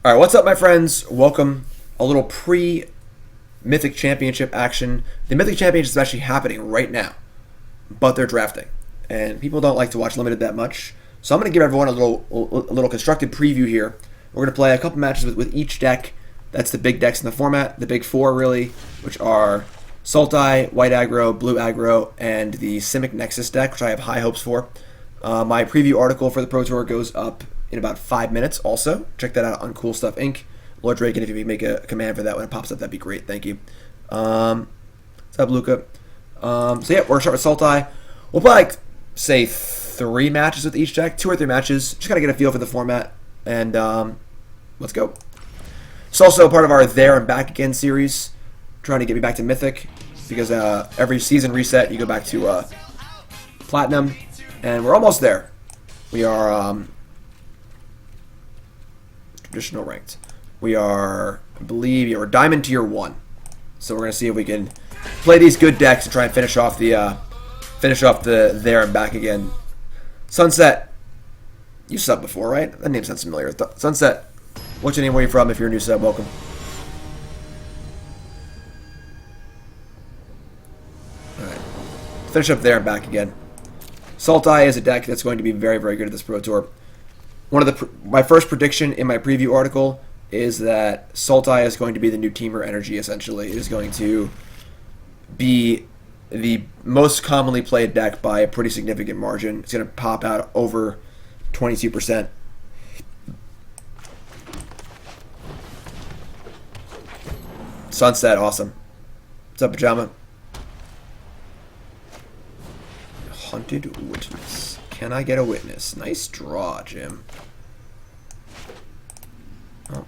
All right, what's up, my friends? Welcome. A little pre-Mythic Championship action. The Mythic Championship is actually happening right now, but they're drafting, and people don't like to watch Limited that much. So I'm going to give everyone a little constructed preview here. We're going to play a couple matches with each deck. That's the big decks in the format, the big four really, which are Sultai, White Aggro, Blue Aggro, and the Simic Nexus deck, which I have high hopes for. My preview article for the Pro Tour goes up in about 5 minutes also. Check that out on Cool Stuff Inc. Lord Drake, and if you make a command for that when it pops up, that'd be great. Thank you. What's up, Luca? So yeah, we're going to start with Sultai. We'll probably, say, 3 matches with each deck. 2 or 3 matches. Just got to get a feel for the format. And let's go. It's also part of our There and Back Again series, trying to get me back to Mythic, because every season reset, you go back to Platinum, and we're almost there. We are traditional ranked. We are, I believe, we're Diamond Tier 1. So we're going to see if we can play these good decks and try and finish off the There and Back Again. Sunset, you subbed before, right? That name sounds familiar. Sunset, what's your name? Where are you from? If you're a new sub, welcome. Alright. Finish up There and Back Again. Sultai is a deck that's going to be very, very good at this Pro Tour. My first prediction in my preview article is that Sultai is going to be the new Teamer Energy, essentially. It is going to be the most commonly played deck by a pretty significant margin. It's going to pop out over 22%. Sunset, awesome. What's up, Pajama? Hunted Witness. Can I get a witness? Nice draw, Jim. Oh.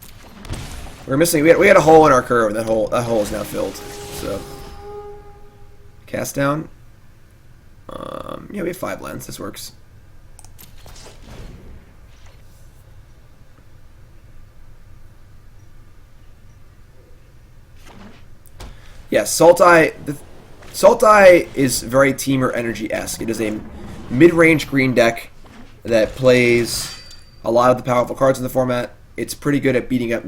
We're missing. We had a hole in our curve. That hole is now filled. So cast down. Yeah, we have 5 lands. This works. Yes, Sultai. Sultai is very Teamer Energy-esque. It is a mid-range green deck that plays a lot of the powerful cards in the format. It's pretty good at beating up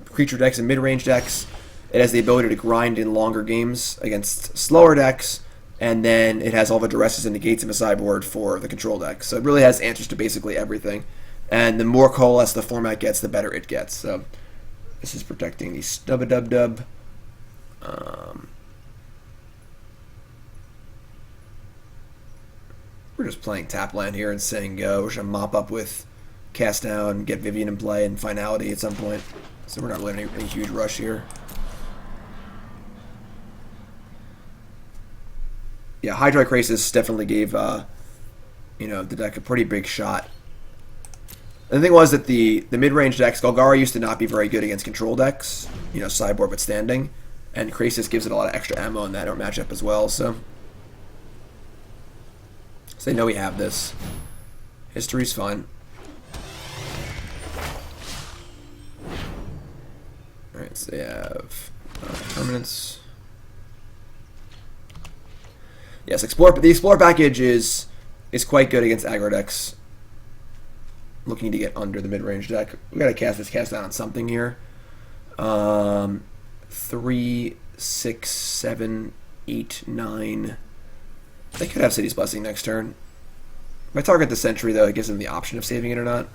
creature decks and mid-range decks. It has the ability to grind in longer games against slower decks, and then it has all the duresses and negates in the sideboard for the control deck. So it really has answers to basically everything. And the more coalesced the format gets, the better it gets. So this is protecting the Stub-a-Dub-Dub. We're just playing tap land here and saying go. We're going to mop up with cast down, get Vivian in play, and finality at some point. So we're not really in any huge rush here. Yeah, Hydroid Crisis definitely gave the deck a pretty big shot. And the thing was that the mid-range decks, Golgari used to not be very good against control decks, sideboard withstanding, and Crisis gives it a lot of extra ammo in that matchup as well. So they know we have this. History's fine. Alright, so they have permanents. Yes, the Explore package is quite good against aggro decks. Looking to get under the mid-range deck. We gotta cast down on something here. 3, 6, 7, 8, 9. They could have City's Blessing next turn. If I target the Sentry, though, it gives them the option of saving it or not.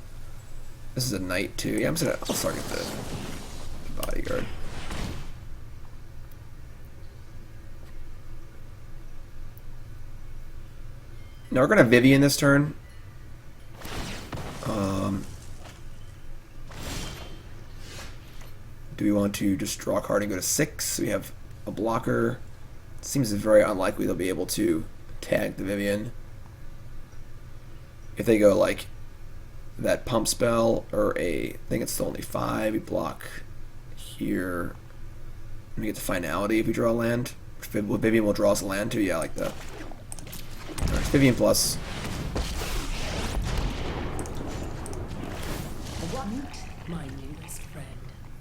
This is a Knight, too. Yeah, I'll target the Bodyguard. Now we're going to Vivian this turn. Do we want to just draw a card and go to 6? We have a blocker. It seems very unlikely they'll be able to tag the Vivian. If they go like that pump spell or I think it's still only 5, we block here. And we get the finality if we draw a land. Vivian will draw us a land too. Yeah, I like that. Alright, Vivian plus. My newest friend.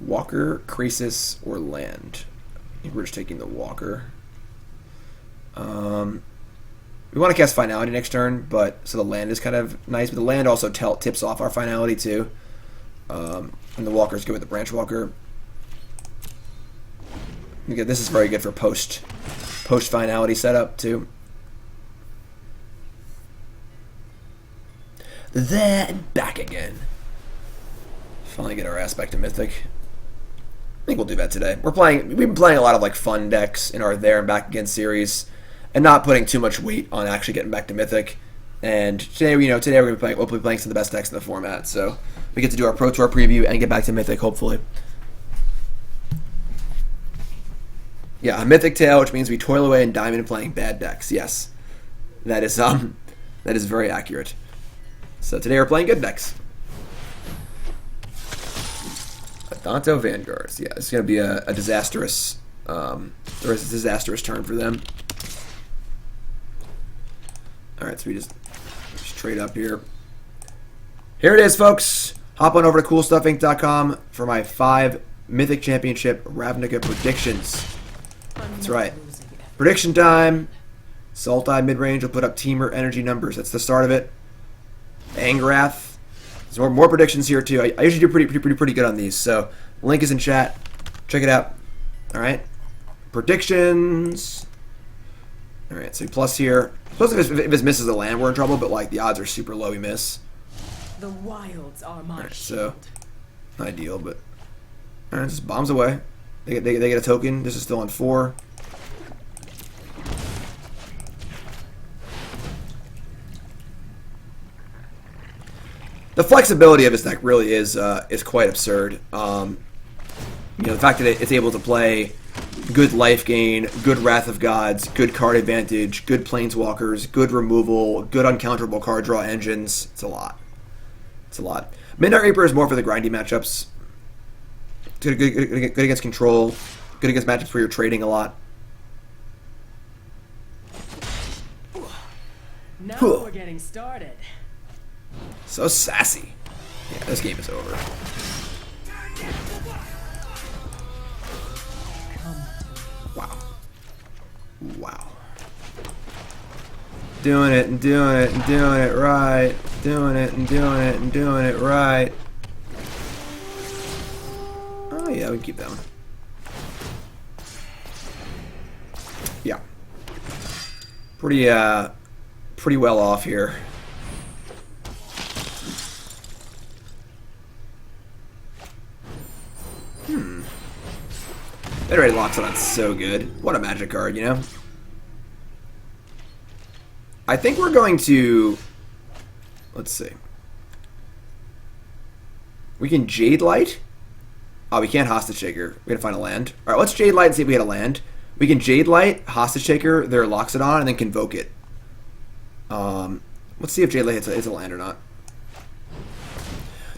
Walker, Crisis, or land. I think we're just taking the Walker. We want to cast Finality next turn, so the land is kind of nice, but the land also tips off our Finality too. And the walker's good with the branch walker. Okay, this is very good for post finality setup too. There and back again. Finally get our ass back to Mythic. I think we'll do that today. We've been playing a lot of like fun decks in our There and Back Again series, and not putting too much weight on actually getting back to Mythic. And today, today we'll be playing some of the best decks in the format. So we get to do our Pro Tour preview and get back to Mythic, hopefully. Yeah, a Mythic tail, which means we toil away in Diamond playing bad decks. Yes, that is very accurate. So today we're playing good decks. Adanto Vanguards. Yeah, it's going to be a disastrous, disastrous turn for them. All right, so we just trade up here. Here it is, folks. Hop on over to CoolStuffInc.com for my 5 Mythic Championship Ravnica predictions. That's right. Prediction time. Sultai mid-range will put up teamer energy numbers. That's the start of it. Angrath. There's more predictions here too. I usually do pretty good on these. So link is in chat. Check it out. All right. Predictions. All right. So plus here. Plus if this misses a land, we're in trouble. But like the odds are super low. We miss. The wilds are my shield. So not ideal, but all right. Just bombs away. They get a token. This is still on 4. The flexibility of this deck really is quite absurd. The fact that it's able to play good life gain, good Wrath of Gods, good card advantage, good planeswalkers, good removal, good uncounterable card draw engines. It's a lot. It's a lot. Midnight Reaper is more for the grindy matchups. Good against control. Good against matchups where you're trading a lot. Now we're getting started. So sassy. Yeah, this game is over. Wow. Wow. Doing it and doing it and doing it right. Doing it and doing it and doing it right. Oh yeah, we can keep that one. Yeah. Pretty well off here. That already locks it on so good. What a magic card, you know? I think we're going to... Let's see. We can Jade Light? Oh, we can't Hostage Shaker. We gotta find a land. Alright, let's Jade Light and see if we get a land. We can Jade Light, Hostage Shaker, there locks it on, and then Convoke it. Let's see if Jade Light hits a land or not.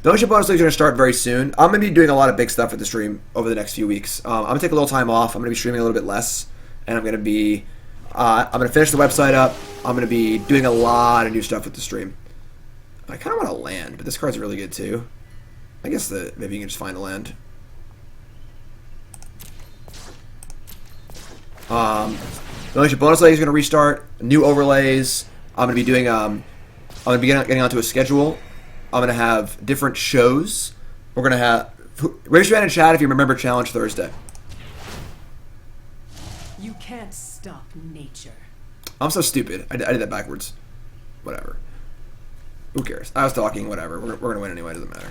The ownership bonus league is going to start very soon. I'm going to be doing a lot of big stuff with the stream over the next few weeks. I'm going to take a little time off. I'm going to be streaming a little bit less, and I'm going to be finish the website up. I'm going to be doing a lot of new stuff with the stream. I kind of want to land, but this card's really good too. I guess maybe you can just find a land. The ownership bonus league is going to restart. New overlays. I'm going to be doing. I'm going to be getting onto a schedule. I'm going to have different shows. We're going to have... Raise your hand in chat if you remember Challenge Thursday. You can't stop nature. I'm so stupid. I did that backwards. Whatever. Who cares? I was talking, whatever. We're going to win anyway. It doesn't matter.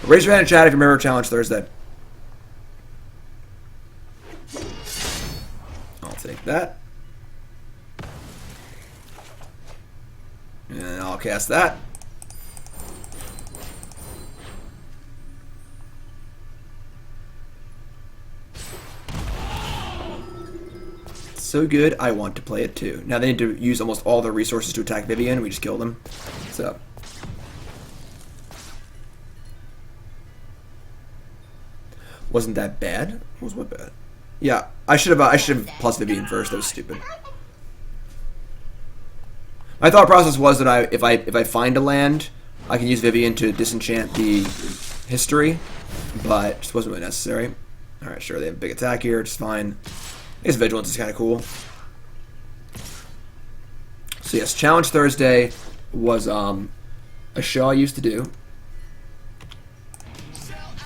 Raise your hand in chat if you remember Challenge Thursday. I'll take that. And I'll cast that. So good, I want to play it too. Now they need to use almost all their resources to attack Vivian. We just killed them. So wasn't that bad? Was what bad? Yeah, I should have plus Vivian first. That was stupid. My thought process was that if I find a land, I can use Vivian to disenchant the history, but it just wasn't really necessary. All right, sure, they have a big attack here. It's fine. I guess Vigilance is kind of cool. So yes, Challenge Thursday was a show I used to do.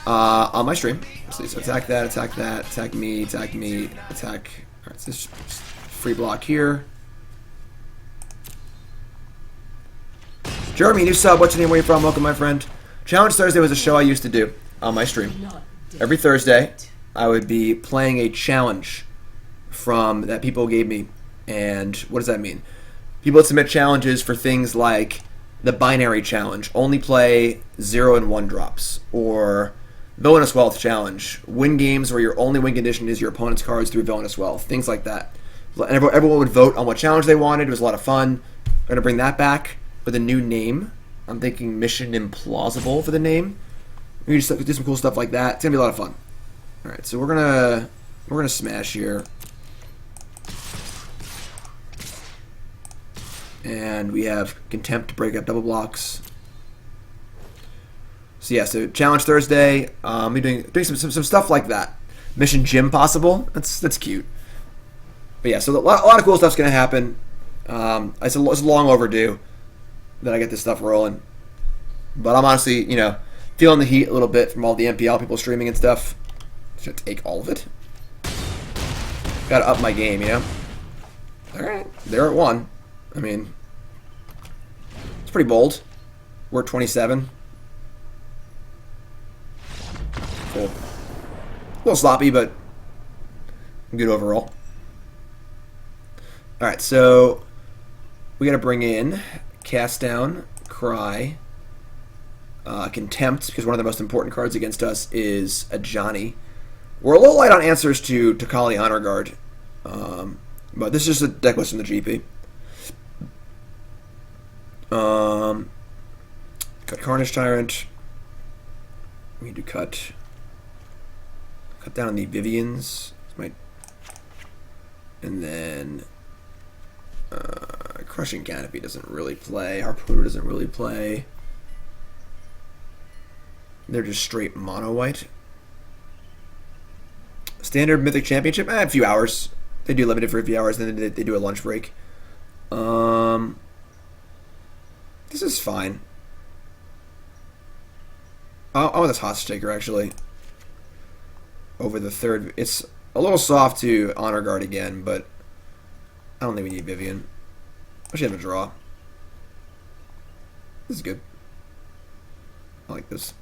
on my stream. So attack that, attack me, attack. Alright, so this free block here. Jeremy, new sub, what's your name, where you from? Welcome, my friend. Challenge Thursday was a show I used to do on my stream. Every Thursday, I would be playing a challenge from that people gave me. And what does that mean? People would submit challenges for things like the binary challenge, only play 0 and 1 drops, or Villainous Wealth challenge, win games where your only win condition is your opponent's cards through Villainous Wealth, things like that. And everyone would vote on what challenge they wanted. It was a lot of fun. I'm going to bring that back with a new name. I'm thinking Mission Implausible for the name. We can just do some cool stuff like that. It's going to be a lot of fun. All right, so we're gonna smash here. And we have Contempt to break up double blocks. So yeah, so Challenge Thursday. We're doing some stuff like that. Mission Gym Possible. That's cute. But yeah, so a lot of cool stuff's gonna happen. It's long overdue that I get this stuff rolling. But I'm honestly, feeling the heat a little bit from all the MPL people streaming and stuff. Should take all of it. Gotta up my game, Alright, there at 1. I mean, it's pretty bold. We're at 27. Cool. A little sloppy, but good overall. Alright, so we gotta bring in Cast Down, Cry, Contempt, because one of the most important cards against us is a Johnny. We're a little light on answers to Kali Honor Guard, but this is just a deck list from the GP. Cut Carnage Tyrant. We need to cut down the Vivians. And then Crushing Canopy doesn't really play. Harpooner doesn't really play. They're just straight mono white. Standard Mythic Championship, a few hours. They do limited for a few hours, then they do a lunch break. This is fine. I want this Hostage Taker, actually. Over the third. It's a little soft to Honor Guard again, but I don't think we need Vivian. I should have a draw. This is good. I like this.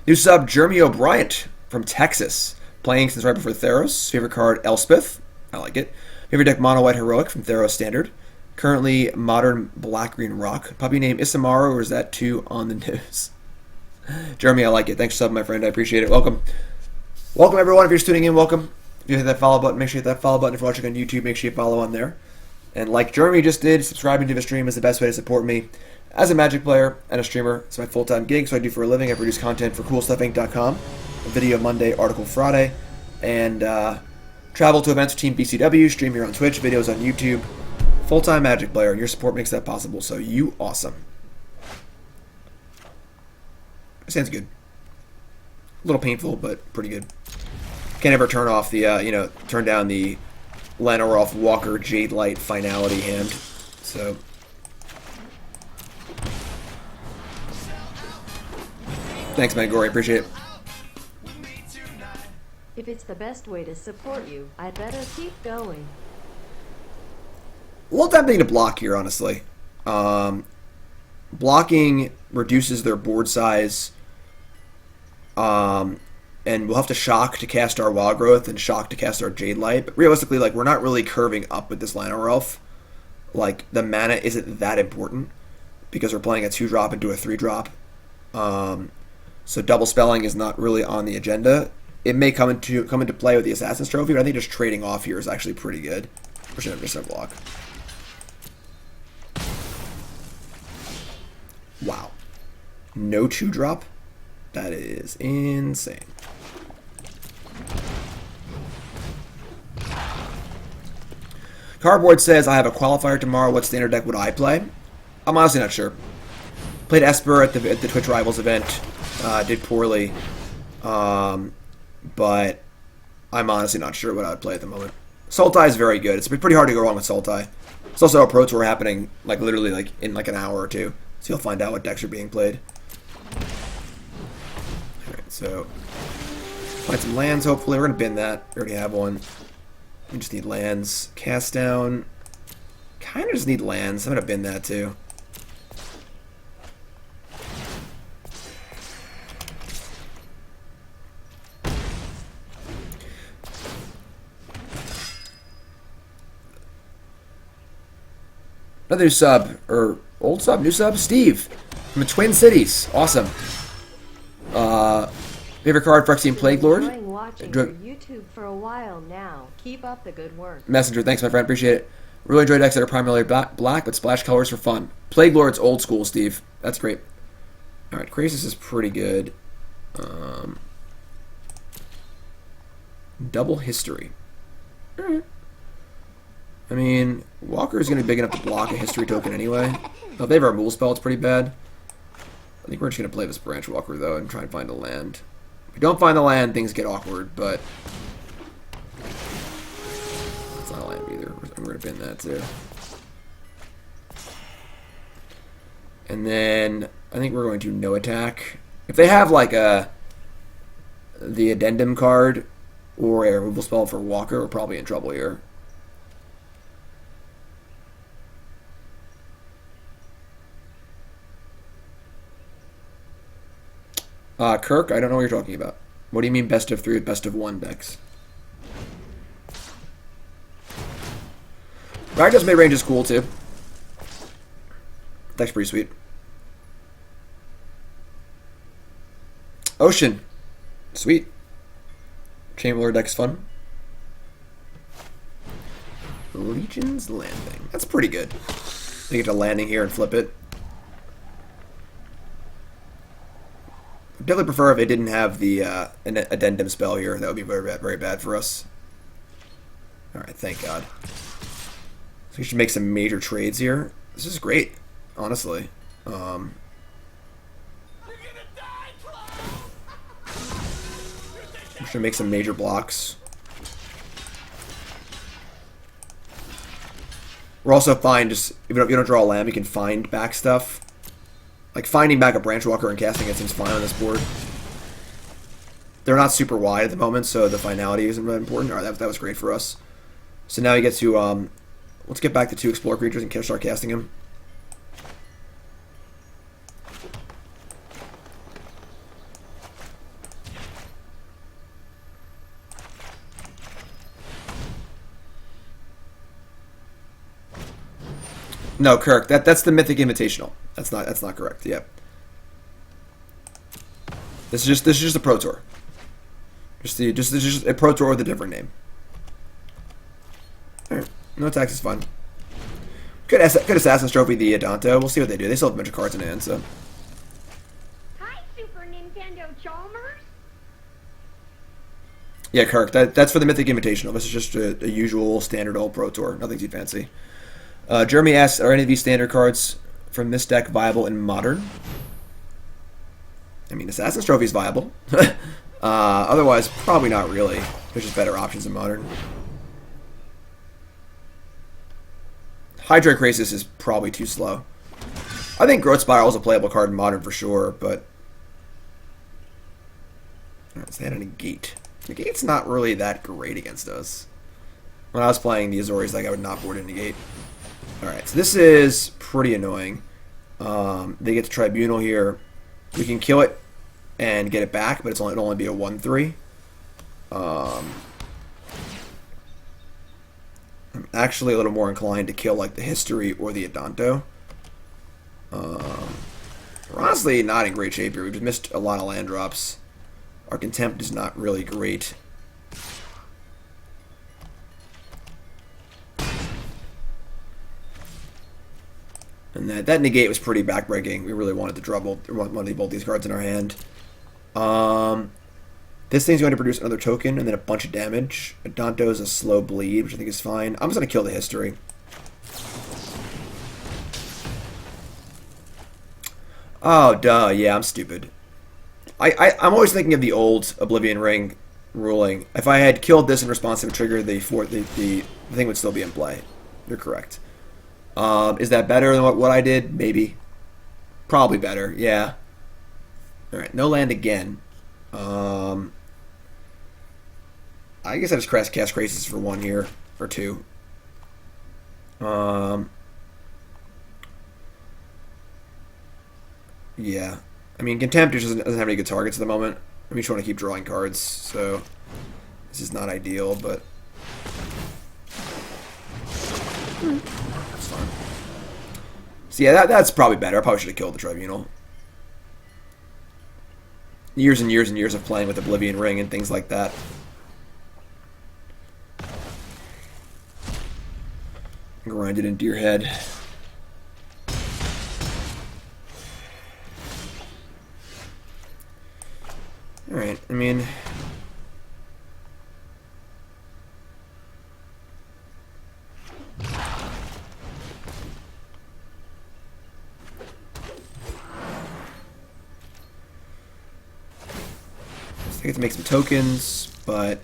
New sub, Jeremy O'Brien from Texas. Playing since right before Theros. Favorite card, Elspeth. I like it. Favorite deck, Mono White Heroic from Theros Standard. Currently, Modern Black-Green Rock. Puppy name, Isamaru, or is that too on the news? Jeremy, I like it. Thanks for subbing, my friend. I appreciate it. Welcome. Welcome, everyone. If you're just tuning in, welcome. If you hit that follow button, make sure you hit that follow button. If you're watching on YouTube, make sure you follow on there. And like Jeremy just did, subscribing to the stream is the best way to support me. As a Magic player and a streamer, it's my full-time gig, so I do for a living. I produce content for CoolStuffInc.com, a video Monday, article Friday, and travel to events for Team BCW, stream here on Twitch, videos on YouTube. Full-time Magic player, and your support makes that possible, so you awesome. Sounds good. A little painful, but pretty good. Can't ever turn off the, turn down the Lanoroth Walker Jade Light Finality hand, so... Thanks, Mangori. Appreciate it. If it's the best way to support you, I'd better keep going. A little tempting to block here, honestly. Blocking reduces their board size. And we'll have to shock to cast our Wild Growth and shock to cast our Jade Light. But realistically, we're not really curving up with this Lanoroth. The mana isn't that important because we're playing a 2-drop into a 3-drop. So double spelling is not really on the agenda. It may come into play with the Assassin's Trophy, but I think just trading off here is actually pretty good. We should have just a block. Wow. No 2-drop? That is insane. Cardboard says, I have a qualifier tomorrow. What standard deck would I play? I'm honestly not sure. Played Esper at the Twitch Rivals event. Did poorly. But I'm honestly not sure what I would play at the moment. Sultai is very good. It's pretty hard to go wrong with Sultai. It's also a Pro Tour happening literally in an hour or two. So you'll find out what decks are being played. So, find some lands, hopefully. We're going to bin that. We already have one. We just need lands. Cast down. Kind of just need lands. I'm going to bin that, too. Another sub, or old sub, new sub, Steve from the Twin Cities. Awesome. Favorite card, Phyrexian Plague Lord. Enjoying watching your YouTube for a while now. Keep up the good work. Messenger, thanks my friend, appreciate it. Really enjoy decks that are primarily black, but splash colors for fun. Plague Lord's old school, Steve. That's great. Alright, Krasis is pretty good. Double History. Alright. I mean, Walker is going to be big enough to block a history token anyway. If they have our removal spell, it's pretty bad. I think we're just going to play this Branch Walker, though, and try and find a land. If we don't find the land, things get awkward, but... It's not a land either. I'm going to bin that, too. And then, I think we're going to no attack. If they have, like, the Addendum card, or a removal spell for Walker, we're probably in trouble here. Kirk, I don't know what you're talking about. What do you mean best of 3 with best of 1 decks? Rakdos mid-range is cool, too. Deck's pretty sweet. Ocean. Sweet. Chamberlain deck's fun. Legion's Landing. That's pretty good. They get to landing here and flip it. Definitely prefer if it didn't have the an addendum spell here. That would be very bad for us. Alright, thank God. So we should make some major trades here. This is great, honestly. We should make some major blocks. We're also fine, just if you don't draw a land, we can find back stuff. Like, finding back a Branch Walker and casting it seems fine on this board. They're not super wide at the moment, so the finality isn't really important. Alright, that was great for us. So now we get to, let's get back to 2 Explore creatures and start casting them. No, Kirk, that's the Mythic Invitational. That's not correct. Yep. This is just a Pro Tour. This is just a Pro Tour with a different name. Alright. No attacks is fine. Could Assassin's Trophy the Adanto. We'll see what they do. They still have a bunch of cards in hand, so. Hi, Super Nintendo Chalmers. Yeah, Kirk, that's for the Mythic Invitational. This is just a usual standard old Pro Tour. Nothing too fancy. Jeremy asks, are any of these standard cards from this deck viable in Modern? I mean, Assassin's Trophy is viable. Otherwise, probably not really. There's just better options in Modern. Hydra Krasis is probably too slow. I think Growth Spiral is a playable card in Modern for sure, but... Let's add a Negate. Negate's not really that great against us. When I was playing the Azorius deck, I would not board a Negate. Alright, so this is pretty annoying. They get to Tribunal here. We can kill it and get it back, but it'll only be a 1/3. I'm actually a little more inclined to kill like the History or the Adanto. We're honestly not in great shape here. We've just missed a lot of land drops. Our Contempt is not really great. And that Negate was pretty backbreaking. We really wanted to leave both these cards in our hand. This thing's going to produce another token and then a bunch of damage. Adanto is a slow bleed, which I think is fine. I'm just going to kill the History. Oh, duh. Yeah, I'm stupid. I'm always thinking of the old Oblivion Ring ruling. If I had killed this in response to a trigger, the thing would still be in play. You're correct. Is that better than what I did? Maybe. Probably better, yeah. Alright, no land again. Um, I guess I just cast Crisis for 1 here, or 2. Yeah. I mean, Contempt just doesn't have any good targets at the moment. I'm just trying to keep drawing cards, so this is not ideal, but that's fine. So yeah, that's probably better. I probably should have killed the Tribunal. Years and years and years of playing with Oblivion Ring and things like that. Grind it into your head. Alright, I mean... I get to make some tokens, but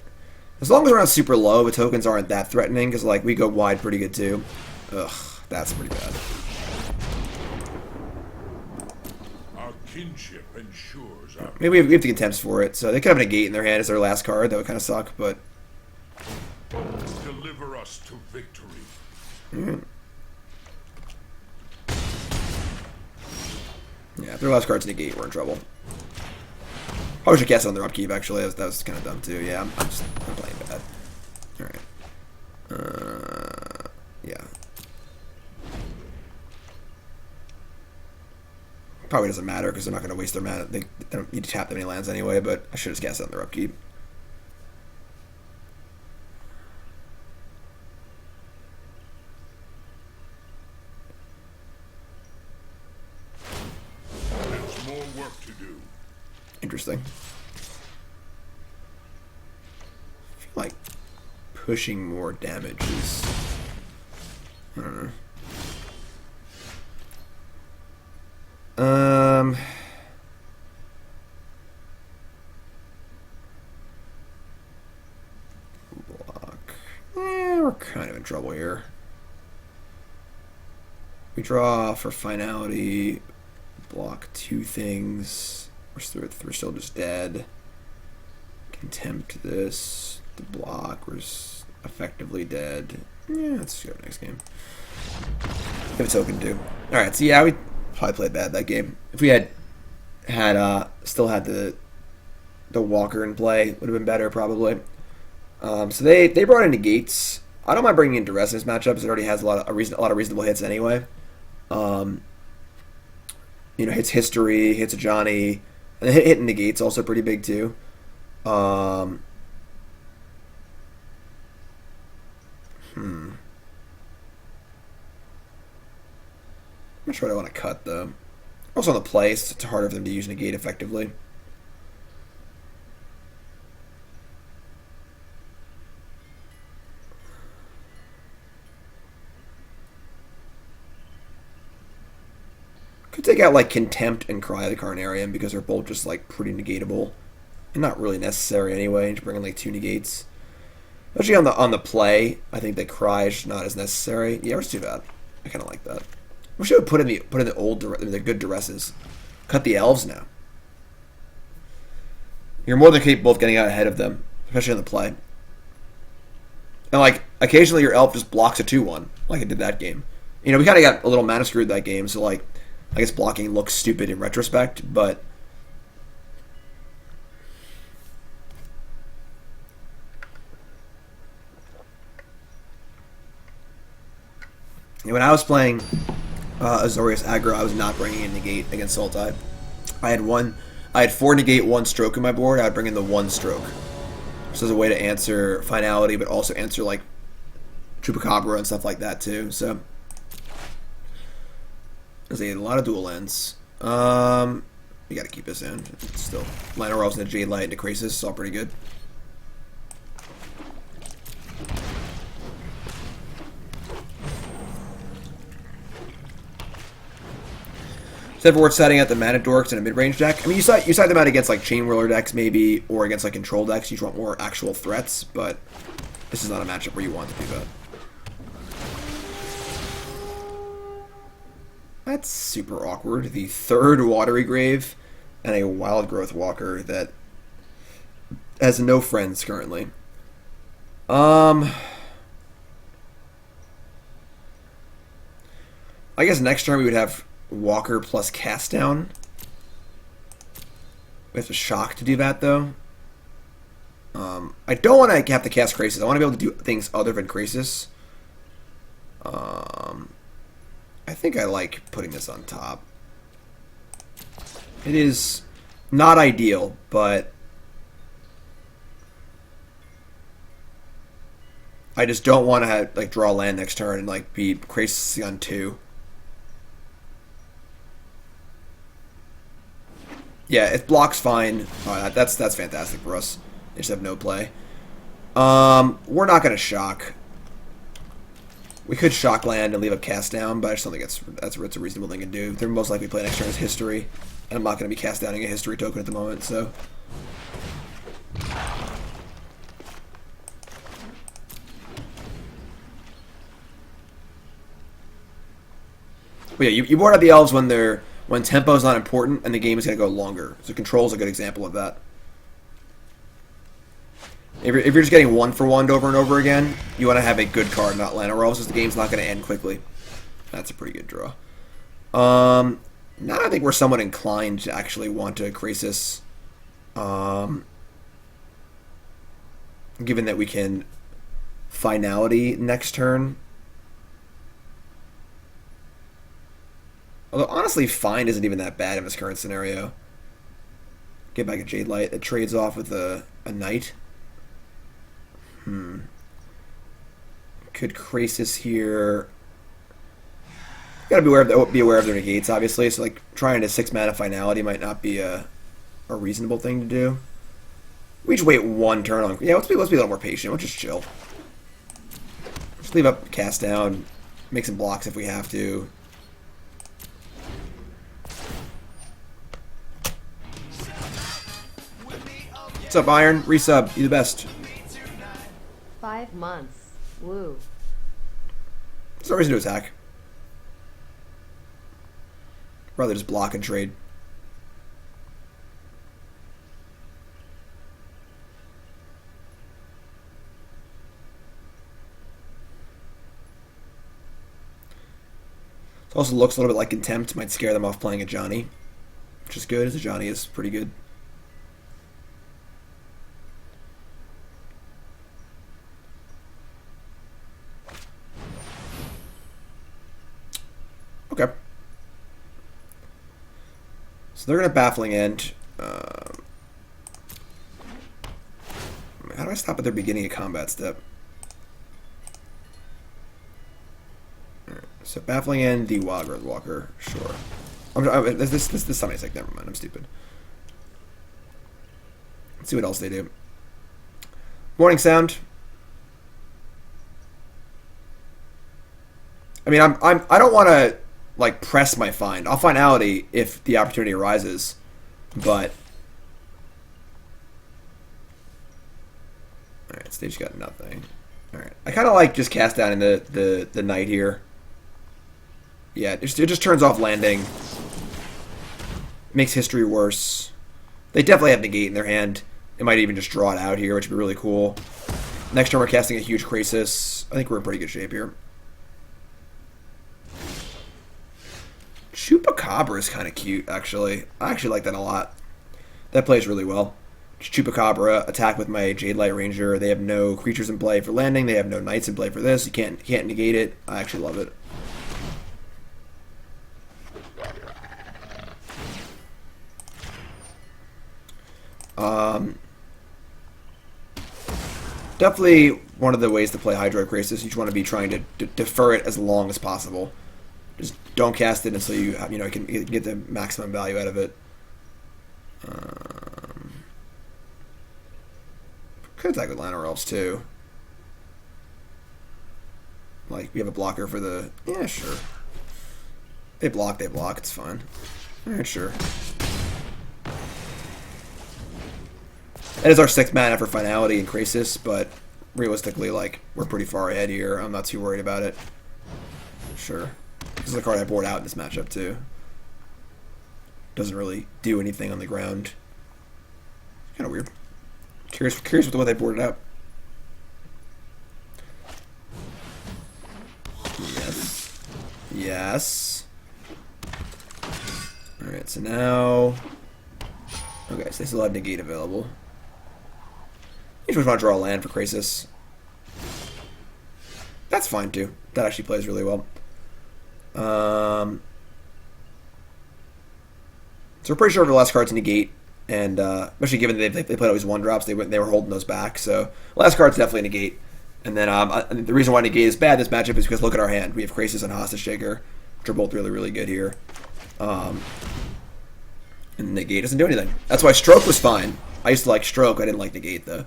as long as we're not super low, the tokens aren't that threatening, because like we go wide pretty good too. Ugh, that's pretty bad. Our kinship ensures our Maybe we have the Contempts for it, so they could have a negate in their hand as their last card. That would kind of suck, but deliver us to victory. Yeah, if their last card's negate, we're in trouble. Probably should cast it on their upkeep, actually. That was kind of dumb, too. Yeah, I'm playing bad. Alright. Yeah. Probably doesn't matter, because they're not going to waste their mana. They don't need to tap that many lands anyway, but I should have cast it on their upkeep. There's more work to do. Interesting. I feel like pushing more damage is... I don't know. Block. We're kind of in trouble here. We draw for finality. Block 2 things. We're still just dead. Contempt this. The block. We're just effectively dead. Yeah, let's go next game. Have a token too. Alright, so yeah, we probably played bad that game. If we had still had the Walker in play, would have been better probably. So they brought in negates. I don't mind bringing in Duress in this matchup, because it already has a lot of reasonable hits anyway. You know, hits history, hits a Johnny, and hitting negates also pretty big too. I'm not sure what I want to cut though. Also on the play, it's harder for them to use negate effectively. Could take out like Contempt and Cry of the Carnarium, because they're both just like pretty negatable and not really necessary anyway. To bring in like 2 negates, especially on the play, I think that Cry is not as necessary. Yeah, it's too bad. I kind of like that. We should put in the the good Duresses. Cut the elves now. You're more than capable of getting out ahead of them, especially on the play. And like occasionally your elf just blocks a 2/1, like it did that game. You know, we kind of got a little mana screwed that game, so like I guess blocking looks stupid in retrospect, but when I was playing Azorius aggro, I was not bringing in negate against Sultai. I had 4 negate, 1 stroke in my board. I would bring in the 1 stroke. So as a way to answer finality, but also answer like Chupacabra and stuff like that too. So there's a lot of dual lands. You got to keep this in. It's still Lionel Rolls into Jade Light into Krasis. It's all pretty good. Except for we're setting out the mana dorks in a mid-range deck. I mean, you side them out against like Chain Whirler decks maybe, or against like control decks. You just want more actual threats, but this is not a matchup where you want to do that. That's super awkward. The 3rd Watery Grave and a Wild Growth Walker that has no friends currently. I guess next turn we would have Walker plus Cast Down. We have to shock to do that, though. I don't want to have to cast Krasis. I want to be able to do things other than Krasis. I think I like putting this on top. It is not ideal, but I just don't want to have, like, draw land next turn and like be Krasis on 2. Yeah, it blocks fine. That's fantastic for us. They just have no play. We're not going to shock. We could shock land and leave a cast down, but I just don't think that's a reasonable thing to do. They're most likely play next turn as history, and I'm not going to be cast downing a history token at the moment, so. But yeah, you board out the elves when tempo is not important and the game is going to go longer. So control is a good example of that. If you're just getting 1-for-1 over and over again, you want to have a good card, not land, or else the game's not going to end quickly. That's a pretty good draw. Now I think we're somewhat inclined to actually want to Krasis. Given that we can Finality next turn. Although, honestly, Find isn't even that bad in this current scenario. Get back a Jade Light that trades off with a Knight. Could Krasis here. Gotta be aware of their negates, obviously. So, like, trying to 6-mana Finality might not be a reasonable thing to do. We just wait 1 turn on. Yeah, let's be a little more patient. We'll just chill. Just leave up Cast Down. Make some blocks if we have to. What's up, Iron? Resub. You the best. 5 months. Woo. There's no reason to attack. Rather just block and trade. It also looks a little bit like Contempt. Might scare them off playing a Johnny. Which is good, as a Johnny is pretty good. Okay. So they're going to Baffling End. How do I stop at their beginning of combat step? Alright, so Baffling End, the Wild Walker, sure. This somebody's like, never mind, I'm stupid. Let's see what else they do. Morning Sound. I mean, I don't want to like press my Find. I'll Finality if the opportunity arises, but all right, stage got nothing. All right, I kind of like just cast down in the Knight here. Yeah, it just turns off landing. Makes history worse. They definitely have negate in their hand. It might even just draw it out here, which would be really cool. Next turn we're casting a huge Krasis. I think we're in pretty good shape here. Chupacabra is kind of cute, actually. I actually like that a lot. That plays really well. Chupacabra, attack with my Jade Light Ranger. They have no creatures in play for landing. They have no knights in play for this. You can't negate it. I actually love it. Definitely one of the ways to play Hydro Krasis. You just want to be trying to defer it as long as possible. Just don't cast it until you can get the maximum value out of it. Could attack with Llanowar Elves too. Like, we have a blocker for the... Yeah, sure. They block, it's fine. Alright, sure. That is our 6th mana for Finality and Krasis, but realistically, like, we're pretty far ahead here. I'm not too worried about it. Sure. This is a card I board out in this matchup, too. Doesn't really do anything on the ground. Kind of weird. Curious with what they boarded out. Yes. Yes. Alright, so now... Okay, so they still have negate available. You just want to draw a land for Krasis. That's fine too. That actually plays really well. So we're pretty sure the last card's negate, and especially given that they played always 1-drops, they were holding those back. So last card's definitely negate. And then the reason why negate is bad in this matchup is because look at our hand. We have Krasis and Hostage Taker, which are both really, really good here. And negate doesn't do anything. That's why Stroke was fine. I used to like Stroke. I didn't like negate though.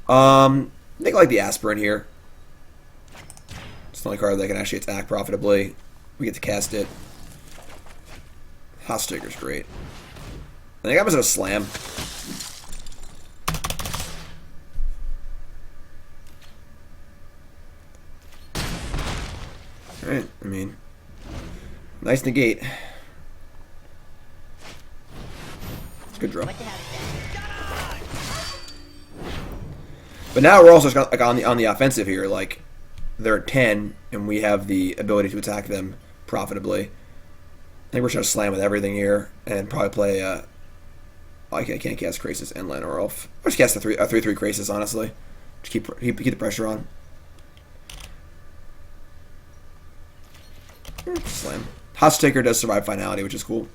I think I like the Aspirin here. It's the only card that can actually attack profitably. We get to cast it. Hostage Taker's great. I think I was gonna slam. Alright, I mean, nice negate. It's a good draw. But now we're also like on the offensive here. Like they're at 10, and we have the ability to attack them profitably. I think we're trying to slam with everything here, and probably play. I can't cast Krasis and Lanarolf. I just cast a 3/3 Krasis, honestly. Just keep the pressure on. Slam. Hostage Taker does survive finality, which is cool.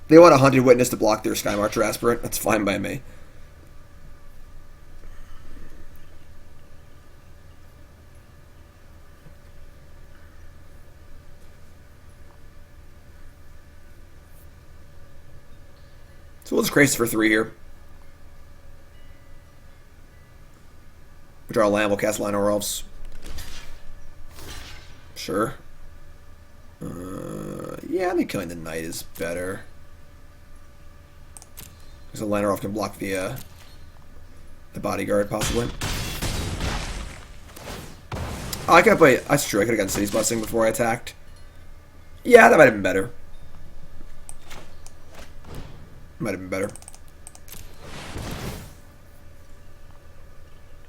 They want a Hunted Witness to block their Sky Marcher Aspirant. That's fine by me. So we'll just Krasis for 3 here. We draw a land, we'll cast Lanarolfs. Sure. Yeah, I think killing the Knight is better. Because the Lanarolf can block the Bodyguard, possibly. Oh, I could have played... That's true, I could have gotten City's Blessing before I attacked. Yeah, that might have been better. Might have been better.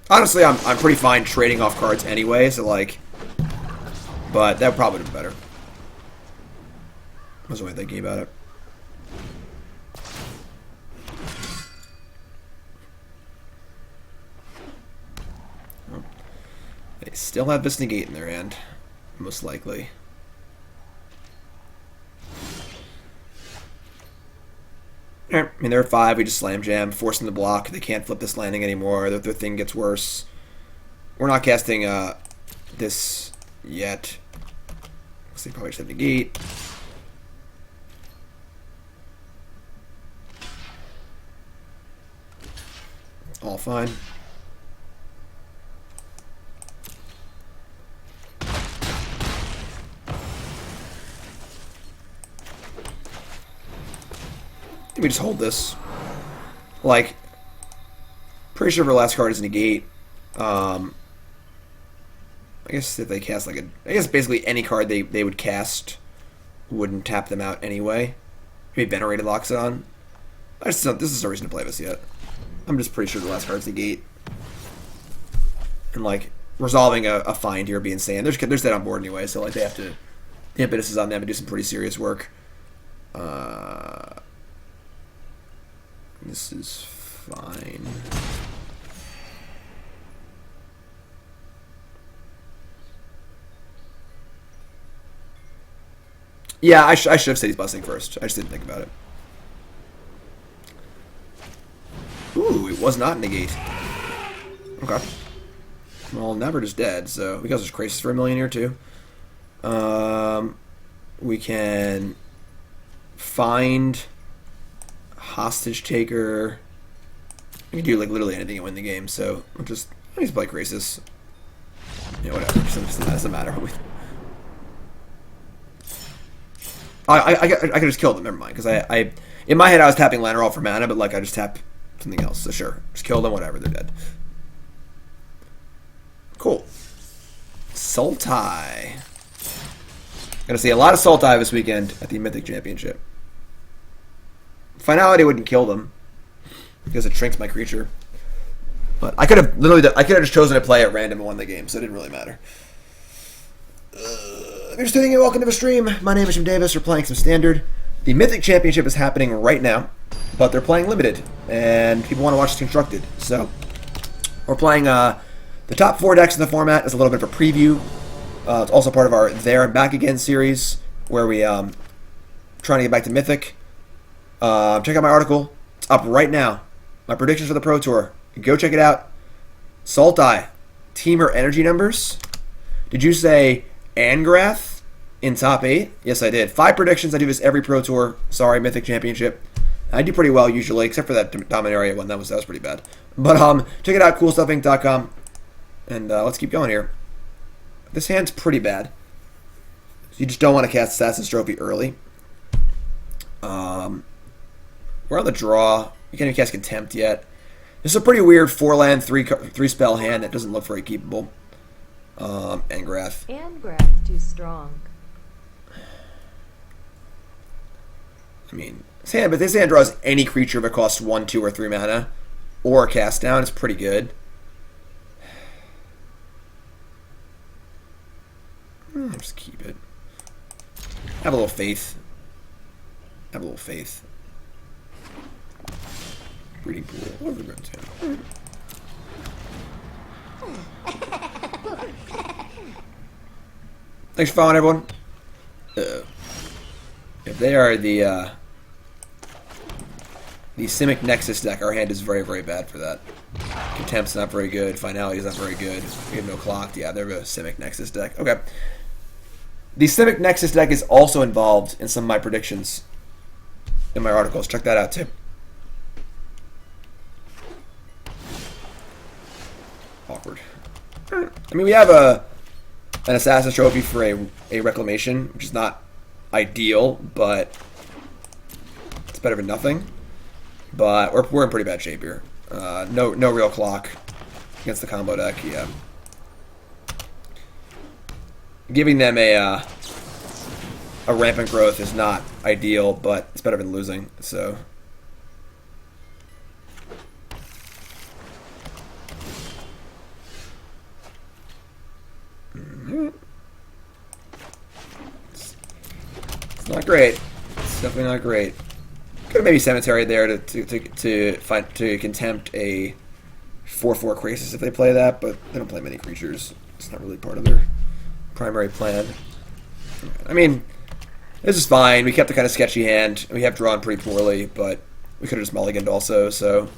Honestly, I'm pretty fine trading off cards anyway, so like... But that probably would have been better. I was only thinking about it. Oh. They still have this negate in their hand, most likely. I mean, they're at 5. We just slam jam, force them to block. They can't flip this landing anymore. Their thing gets worse. We're not casting this yet. So they probably just have negate. All fine. We just hold this. Like, pretty sure our last card is negate. I guess if they cast like I guess basically any card they would cast wouldn't tap them out anyway. Maybe Venerated locks it on. This is no reason to play this yet. I'm just pretty sure the last card's negate. And like resolving a find here would be insane. There's dead on board anyway, so like they have to. The impetus is on them to do some pretty serious work. This is fine. Yeah, I should have City's Blessing first. I just didn't think about it. Ooh, it was not negate. Okay. Well, Never is dead, so we got this Krasis for 1 million here too. We can find Hostage Taker. We can do like literally anything and win the game. So I'll just play Krasis. Yeah, whatever. It doesn't matter. I could just kill them. Never mind. Because I in my head I was tapping Lanarolf for mana, but like I just tap something else. So sure, just kill them. Whatever. They're dead. Cool. Sultai. Gonna see a lot of Sultai this weekend at the Mythic Championship. Finality wouldn't kill them because it shrinks my creature. But I could have literally, I could have just chosen to play at random and won the game, so it didn't really matter. If you're just tuning in, welcome to the stream. My name is Jim Davis. We're playing some Standard. The Mythic Championship is happening right now, but they're playing Limited, and people want to watch this Constructed. So we're playing the top 4 decks in the format as a little bit of a preview. It's also part of our There and Back Again series, where we trying to get back to Mythic. Check out my article. It's up right now. My predictions for the Pro Tour. Go check it out. Sultai, Teamer energy numbers. Did you say Angrath in top 8? Yes, I did. 5 predictions. I do this every Pro Tour. Sorry, Mythic Championship. I do pretty well usually, except for that Dominaria one. That was pretty bad. But check it out, coolstuffinc.com. And let's keep going here. This hand's pretty bad. You just don't want to cast Assassin's Trophy early. We're on the draw. You can't even cast Contempt yet. This is a pretty weird 4-land, 3 spell hand that doesn't look very keepable. Angrath. Angrath too strong. I mean, this hand draws any creature that costs 1, 2, or 3 mana, or a cast down. It's pretty good. Just keep it. Have a little faith. Have a little faith. Breeding pool. Overgrown tail. Thanks for following, everyone. If they are the Simic Nexus deck, our hand is very, very bad for that. Contempt's not very good. Finality is not very good. We have no clock. Yeah, they're a Simic Nexus deck. Okay. The Simic Nexus deck is also involved in some of my predictions in my articles. Check that out, too. Awkward. I mean, we have an Assassin's Trophy for a Reclamation, which is not ideal, but it's better than nothing. But we're in pretty bad shape here. No real clock against the combo deck. Yeah, giving them a rampant growth is not ideal, but it's better than losing. So. It's not great. It's definitely not great. Could have maybe Cemetery there to contempt a 4/4 Krasis if they play that, but they don't play many creatures. It's not really part of their primary plan. I mean, this is fine. We kept a kind of sketchy hand. We have drawn pretty poorly, but we could have just mulliganed also, so.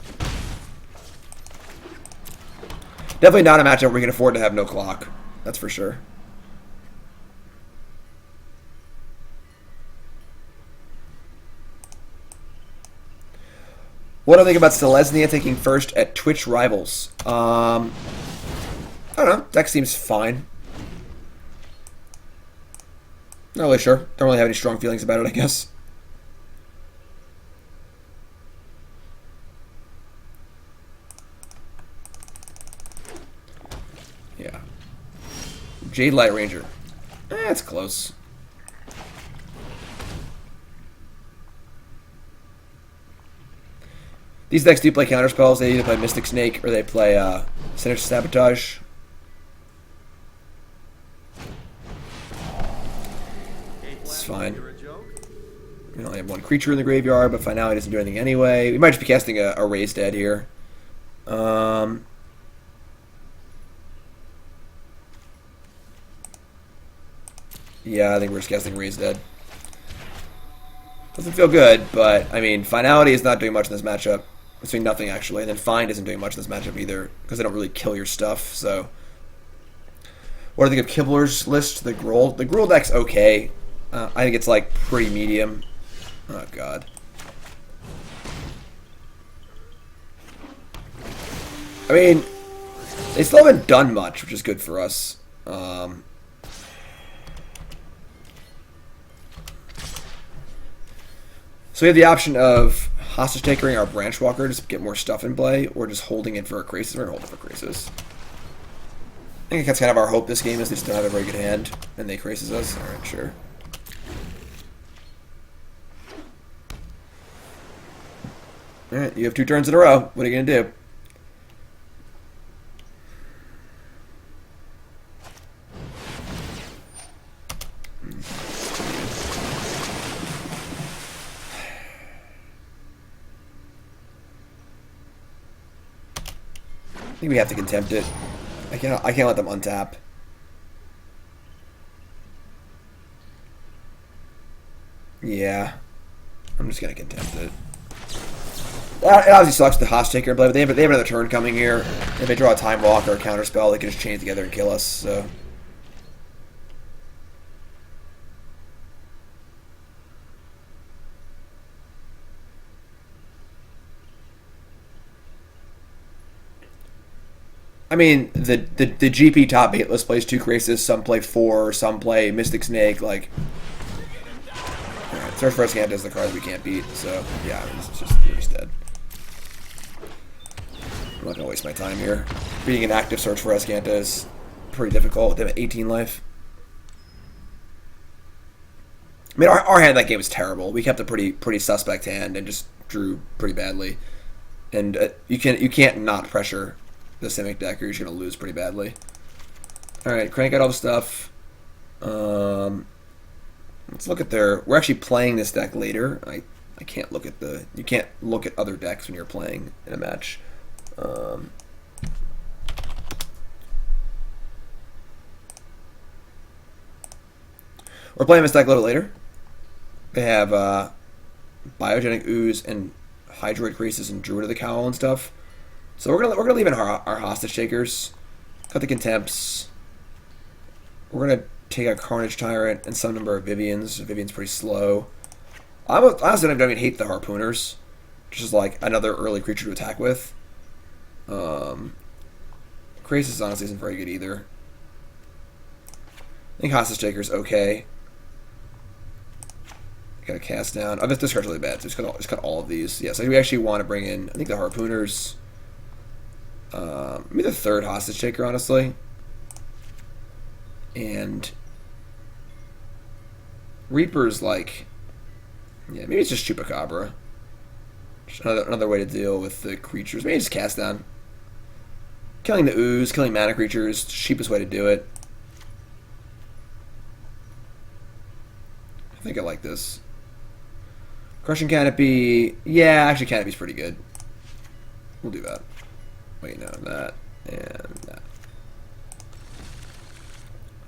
Definitely not a matchup where we can afford to have no clock. That's for sure. What do I think about Selesnya taking first at Twitch Rivals? I don't know. Deck seems fine. Not really sure. Don't really have any strong feelings about it, I guess. Yeah. Jade Light Ranger. It's close. These decks do play counterspells. They either play Mystic Snake or they play Sinister Sabotage. It's fine. We only have 1 creature in the graveyard, but Finality doesn't do anything anyway. We might just be casting a Raise Dead here. Yeah, I think we're just casting Raise Dead. Doesn't feel good, but, I mean, Finality is not doing much in this matchup. It's doing nothing, actually. And then Find isn't doing much in this matchup either, because they don't really kill your stuff, so. What do I think of Kibler's list? The Gruul? The Gruul deck's okay. I think it's, like, pretty medium. Oh, God. I mean, they still haven't done much, which is good for us. So we have the option of hostage takering our Branch Walker just to get more stuff in play, or just holding it for a Krasis. We're going to hold it for Krasis. I think that's kind of our hope this game is they just don't have a very good hand, and they Krasis us. Alright, sure. Alright, you have 2 turns in a row. What are you going to do? think we have to contempt it. I can't let them untap. Yeah. I'm just gonna contempt it. It obviously sucks the hostage taker, but they have another turn coming here. If they draw a time walk or a counter spell, they can just chain it together and kill us, so. I mean, the GP top 8 list plays 2 Krasis, some play 4, some play Mystic Snake, like... Alright, Search for Escanta is the card we can't beat, so yeah, we're just dead. I'm not gonna waste my time here. Beating an active Search for Escanta is pretty difficult. They have 18 life. I mean, our hand in that game was terrible. We kept a pretty suspect hand and just drew pretty badly. And you can't not pressure the Simic deck, or you're just gonna lose pretty badly. All right, crank out all the stuff. Let's look at their. We're actually playing this deck later. I can't look at the. You can't look at other decks when you're playing in a match. We're playing this deck a little later. They have Biogenic Ooze and Hydroid Creases and Druid of the Cowl and stuff. So we're gonna leave in our hostage takers, cut the contempts. We're gonna take a Carnage Tyrant and some number of Vivians. Vivian's pretty slow. I honestly don't even hate the Harpooners, which is like another early creature to attack with. Krasis honestly isn't very good either. I think hostage taker's okay. Got a cast down. Oh, this card's really bad. So just cut all of these. Yeah, so we actually want to bring in. I think the Harpooners. Maybe the third hostage taker, honestly. And Reaper's like, yeah, maybe it's just Chupacabra. Just another way to deal with the creatures. Maybe just cast down. Killing the ooze, killing mana creatures, cheapest way to do it. I think I like this. Crushing Canopy, yeah, actually Canopy's pretty good. We'll do that. Wait, no, that and that.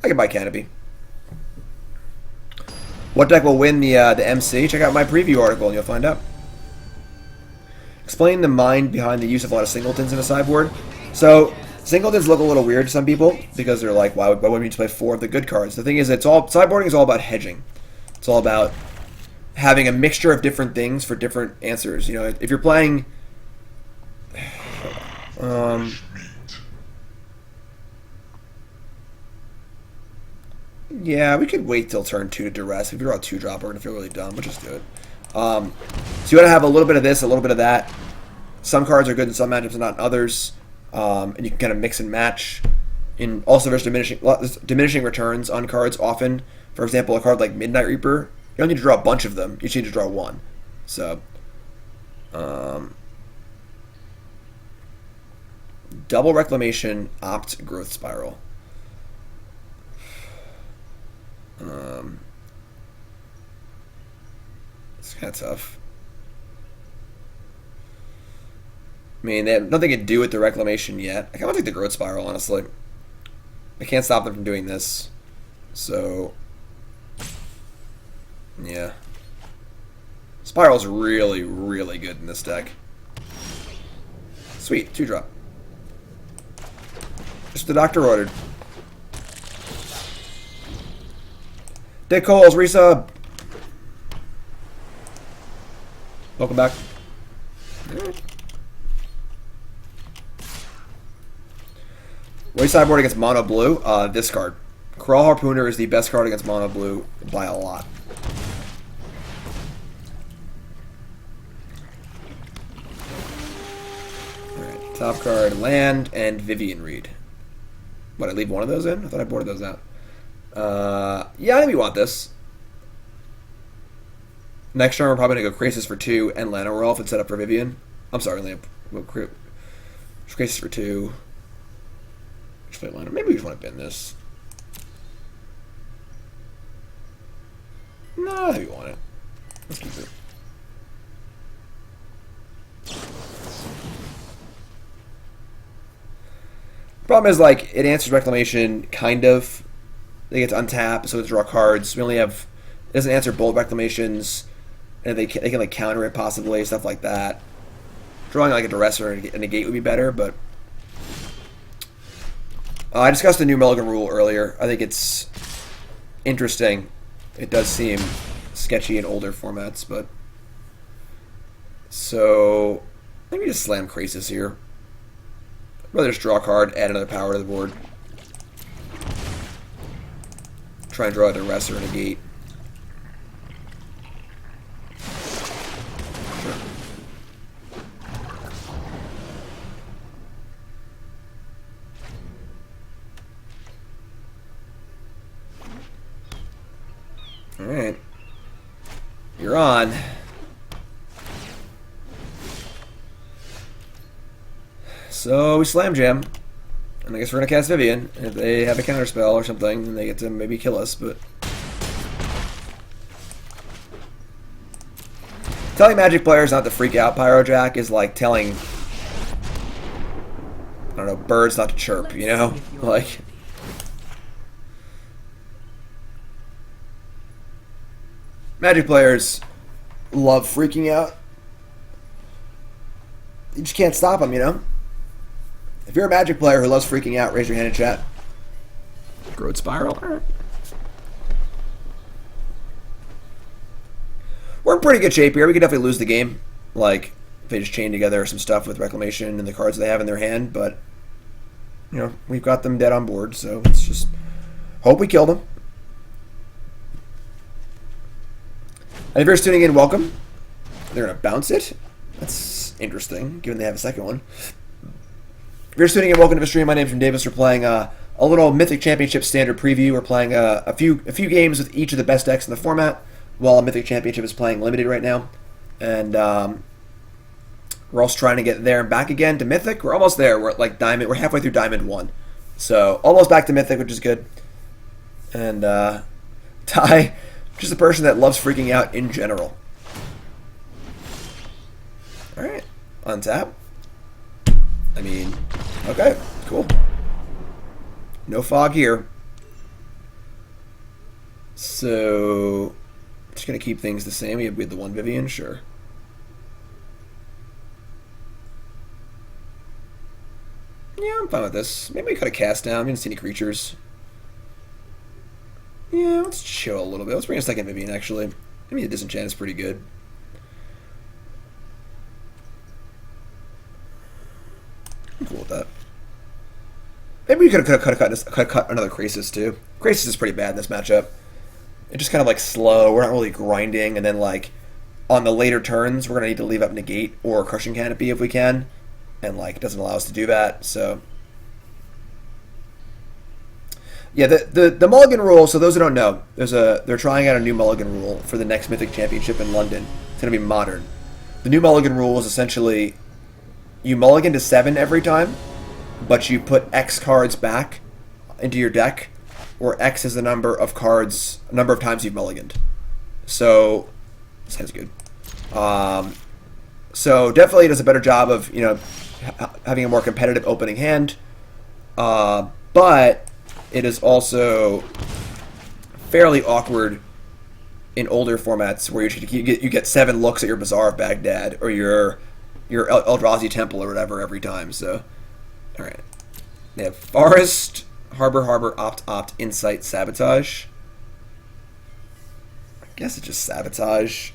I can buy Canopy. What deck will win the MC? Check out my preview article and you'll find out. Explain the mind behind the use of a lot of singletons in a sideboard. So, singletons look a little weird to some people because they're like, why wouldn't you just play 4 of the good cards? The thing is, sideboarding is all about hedging. It's all about having a mixture of different things for different answers. You know, if you're playing... yeah, we could wait till turn 2 to duress. If you draw a 2-drop, we're going to feel really dumb. We'll just do it. So you want to have a little bit of this, a little bit of that. Some cards are good in some matchups and not in others. And you can kind of mix and match. And also there's diminishing returns on cards often. For example, a card like Midnight Reaper, you don't need to draw a bunch of them. You just need to draw one. So, double Reclamation, opt Growth Spiral. It's kind of tough. I mean, they have nothing to do with the Reclamation yet. I kind of want to take the Growth Spiral, honestly. I can't stop them from doing this. So, yeah. Spiral's really, really good in this deck. Sweet, 2-drop. Just the doctor ordered. Dick Coles, resub. Welcome back. Way sideboard against mono blue. This card. Crawl Harpooner is the best card against mono blue by a lot. Alright, top card, land, and Vivian Reed. What, I leave one of those in? I thought I boarded those out. Yeah, I think we want this. Next turn, we're probably going to go Krasis for 2 and Lana Rolf and set up for Vivian. I'm sorry, we'll Krasis for 2. Just play Lana. Maybe we just want to bin this. No, I think we want it. Let's keep it. Problem is, like, it answers Reclamation, kind of. They get to untap, so they draw cards. We only have... It doesn't answer bold Reclamations, and they can like, counter it, possibly, stuff like that. Drawing, like, a Duress or a Negate would be better, but... I discussed the new Mulligan rule earlier. I think it's interesting. It does seem sketchy in older formats, but... So... Let me just slam Krasis here. I'd rather just draw a card, add another power to the board. Try and draw a Duress or a Negate. Sure. Alright. You're on. So we Slam Jam. And I guess we're going to cast Vivian. If they have a counterspell or something, then they get to maybe kill us, but... Telling Magic players not to freak out, Pyrojack, is like telling... I don't know, birds not to chirp, you know? Like... Magic players love freaking out. You just can't stop them, you know? If you're a Magic player who loves freaking out, raise your hand in chat. Growth Spiral. Right. We're in pretty good shape here. We could definitely lose the game. Like, if they just chain together some stuff with Reclamation and the cards they have in their hand, but, you know, we've got them dead on board, so let's just hope we kill them. And if you're just tuning in, welcome. They're going to bounce it. That's interesting, given they have a second one. If you're just tuning in, welcome to the stream. My name's Jim Davis. We're playing a little Mythic Championship standard preview. We're playing a few games with each of the best decks in the format, while Mythic Championship is playing limited right now. And we're also trying to get there and back again to Mythic. We're almost there. We're at like Diamond. We're halfway through Diamond 1. So almost back to Mythic, which is good. And Ty, just a person that loves freaking out in general. Alright. Untap. I mean, okay, cool. No fog here. So, just going to keep things the same. We had the one Vivian, sure. Yeah, I'm fine with this. Maybe we could have cast down. We didn't see any creatures. Yeah, let's chill a little bit. Let's bring a second Vivian, actually. Maybe the Disenchant is pretty good. I'm cool with that. Maybe we could have cut another Krasis too. Krasis is pretty bad in this matchup. It's just kind of like slow. We're not really grinding, and then like on the later turns, we're gonna need to leave up Negate or Crushing Canopy if we can, and like it doesn't allow us to do that. So yeah, the Mulligan rule. So those who don't know, they're trying out a new Mulligan rule for the next Mythic Championship in London. It's gonna be modern. The new Mulligan rule is essentially you mulligan to 7 every time, but you put X cards back into your deck, or X is the number of cards, number of times you've mulliganed. So, sounds good. So definitely does a better job of, you know, having a more competitive opening hand, but it is also fairly awkward in older formats where you get 7 looks at your Bazaar of Baghdad or your Eldrazi Temple or whatever every time. So, all right. They have Forest, Harbor, Opt, Insight, Sabotage. I guess it's just Sabotage.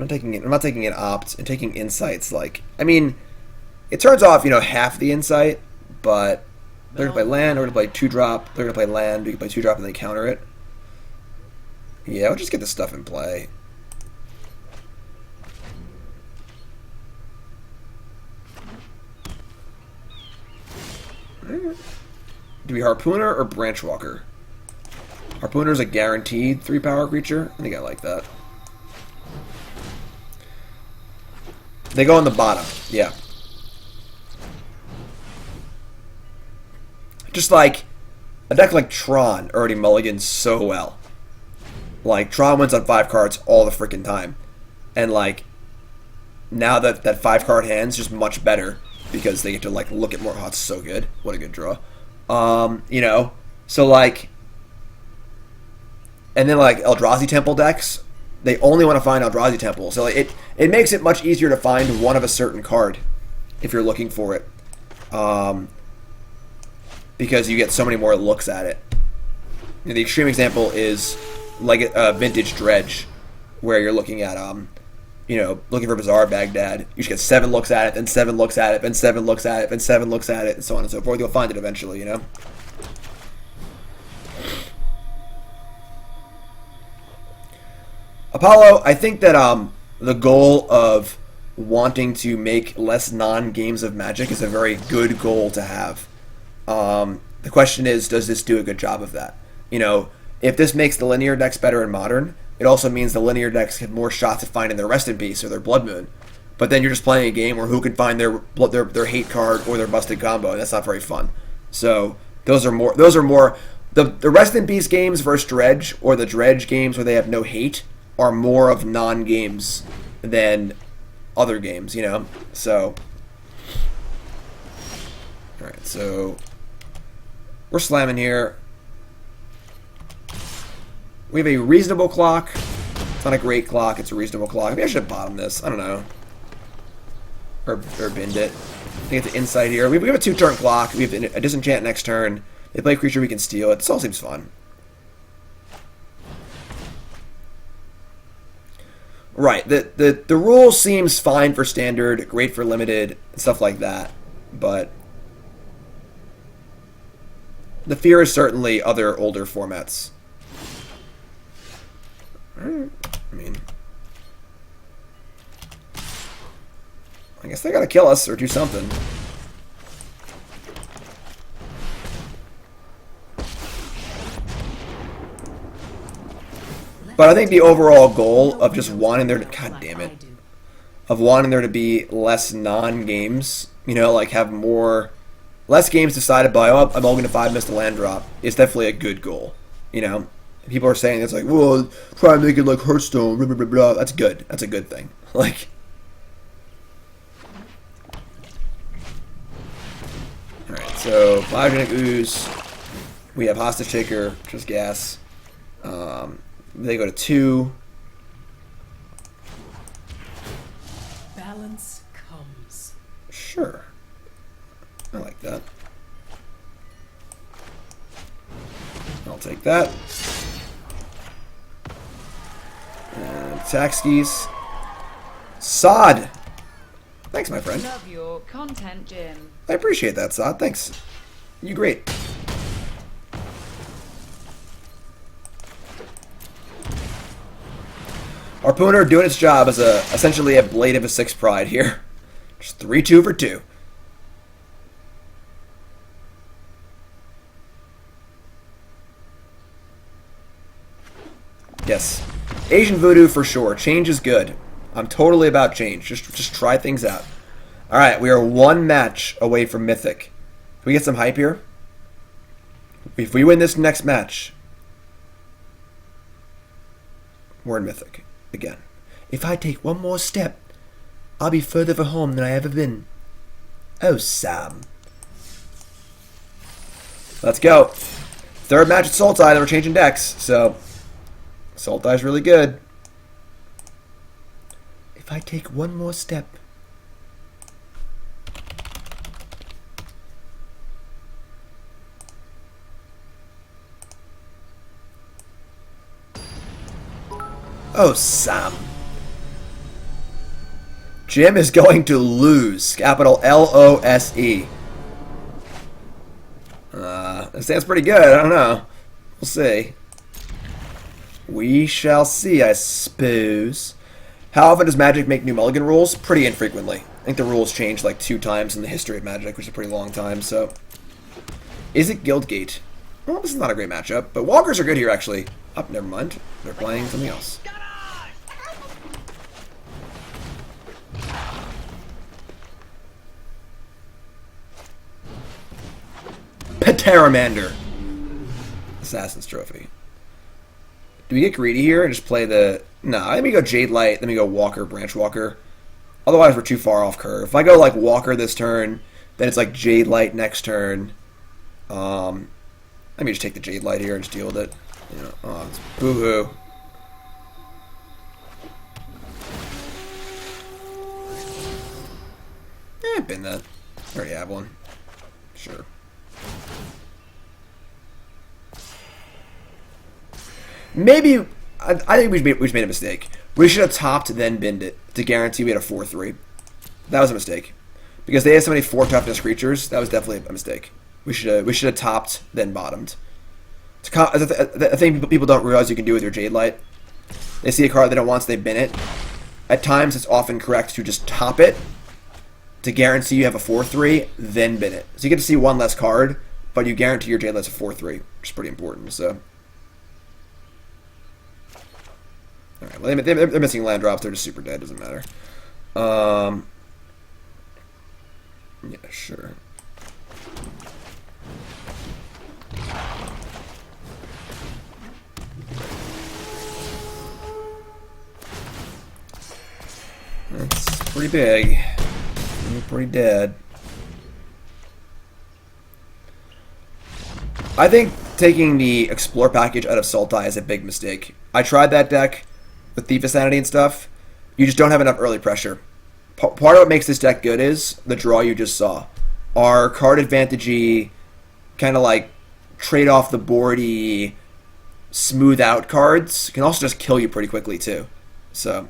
I'm not taking an Opt and taking Insights. Like, I mean, it turns off, you know, half the Insight, but they're gonna play land. We're gonna play 2-drop. They're gonna play land. We can play 2-drop and they counter it. Yeah, we'll just get this stuff in play. Do we Harpooner or Branchwalker? Harpooner's a guaranteed 3-power creature. I think I like that. They go on the bottom. Yeah. Just like a deck like Tron already mulligans so well. Like, Tron wins on 5 cards all the freaking time. And like, now that 5-card hand's just much better because they get to like look at more. Oh, it's so good. What a good draw. You know, so like, and then like Eldrazi Temple decks, they only want to find Eldrazi Temple. So like, it makes it much easier to find one of a certain card if you're looking for it, because you get so many more looks at it. And the extreme example is like Vintage Dredge, where you're looking at you know, looking for Bazaar Baghdad. You should get 7 looks at it, then 7 looks at it, then 7 looks at it, then 7 looks at it, and so on and so forth. You'll find it eventually, you know? Apollo, I think that the goal of wanting to make less non-games of Magic is a very good goal to have. The question is, does this do a good job of that? You know, if this makes the linear decks better in Modern, it also means the linear decks have more shots at finding their Rest in Peace or their Blood Moon. But then you're just playing a game where who can find their hate card or their busted combo, and that's not very fun. So those are more the Rest in Peace games versus Dredge, or the Dredge games where they have no hate, are more of non-games than other games, you know? So alright, so we're slamming here. We have a reasonable clock. It's not a great clock, it's a reasonable clock. Maybe I should have bottomed this. I don't know. Or binned it. I think it's inside here. We have a 2-turn clock. We have a disenchant next turn. They play a creature, we can steal it. This all seems fun. Right. The rule seems fine for Standard, great for Limited, stuff like that. But the fear is certainly other older formats. I mean, I guess they gotta kill us or do something. But I think the overall goal of just wanting there to, god damn it, of wanting there to be less non-games, you know, like have less games decided by, oh, I'm all going to 5 miss the land drop, is definitely a good goal, you know. People are saying it's like, well, try and make it like Hearthstone, blah, blah, blah, blah. That's good. That's a good thing. Like, alright, so Biogenic Ooze. We have Hostage Taker, which is gas. They go to 2. Balance comes. Sure. I like that. I'll take that. And attack skis. Sod! Thanks, my friend. Love your content, Jim. I appreciate that, Sod. Thanks. You great. Harpooner doing its job as essentially a Blade of a 6 Pride here. Just 3-2 for 2. Yes. Asian Voodoo for sure. Change is good. I'm totally about change. Just try things out. Alright, we are 1 match away from Mythic. Can we get some hype here? If we win this next match, we're in Mythic again. If I take 1 more step, I'll be further from home than I ever been. Oh, Sam. Let's go. 3rd match at Sultai, then we're changing decks, so Sultai's really good. If I take 1 more step. Oh, Sam. Jim is going to lose. Capital L-O-S-E. That stands pretty good. I don't know. We'll see. We shall see, I suppose. How often does Magic make new Mulligan rules? Pretty infrequently. I think the rules changed like 2 times in the history of Magic, which is a pretty long time, so. Is it Guildgate? Well, this is not a great matchup, but Walkers are good here, actually. Oh, never mind. They're playing something else. Pteramander. Assassin's Trophy. Do we get greedy here and just play the... No, let me go Jade Light, let me go Walker, Branch Walker. Otherwise, we're too far off curve. If I go like Walker this turn, then it's like Jade Light next turn. Let me just take the Jade Light here and just deal with it. You know, oh, it's boo-hoo. Bin that. I already have one. Sure. Maybe, I think we just made a mistake. We should have topped, then binned it, to guarantee we had a 4-3. That was a mistake. Because they had so many 4 toughness creatures, that was definitely a mistake. We should have topped, then bottomed. I think people don't realize you can do with your Jade Light. They see a card they don't want, so they bin it. At times, it's often correct to just top it, to guarantee you have a 4-3, then bin it. So you get to see one less card, but you guarantee your Jade Light's a 4-3, which is pretty important, so... Alright, well, they're missing land drops, they're just super dead, doesn't matter. Yeah, sure. That's pretty big. You're pretty dead. I think taking the Explore package out of Sultai is a big mistake. I tried that deck with Thief of Sanity and stuff. You just don't have enough early pressure. Part of what makes this deck good is the draw you just saw. Our card advantage-y, kind of like trade off the boardy, smooth out cards can also just kill you pretty quickly too. So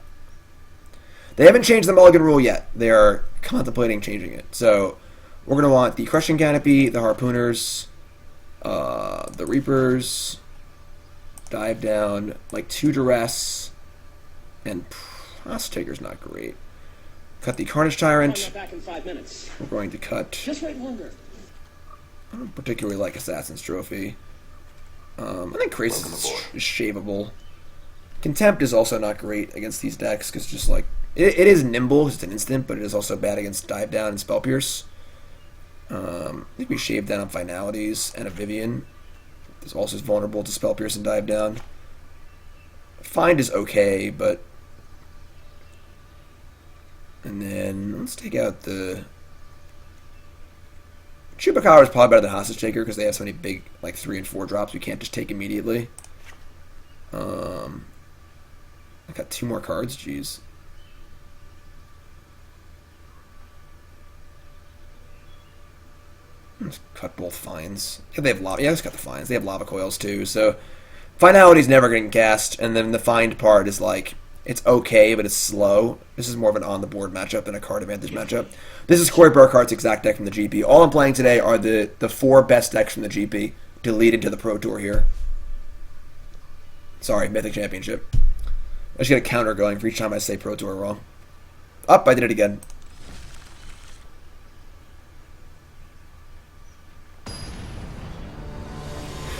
they haven't changed the Mulligan rule yet. They are contemplating changing it. So we're going to want the Crushing Canopy, the Harpooners, the Reapers, Dive Down, like 2 Duress, and Prostaker's not great. Cut the Carnage Tyrant. Back in 5 minutes. We're going to cut. Just wait longer. I don't particularly like Assassin's Trophy. I think Krasis is shavable. Contempt is also not great against these decks because just like it is nimble, it's an instant, but it is also bad against Dive Down and Spell Pierce. I think we shave down on Finalities and a Vivian. This also is vulnerable to Spell Pierce and Dive Down. Find is okay, but and then let's take out the Chupacabra is probably better than Hostage Taker because they have so many big like 3 and 4 drops we can't just take immediately. I got 2 more cards, jeez. Let's cut both Fines. Yeah, they have lava. Yeah, let's cut the Fines. They have Lava Coils too, so Finality's never getting cast, and then the Find part is like it's okay, but it's slow. This is more of an on-the-board matchup than a card advantage matchup. This is Corey Burkhart's exact deck from the GP. All I'm playing today are the 4 best decks from the GP to lead into the Pro Tour here. Sorry, Mythic Championship. I just get a counter going for each time I say Pro Tour wrong. Up, I did it again.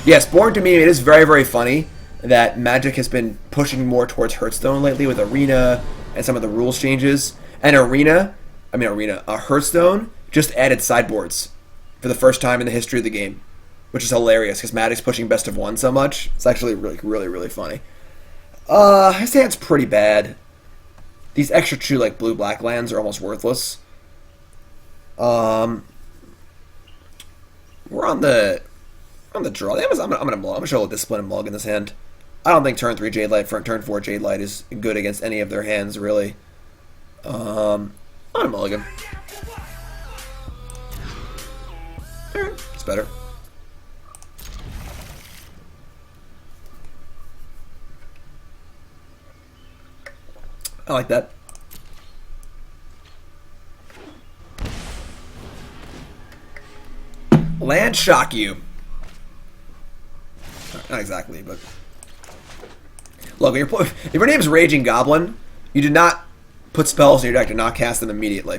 Yes, Born to Me, it is very, very funny that Magic has been pushing more towards Hearthstone lately with Arena and some of the rules changes. And Hearthstone just added sideboards for the first time in the history of the game, which is hilarious because Magic's pushing best of 1 so much. It's actually really, really, really funny. His hand's pretty bad. These extra 2 like blue-black lands are almost worthless. We're on the draw. I'm gonna show a little discipline and Mulligan in this hand. I don't think turn 3 Jade Light, turn 4 Jade Light is good against any of their hands, really. I'm gonna Mulligan. It's better. I like that. Land Shock you. Not exactly, but look, if your name is Raging Goblin, you do not put spells in your deck to not cast them immediately.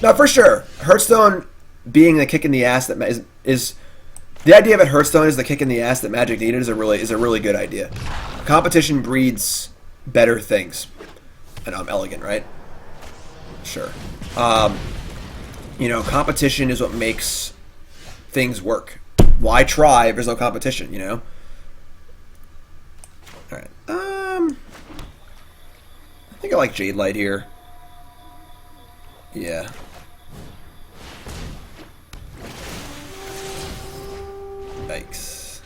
Now, for sure, Hearthstone being the kick in the ass that is the idea of it. Hearthstone is the kick in the ass that Magic needed is a really good idea. Competition breeds better things, and I'm elegant, right? Sure. Competition is what makes things work. Why try if there's no competition, you know? Alright. I think I like Jade Light here. Yeah. Yikes.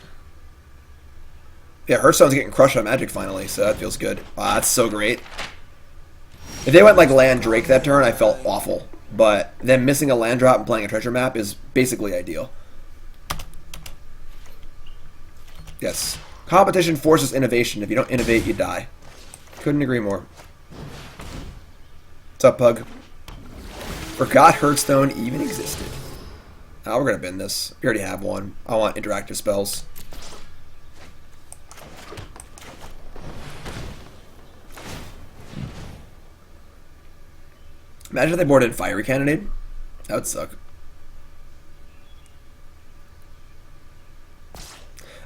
Yeah, Hearthstone's getting crushed on Magic finally, so that feels good. Wow, that's so great. If they went like land Drake that turn, I felt awful. But them missing a land drop and playing a treasure map is basically ideal. Yes. Competition forces innovation. If you don't innovate, you die. Couldn't agree more. What's up, Pug? Forgot Hearthstone even existed. Oh, we're going to bin this. We already have one. I want interactive spells. Imagine if they boarded Fiery Cannonade. That would suck.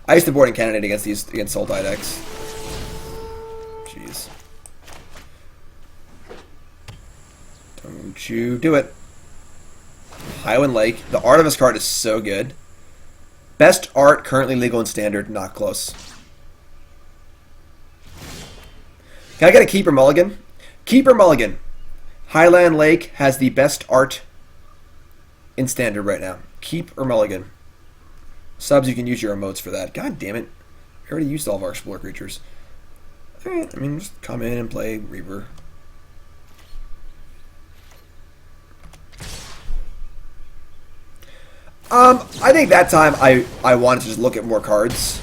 I used to board in Cannonade against Sultai decks. Jeez. Don't you do it. Highwind Lake. The art of this card is so good. Best art currently legal and standard, not close. Can I get a Keeper Mulligan? Keeper Mulligan. Highland Lake has the best art in standard right now. Keep or Mulligan. Subs, you can use your emotes for that. God damn it. We already used all of our Explore creatures. Alright, I mean, just come in and play Reaver. I think that time I wanted to just look at more cards.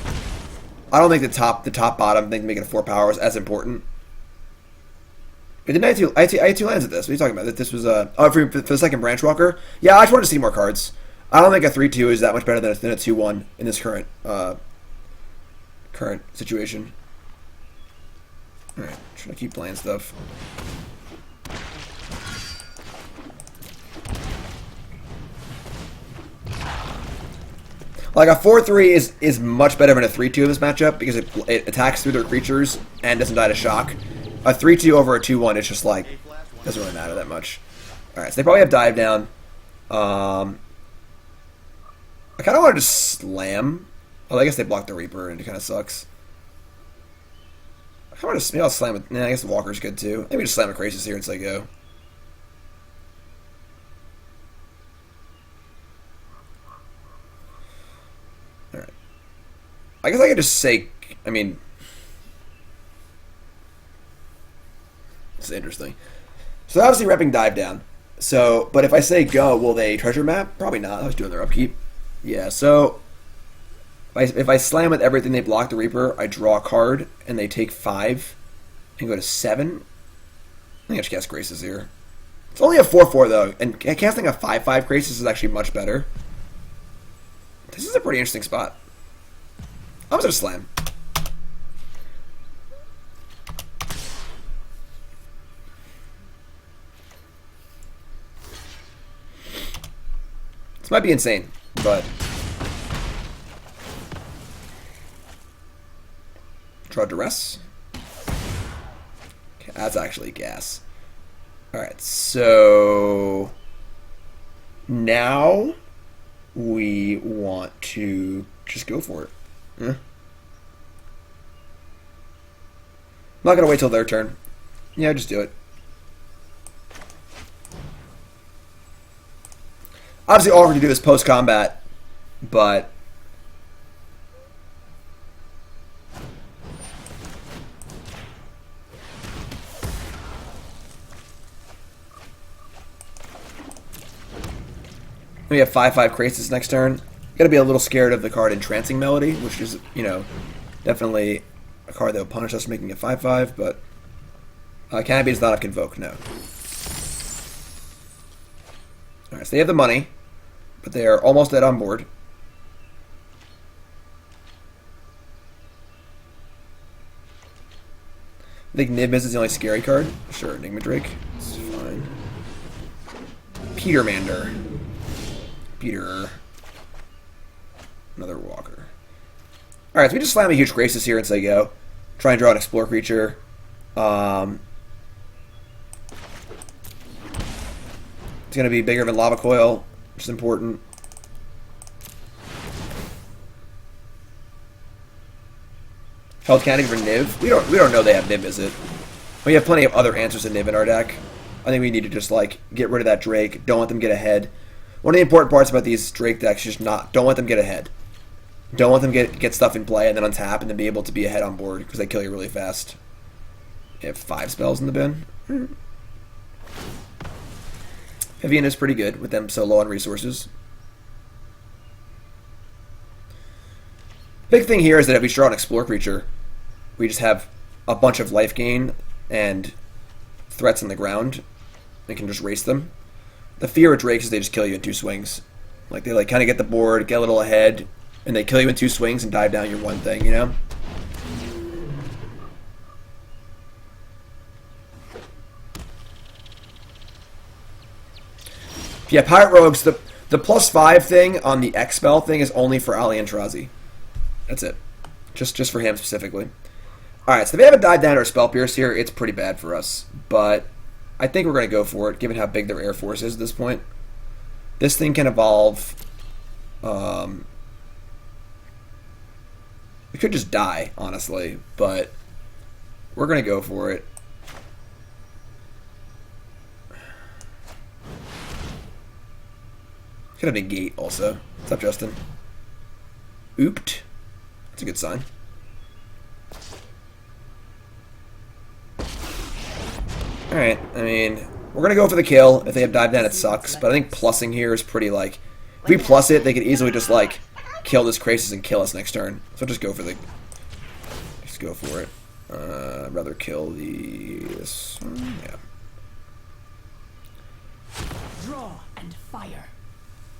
I don't think the top bottom thing making it 4 power was as important. But didn't I had two lands at this? What are you talking about? That this was for the second Branch Walker? Yeah, I just wanted to see more cards. I don't think a 3/2 is that much better than a 2/1 in this current situation. Alright, trying to keep playing stuff. Like a 4/3 is much better than a 3/2 in this matchup because it attacks through their creatures and doesn't die to shock. A 3/2 over a 2/1, it's just like doesn't really matter that much. Alright, so they probably have dive down. I kind of want to just slam. Well, I guess they blocked the Reaper and it kind of sucks. I want to maybe I'll slam it. Nah, I guess the Walker's good too. Maybe just slam a Crisis here and say go. Alright. I guess I could just say, I mean, it's interesting. So obviously repping dive down. So, but if I say go, will they treasure map? Probably not. I was doing their upkeep. Yeah, so if I slam with everything they block the Reaper, I draw a card and they take 5 and go to 7. I think I should cast Graces here. It's only a 4/4 though, and casting a 5/5 Graces is actually much better. This is a pretty interesting spot. I'm just gonna slam. This might be insane, but draw Duress. Okay, that's actually gas. Alright, so now we want to just go for it. I'm not gonna wait till their turn. Yeah, just do it. Obviously, all we're going to do is post-combat, but we have 5/5 Krasis next turn. Got to be a little scared of the card Entrancing Melody, which is, you know, definitely a card that will punish us making it 5/5, but Canopy does not have Convoke, no. Alright, so they have the money, but they are almost dead on board. I think Nimbus is the only scary card. Sure, Enigma Drake. It's fine. Petermander. Peter. Another Walker. Alright, so we just slam a huge Graces here and say go. Try and draw an Explore creature. It's going to be bigger than Lava Coil, which is important. Health counting for Niv. We don't know they have Niv, is it? We have plenty of other answers to Niv in our deck. I think we need to just like get rid of that Drake. Don't let them get ahead. One of the important parts about these Drake decks is just don't let them get ahead. Don't let them get stuff in play and then untap and then be able to be ahead on board because they kill you really fast. You have 5 spells in the bin. Vivian is pretty good with them so low on resources. Big thing here is that if we draw an Explore creature, we just have a bunch of life gain and threats on the ground. We can just race them. The fear of Drakes is they just kill you in 2 swings. Like, they like kind of get the board, get a little ahead, and they kill you in 2 swings and dive down your one thing, you know? Yeah, Pirate Rogues, the +5 thing on the X spell thing is only for Ali and Trazi. That's it. Just for him specifically. Alright, so if they haven't dive down or Spell Pierce here, it's pretty bad for us. But I think we're going to go for it, given how big their Air Force is at this point. This thing can evolve. We could just die, honestly, but we're going to go for it. Could have negate also. What's up, Justin? Ooped. That's a good sign. Alright, I mean, we're going to go for the kill. If they have dive down, it sucks. But I think plussing here is pretty, like... If we plus it, they could easily just, like, kill this Krasis and kill us next turn. So just go for the... Just go for it. I'd rather kill this one. Yeah. Draw and fire.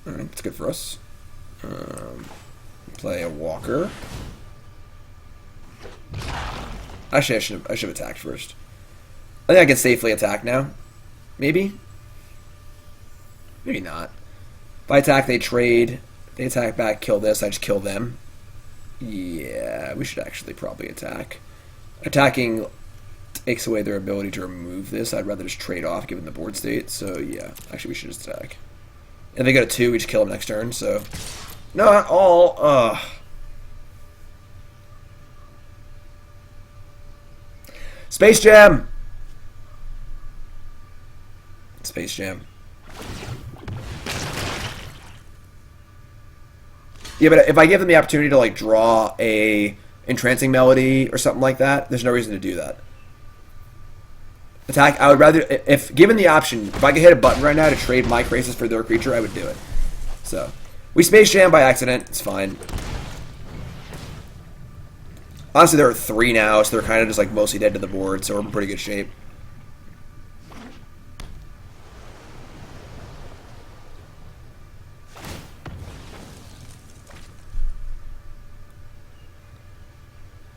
Alright, that's good for us. Play a Walker. Actually, I should have attacked first. I think I can safely attack now. Maybe? Maybe not. If I attack, they trade. They attack back, kill this, I just kill them. Yeah, we should actually probably attack. Attacking takes away their ability to remove this. I'd rather just trade off given the board state. So yeah, actually we should just attack. If they go to 2, we just kill them next turn, so... Not all, Space Jam! Space Jam. Yeah, but if I give them the opportunity to, like, draw a Entrancing Melody or something like that, there's no reason to do that. Attack, I would rather, if given the option, if I could hit a button right now to trade my Krasis for their creature, I would do it. So, we Space Jam by accident, it's fine. Honestly, there are 3 now, so they're kind of just like mostly dead to the board, so we're in pretty good shape.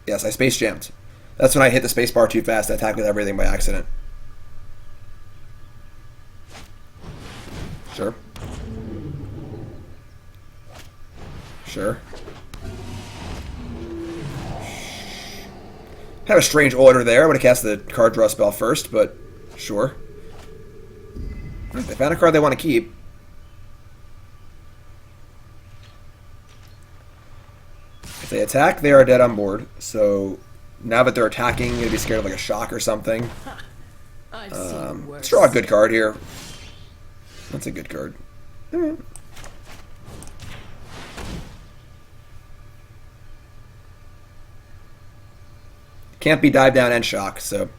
Yes, I Space Jammed. That's when I hit the space bar too fast. I attack with everything by accident. Sure. Sure. Have a strange order there. I would have cast the card draw spell first, but sure. They found a card they want to keep. If they attack, they are dead on board. So now that they're attacking, you're gonna be scared of like a shock or something. I've seen worse. Let's draw a good card here. That's a good card. Can't be dive down and shock, so.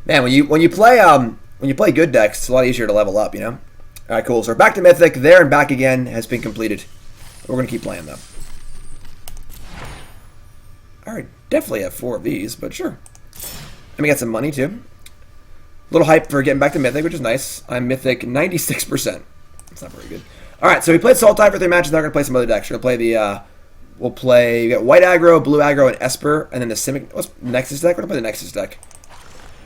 Man, when you play good decks, it's a lot easier to level up, you know? Alright, cool. So we're back to Mythic. There and back again has been completed. We're going to keep playing, though. Alright, definitely have 4 of these, but sure. And we got some money, too. A little hype for getting back to Mythic, which is nice. I'm Mythic 96%. That's not very good. Alright, so we played Sultai for 3 matches. Now we're going to play some other decks. We're going to play the... we'll play... We got White Aggro, Blue Aggro, and Esper. And then the Simic... What's Nexus deck? We're going to play the Nexus deck.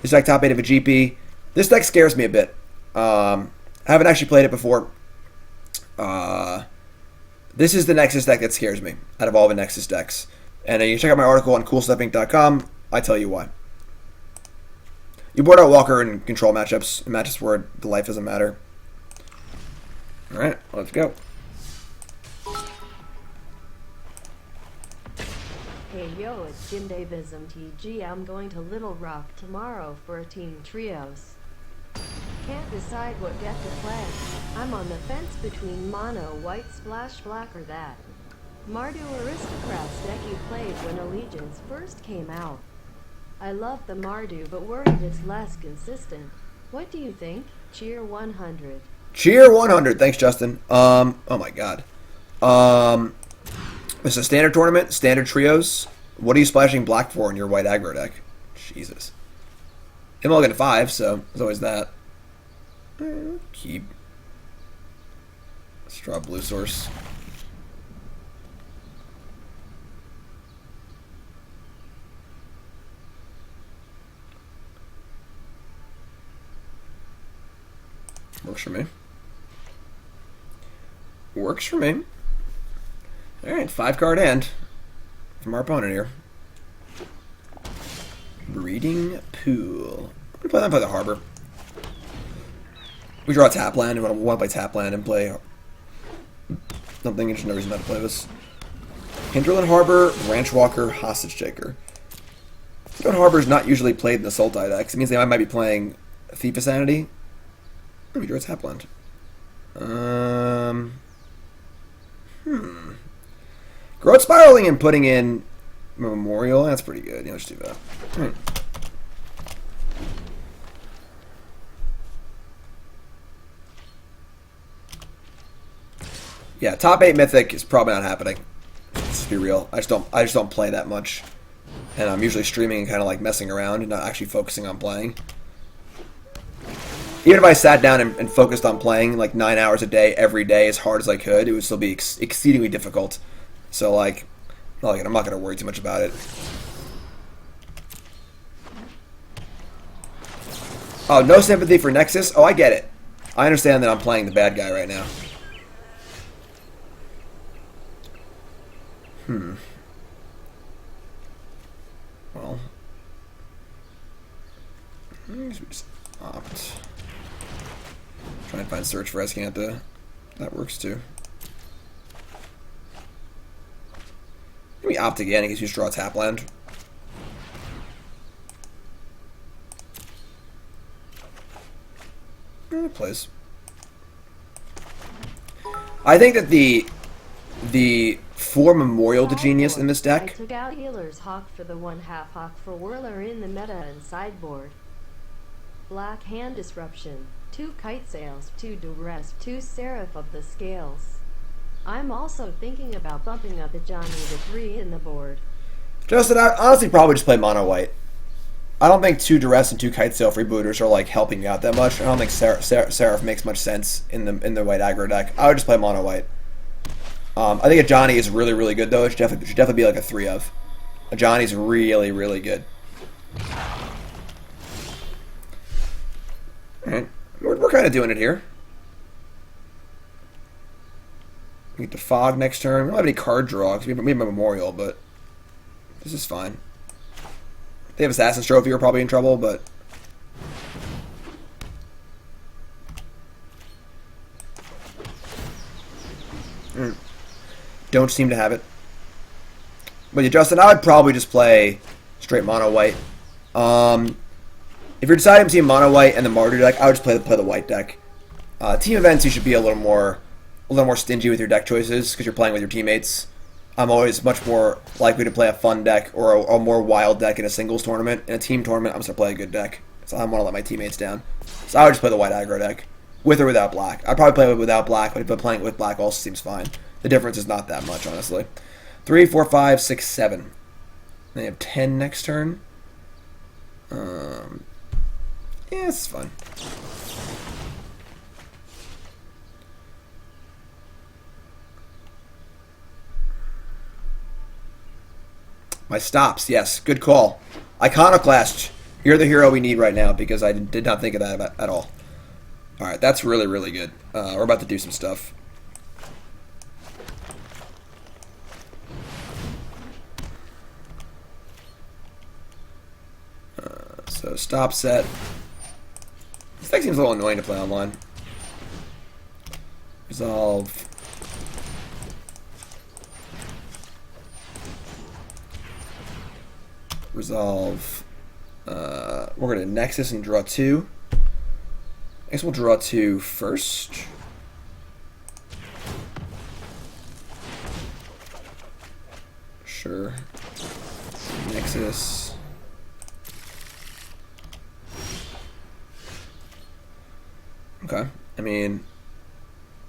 This deck top 8 of a GP. This deck scares me a bit. I haven't actually played it before. This is the Nexus deck that scares me out of all the Nexus decks. And you can check out my article on coolstuffinc.com. I tell you why. You board out Walker in control matchups, matchups where the life doesn't matter. Alright, let's go. Hey yo, it's Jim Davism TG. I'm going to Little Rock tomorrow for a team trios. Can't decide what deck to play. I'm on the fence between mono, white, splash, black, or that. Mardu Aristocrats deck you played when Allegiance first came out. I love the Mardu, but worried it's less consistent. What do you think? Cheer 100. Cheer 100. Thanks, Justin. Oh my god. It's a standard tournament, standard trios. What are you splashing black for in your white aggro deck? Jesus. I'm only getting 5, so there's always that. Keep. Let's draw blue source. Works for me. Works for me. Alright, 5-card hand from our opponent here. Breeding Pool. I'm going to play the Harbor. We draw a tap land, and we want to play tap land and play something. There's no reason not to play this. Hinterland Harbor, Ranch Walker, Hostage Taker. Hinterland Harbor is not usually played in the Sultai decks. It means they might be playing Thief of Sanity. Oh, we draw a tap land. Growth Spiraling and putting in Memorial. That's pretty good. Yeah, let's do that. Yeah, top 8 Mythic is probably not happening. Let's be real. I just don't play that much, and I'm usually streaming and kind of like messing around and not actually focusing on playing. Even if I sat down and focused on playing like 9 hours a day every day as hard as I could, it would still be exceedingly difficult. So like, I'm not gonna worry too much about it. Oh, no sympathy for Nexus? Oh, I get it. I understand that I'm playing the bad guy right now. Well, I guess we just opt. Try and find search for Escanta. That works too. Let me opt again in case you just draw a tap land. Plays. I think that the 4 Memorial to Genius in this I deck. took out Healer's Hawk for the 1/2 Hawk for Whirler in the meta and sideboard. Black Hand Disruption, 2 Kite Sails, 2 Duress, 2 Seraph of the Scales. I'm also thinking about bumping up a Johnny to 3 in the board. Justin, I honestly probably just play mono white. I don't think 2 Duress and 2 Kite Sail freebooters are like helping you out that much. I don't think Seraph makes much sense in the white aggro deck. I would just play mono white. I think a Johnny is really, really good though. It should definitely be like a 3 of. A Johnny's really, really good. Alright. We're kind of doing it here. We get to Fog next turn. We don't have any card draw because we have a Memorial, but this is fine. If they have Assassin's Trophy, we're probably in trouble, but don't seem to have it. But yeah, Justin, I would probably just play straight mono white. If you're deciding between mono white and the Martyr deck, I would just play the white deck. Team events, you should be a little more stingy with your deck choices because you're playing with your teammates. I'm always much more likely to play a fun deck or a more wild deck in a singles tournament. In a team tournament, I'm just going to play a good deck. So I don't want to let my teammates down. So I would just play the white aggro deck, with or without black. I'd probably play it without black, but playing it with black also seems fine. The difference is not that much, honestly. 3, 4, 5, 6, 7. They have 10 next turn. Yeah, it's fun. My stops, yes, good call. Iconoclast, you're the hero we need right now because I did not think of that at all. Alright, that's really, really good. We're about to do some stuff. So stop set. This deck seems a little annoying to play online. Resolve. Resolve. We're going to Nexus and draw 2. I guess we'll draw 2 first. Sure. Nexus. Okay. I mean,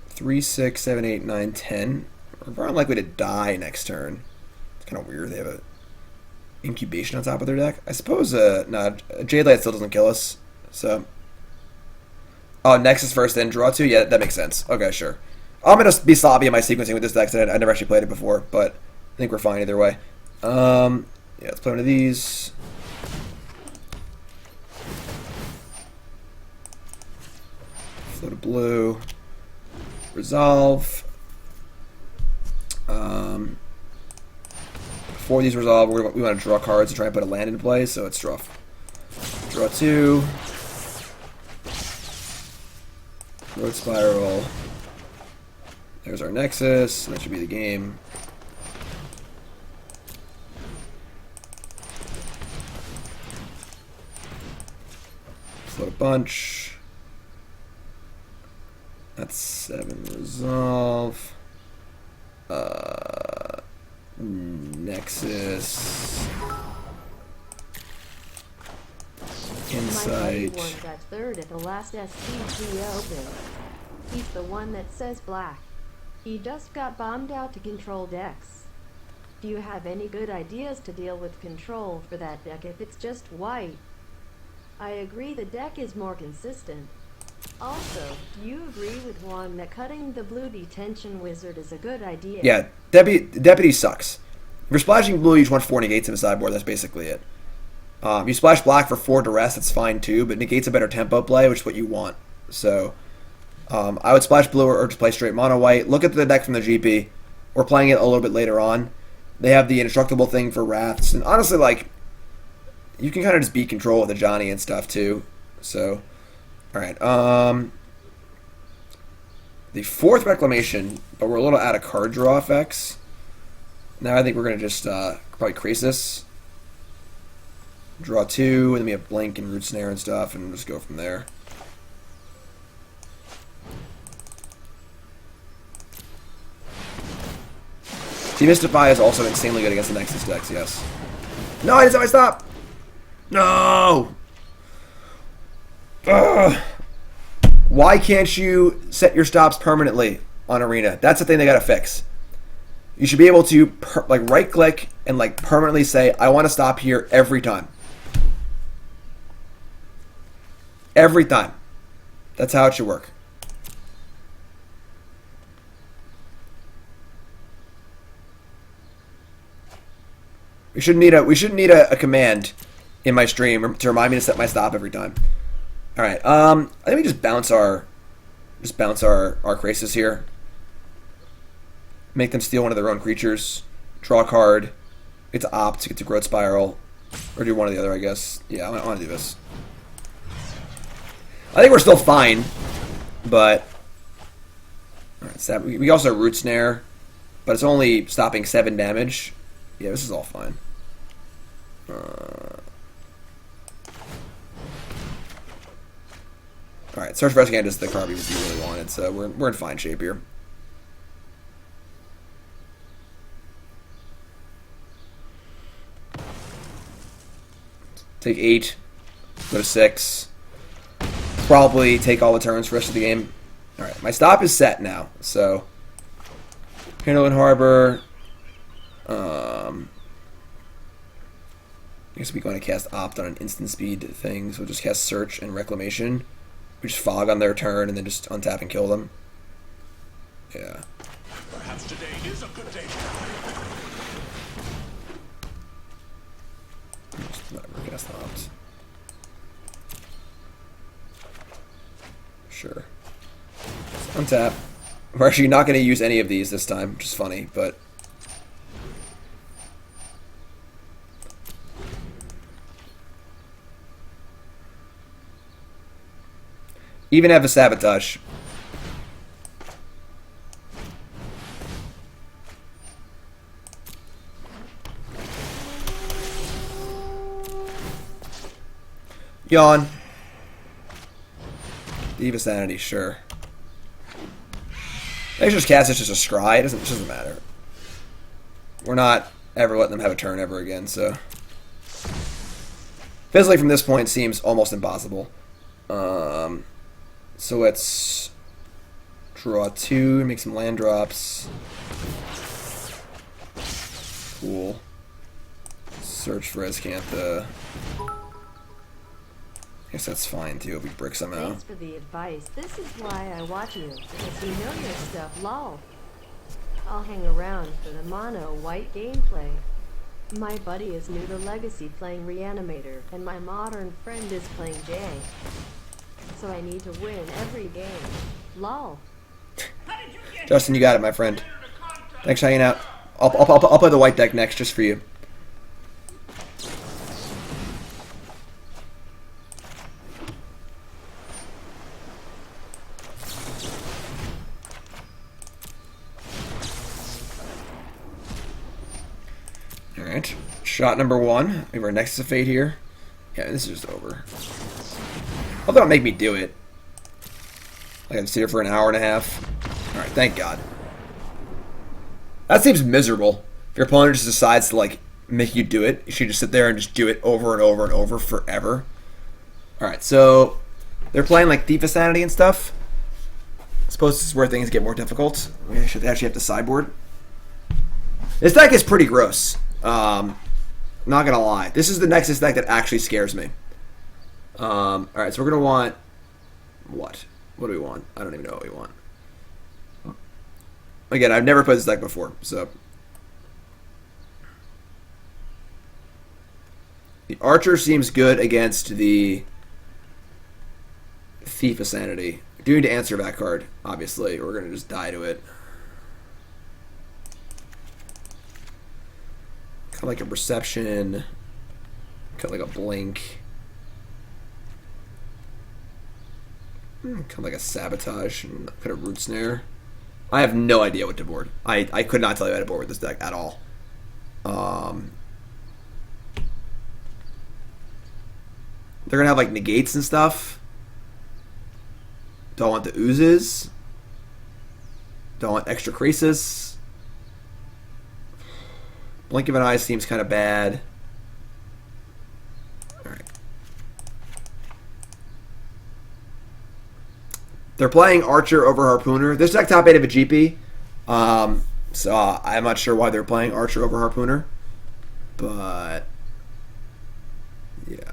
3, 6, 7, 8, 9, 10. We're very unlikely to die next turn. It's kind of weird. They have a incubation on top of their deck. I suppose, no, Jade Light still doesn't kill us. So. Oh, Nexus first, then draw 2? Yeah, that makes sense. Okay, sure. I'm going to be sloppy in my sequencing with this deck, because I never actually played it before, but I think we're fine either way. Yeah, let's play one of these. Float a blue. Resolve. Before these resolve, we want to draw cards to try and put a land into play, so it's draw 2. Road Spiral. There's our Nexus. That should be the game. Float a bunch. That's 7 resolve. Nexus. Insight. My buddy won that third at the last SCG Open. He's the one that says black. He just got bombed out to control decks. Do you have any good ideas to deal with control for that deck if it's just white? I agree the deck is more consistent. Also, do you agree with Juan that cutting the blue detention wizard is a good idea? Yeah, Deputy sucks. If you're splashing blue, you just want 4 negates in the sideboard. That's basically it. You splash black for 4 duress, that's fine too, but negates a better tempo play, which is what you want. So, I would splash blue or just play straight mono white. Look at the deck from the GP. We're playing it a little bit later on. They have the indestructible thing for Wraths, and honestly, like, you can kind of just beat control with the Johnny and stuff too. So, alright. The 4th Reclamation, but we're a little out of card draw effects. Now I think we're going to just probably crease this. Draw 2, and then we have Blink and Root Snare and stuff, and just go from there. Demystify is also insanely good against the Nexus decks, yes. No, I didn't set my stop! No! Ugh. Why can't you set your stops permanently on Arena? That's the thing they gotta fix. You should be able to right click and permanently say, I want to stop here every time. Every time. That's how it should work. We shouldn't need a command in my stream to remind me to set my stop every time. All right. I think we just bounce our Krasis here. Make them steal one of their own creatures. Draw a card. Get to opt. Get to Growth Spiral, or do one or the other. I guess. Yeah, I want to do this. I think we're still fine, but all right. So we also have Root Snare, but it's only stopping 7 damage. Yeah, this is all fine. Alright, Search for Rescue is the card we really wanted, so we're in fine shape here. Take 8, go to 6. Probably take all the turns for the rest of the game. Alright, my stop is set now, so Handle and Harbor. I guess we're going to cast Opt on an instant speed thing, so we'll just cast Search and Reclamation. We just Fog on their turn and then just untap and kill them. Yeah. Perhaps today is a good day. Just whatever, cast Opt. Sure. Just untap. We're actually not going to use any of these this time, which is funny, but Even have a sabotage. Yawn. Diva Sanity, sure. They just cast it just a scry. It doesn't matter. We're not ever letting them have a turn ever again, so. Physically from this point seems almost impossible. So let's draw 2, make some land drops. Cool. Search for Escantha. Guess that's fine too if we brick somehow. Thanks for the advice. This is why I watch you, because you know your stuff, lol. I'll hang around for the mono white gameplay. My buddy is new to Legacy playing Reanimator, and my modern friend is playing Jang. So I need to win every game. Lol. Justin, you got it, my friend. Thanks for hanging out. I'll play the white deck next just for you. Alright, shot number 1. We have our Nexus of Fate here. Yeah, this is just over. Hope they don't make me do it. I can sit here for an hour and a half. Alright, thank God. That seems miserable. If your opponent just decides to, like, make you do it, you should just sit there and just do it over and over and over forever. Alright, so they're playing, like, Diva Sanity and stuff. I suppose this is where things get more difficult. We should actually have to sideboard. This deck is pretty gross. Not gonna lie. This is the Nexus deck that actually scares me. Alright, so we're gonna want... What? What do we want? I don't even know what we want. Again, I've never played this deck before, so... The Archer seems good against the Thief of Sanity. We do need to answer that card, obviously, or we're gonna just die to it. Kind of like a Perception. Kind of like a Blink. Kind of like a Sabotage. And kind of Root Snare. I have no idea what to board. I could not tell you how to board with this deck at all. They're going to have like negates and stuff. Don't want the oozes. Don't want extra Crisis. Blink of an Eye seems kind of bad. Alright. They're playing Archer over Harpooner. This deck top 8 of a GP. So I'm not sure why they're playing Archer over Harpooner. But yeah.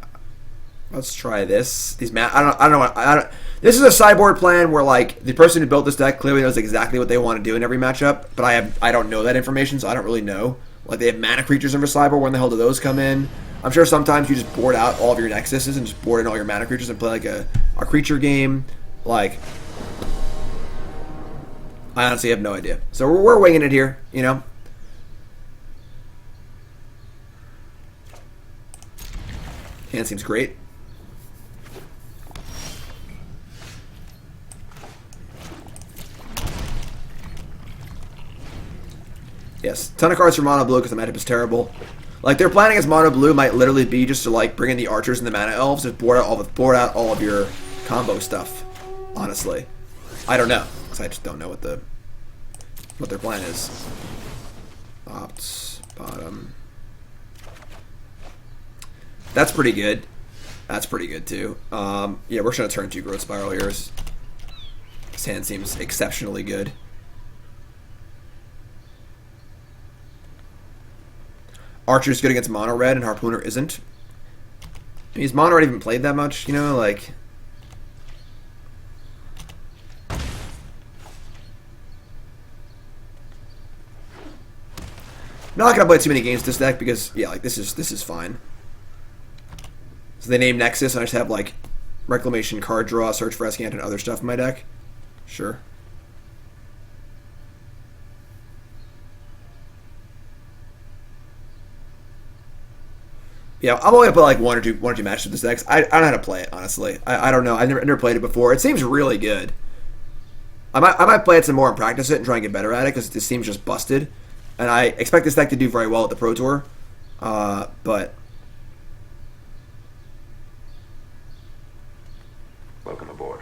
Let's try this. These I don't know. This is a sideboard plan where like the person who built this deck clearly knows exactly what they want to do in every matchup, but I don't know that information, so I don't really know. Like they have mana creatures in for sideboard. When the hell do those come in? I'm sure sometimes you just board out all of your Nexuses and just board in all your mana creatures and play like a creature game. Like I honestly have no idea. So we're winging it here, you know. Hand seems great. Yes, ton of cards for mono blue because the matchup is terrible. Like they're planning as mono blue might literally be just to like bring in the archers and the mana elves, just board out all of your combo stuff. Honestly, I don't know because I just don't know what their plan is. Opt bottom. That's pretty good. That's pretty good too. Yeah, we're just gonna turn 2 Growth Spiral here. This hand seems exceptionally good. Archer's good against mono red and Harpooner isn't. I mean, has mono red even played that much? You know, like. Not gonna play too many games this deck because yeah, like this is fine. So they name Nexus and I just have like Reclamation, card draw, search for Escant, and other stuff in my deck. Sure. Yeah, I'm only gonna play like one or two matches with this deck. I don't know how to play it, honestly. I don't know. I've never played it before. It seems really good. I might play it some more and practice it and try and get better at it because this seems just busted. And I expect this deck to do very well at the Pro Tour. But Welcome aboard.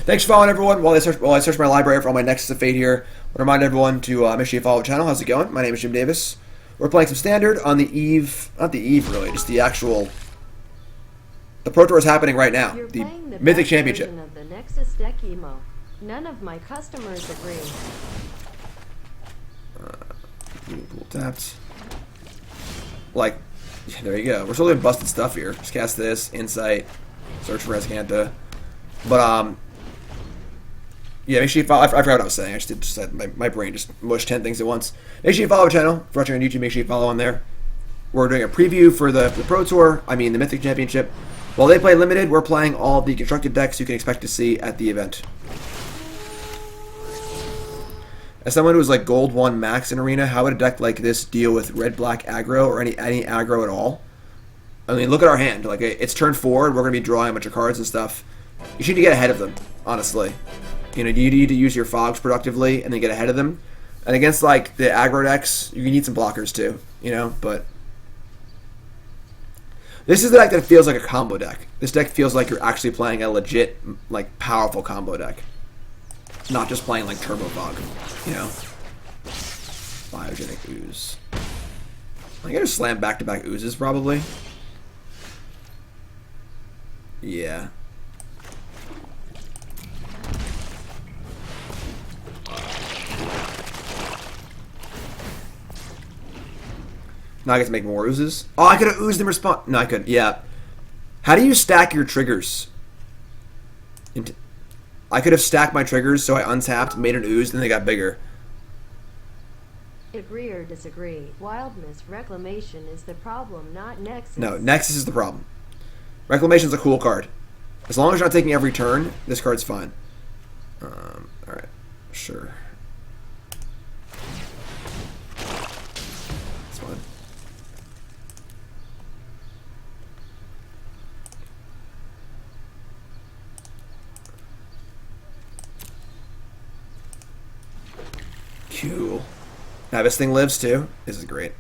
thanks for following, everyone. While I search my library for all my Nexus of Fate here, I want to remind everyone to make sure you follow the channel. How's it going? My name is Jim Davis. We're playing some Standard on the eve, not the eve really, just the actual. The Pro Tour is happening right now. You're The playing the Mythic best Championship. version of the Nexus deck emo. None of my customers agree. Tapped. Like, yeah, there you go. We're still doing busted stuff here. Just cast this, Insight, search for Escanta. But, yeah, make sure you follow. I forgot what I was saying. I just said my brain just mushed 10 things at once. Make sure you follow the channel. If you're watching on YouTube, make sure you follow on there. We're doing a preview for the Pro Tour, the Mythic Championship. While they play Limited, we're playing all the constructed decks you can expect to see at the event. As someone who's like Gold 1 max in Arena, how would a deck like this deal with red-black aggro or any aggro at all? I mean, look at our hand. Like, it's turn forward. We're going to be drawing a bunch of cards and stuff. You should get ahead of them, honestly. You know, you need to use your fogs productively and then get ahead of them. And against, like, the aggro decks, you need some blockers, too. You know, but this is the deck that feels like a combo deck. This deck feels like you're actually playing a legit, like, powerful combo deck. Not just playing like Turbo Fog, you know. Biogenic Ooze. I'm gonna slam back-to-back oozes probably. Yeah. Now I get to make more oozes. Oh, I could have oozed in response. No, I couldn't. Yeah. How do you stack your triggers? I could have stacked my triggers so I untapped, made an ooze, and they got bigger. Agree or disagree? Wildness Reclamation is the problem, not Nexus. No, Nexus is the problem. Reclamation's a cool card. As long as you're not taking every turn, this card's fine. Alright. Sure. That's fine. Cool. Now this thing lives too. This is great.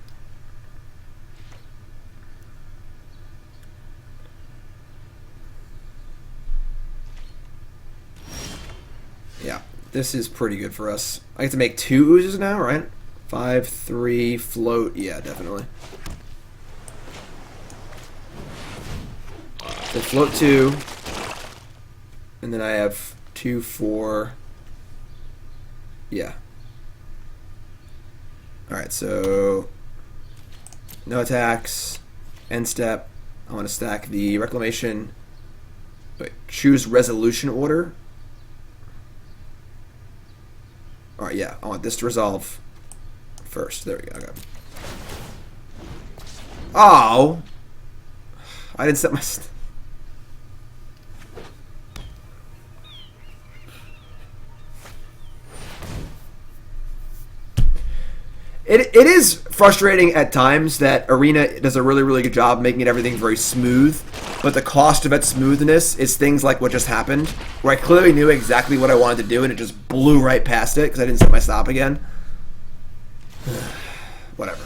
Yeah, this is pretty good for us. I get to make 2 oozes now, right? 5, 3, float. Yeah, definitely. So float 2. And then I have 2, 4. Yeah. Alright, so no attacks, end step. I want to stack the Reclamation. Wait, choose Resolution Order. Alright, yeah, I want this to resolve first. There we go. Okay. Oh! I didn't set my... It is frustrating at times that Arena does a really, really good job making everything very smooth, but the cost of that smoothness is things like what just happened, where I clearly knew exactly what I wanted to do and it just blew right past it because I didn't set my stop again. Whatever.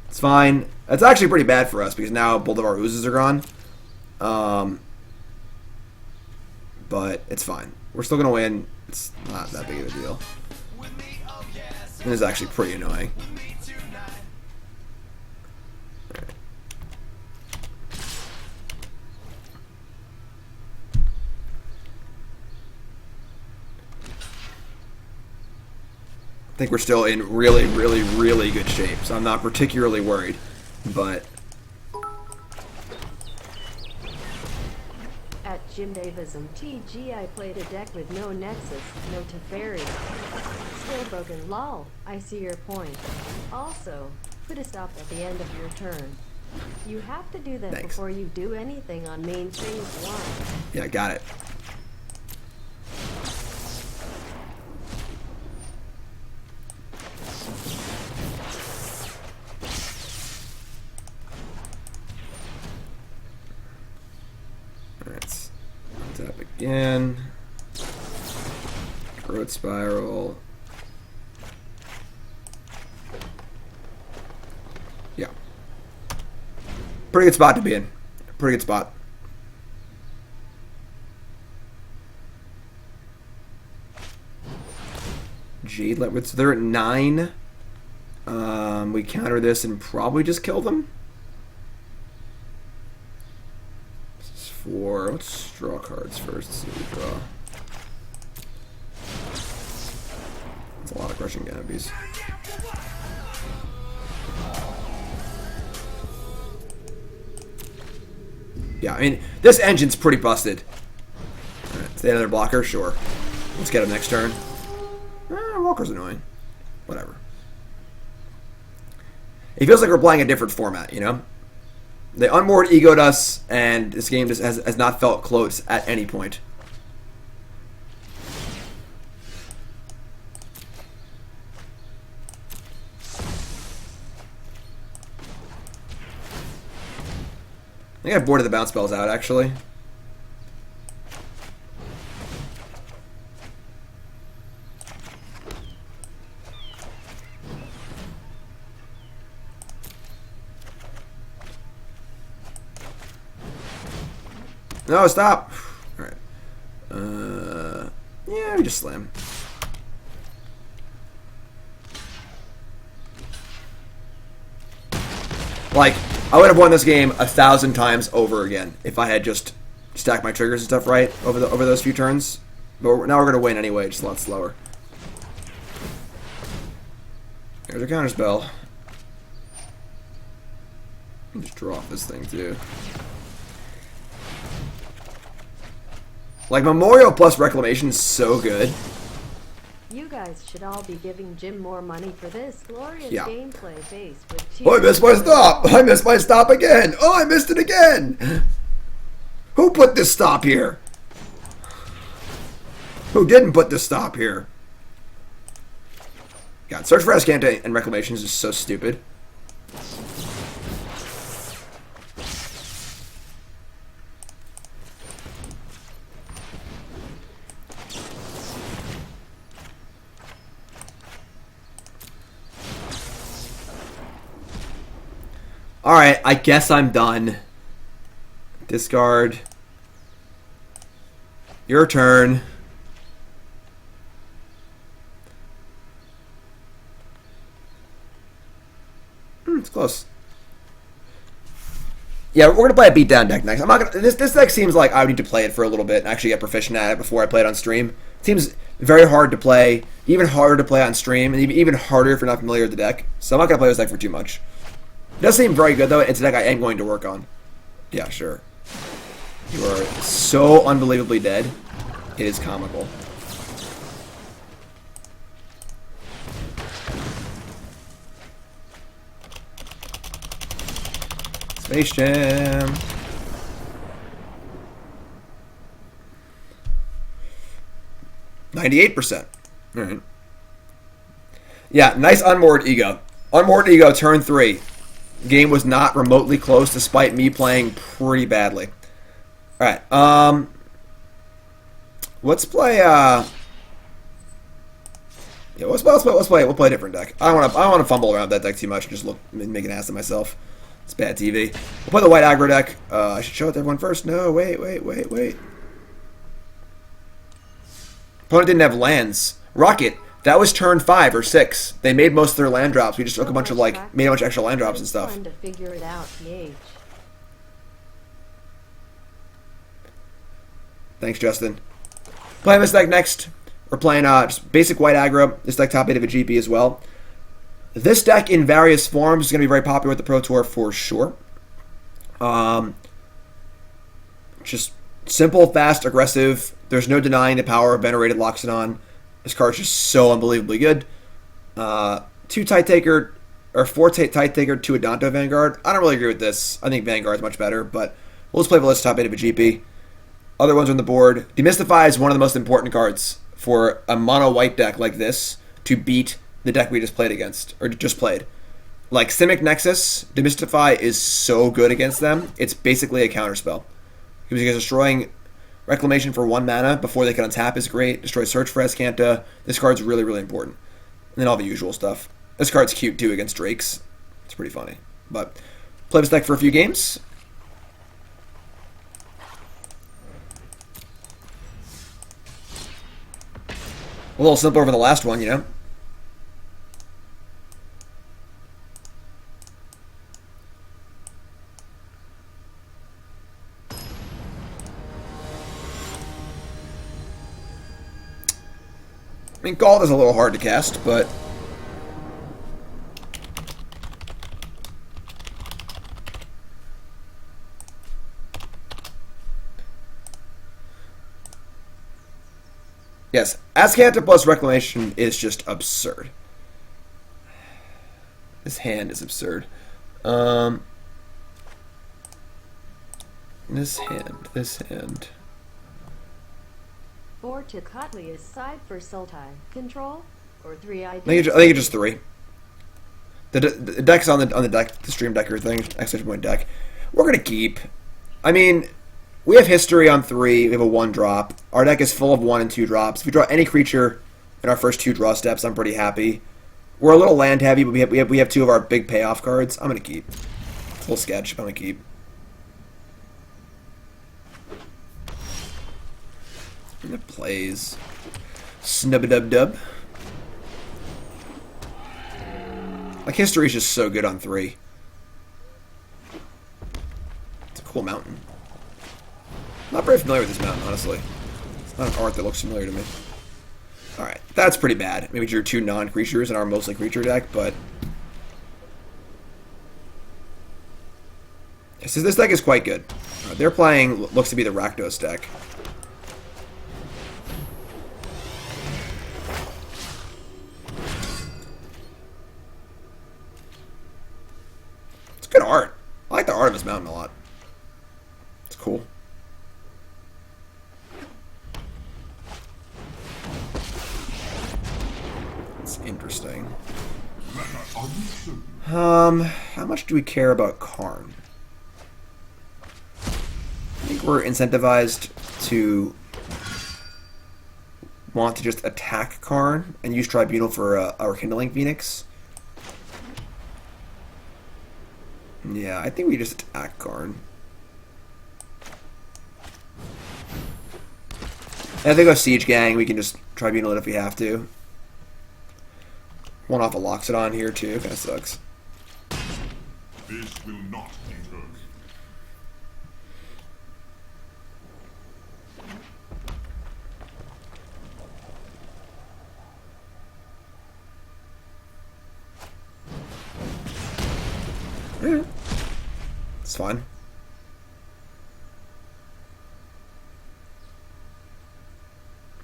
It's fine. It's actually pretty bad for us because now both of our oozes are gone. But it's fine. We're still going to win. It's not that big of a deal. It is actually pretty annoying. I think we're still in really, really, really good shape, so I'm not particularly worried, but... At Jim Davism TG, I played a deck with no Nexus, no Teferi. Still broken, lol. I see your point. Also, put a stop at the end of your turn. You have to do that Thanks. before you do anything on main phase 1. Yeah, got it. Zap again. Growth Spiral. Yeah. Pretty good spot to be in. Pretty good spot. Jade, so they're at 9. We counter this and probably just kill them. This is 4. Let's draw cards first. See what we draw. That's a lot of crushing canopies. Yeah, I mean, this engine's pretty busted. Alright, is there another blocker? Sure. Let's get him next turn. Walker's annoying. Whatever. It feels like we're playing a different format, you know? They unmoored egoed us, and this game just has not felt close at any point. I think I boarded the bounce spells out, actually. No, stop! Alright. Yeah, we just slam. Like, I would have won this game 1,000 times over again if I had just stacked my triggers and stuff right over those few turns. But now we're going to win anyway, just a lot slower. There's a counterspell. Just draw off this thing too. Like, Memorial plus Reclamation is so good. You guys should all be giving Jim more money for this glorious gameplay based with Oh, I missed my stop! I missed my stop again! Oh, I missed it again! Who put this stop here? Who didn't put this stop here? God, Search for Escante and Reclamation is just so stupid. Alright, I guess I'm done. Discard. Your turn. It's close. Yeah, we're gonna play a beatdown deck next. I'm not gonna. This deck seems like I would need to play it for a little bit and actually get proficient at it before I play it on stream. It seems very hard to play, even harder to play on stream, and even harder if you're not familiar with the deck. So I'm not gonna play this deck for too much. It does seem very good, though. It's a deck I am going to work on. Yeah, sure. You are so unbelievably dead. It is comical. Space Jam. %. All right. Yeah, nice unmoored ego. Unmoored ego, turn 3. Game was not remotely close despite me playing pretty badly. Alright, let's play yeah, we'll play a different deck. I don't wanna fumble around that deck too much and just make an ass of myself. It's bad TV. We'll play the white aggro deck. I should show it to everyone first. No, wait. Opponent didn't have lands. Rocket. That was turn 5 or 6. They made most of their land drops. We just took a bunch of made a bunch of extra land drops and stuff. Fun to figure it out, PH. Thanks, Justin. Playing this deck next. We're playing just basic white aggro. This deck top 8 of a GP as well. This deck in various forms is going to be very popular with the Pro Tour for sure. Just simple, fast, aggressive. There's no denying the power of Venerated Loxodon. This card's just so unbelievably good. 2 Tide Taker, or 4 Tide Taker, 2 Adanto Vanguard. I don't really agree with this. I think Vanguard's much better, but we'll just play the list top 8 of a GP. Other ones on the board. Demystify is one of the most important cards for a mono white deck like this to beat the deck we just played against, or just played. Like Simic Nexus, Demystify is so good against them. It's basically a counterspell. Because destroying Reclamation for 1 mana before they can untap is great. Destroy Search for Azcanta. This card's really, really important. And then all the usual stuff. This card's cute too against Drakes. It's pretty funny. But play this deck for a few games. A little simpler than the last one, you know? I mean, Gald is a little hard to cast, but... Yes, Azcanta plus Reclamation is just absurd. This hand is absurd. This hand. 4 to Cotley is side for Sultai. Control or 3 ID? I think it's just 3. The deck's on the deck, the stream decker thing, exclamation point deck. We're gonna keep. I mean, we have history on 3. We have a 1-drop. Our deck is full of 1 and 2 drops. If we draw any creature in our first 2 draw steps, I'm pretty happy. We're a little land heavy, but we have 2 of our big payoff cards. I'm gonna keep. Full sketch. I'm gonna keep. And it plays Snub-a-dub-dub. Like, history is just so good on 3. It's a cool mountain. I'm not very familiar with this mountain, honestly. It's not an art that looks familiar to me. Alright, that's pretty bad. Maybe drew 2 non-creatures in our mostly creature deck, but... Yes, this deck is quite good. They're playing, looks to be the Rakdos deck. It's good art. I like the art of this mountain a lot. It's cool. It's interesting. How much do we care about Karn? I think we're incentivized to want to just attack Karn and use Tribunal for our Kindling Phoenix. Yeah, I think we just attack Karn. And if they go Siege Gang, we can just Tribunal it if we have to. One off a Loxodon here too, kinda sucks. This will not endure. Yeah. It's fine.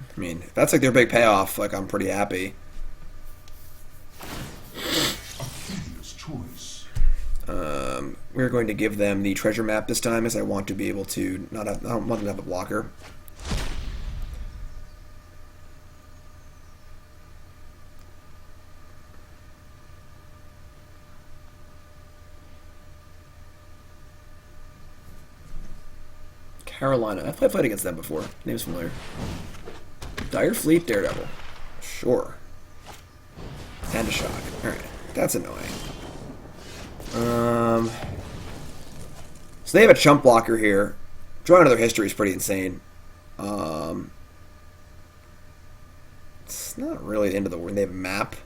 I mean, if that's like their big payoff, like, I'm pretty happy. We're going to give them the treasure map this time, as I want to be able to I don't want them to have a blocker. Carolina. I've played against them before. Name's familiar. Dire Fleet Daredevil. Sure. And a shock. Alright. That's annoying. So they have a chump blocker here. Drawing another history is pretty insane. It's not really the end of the world. They have a map.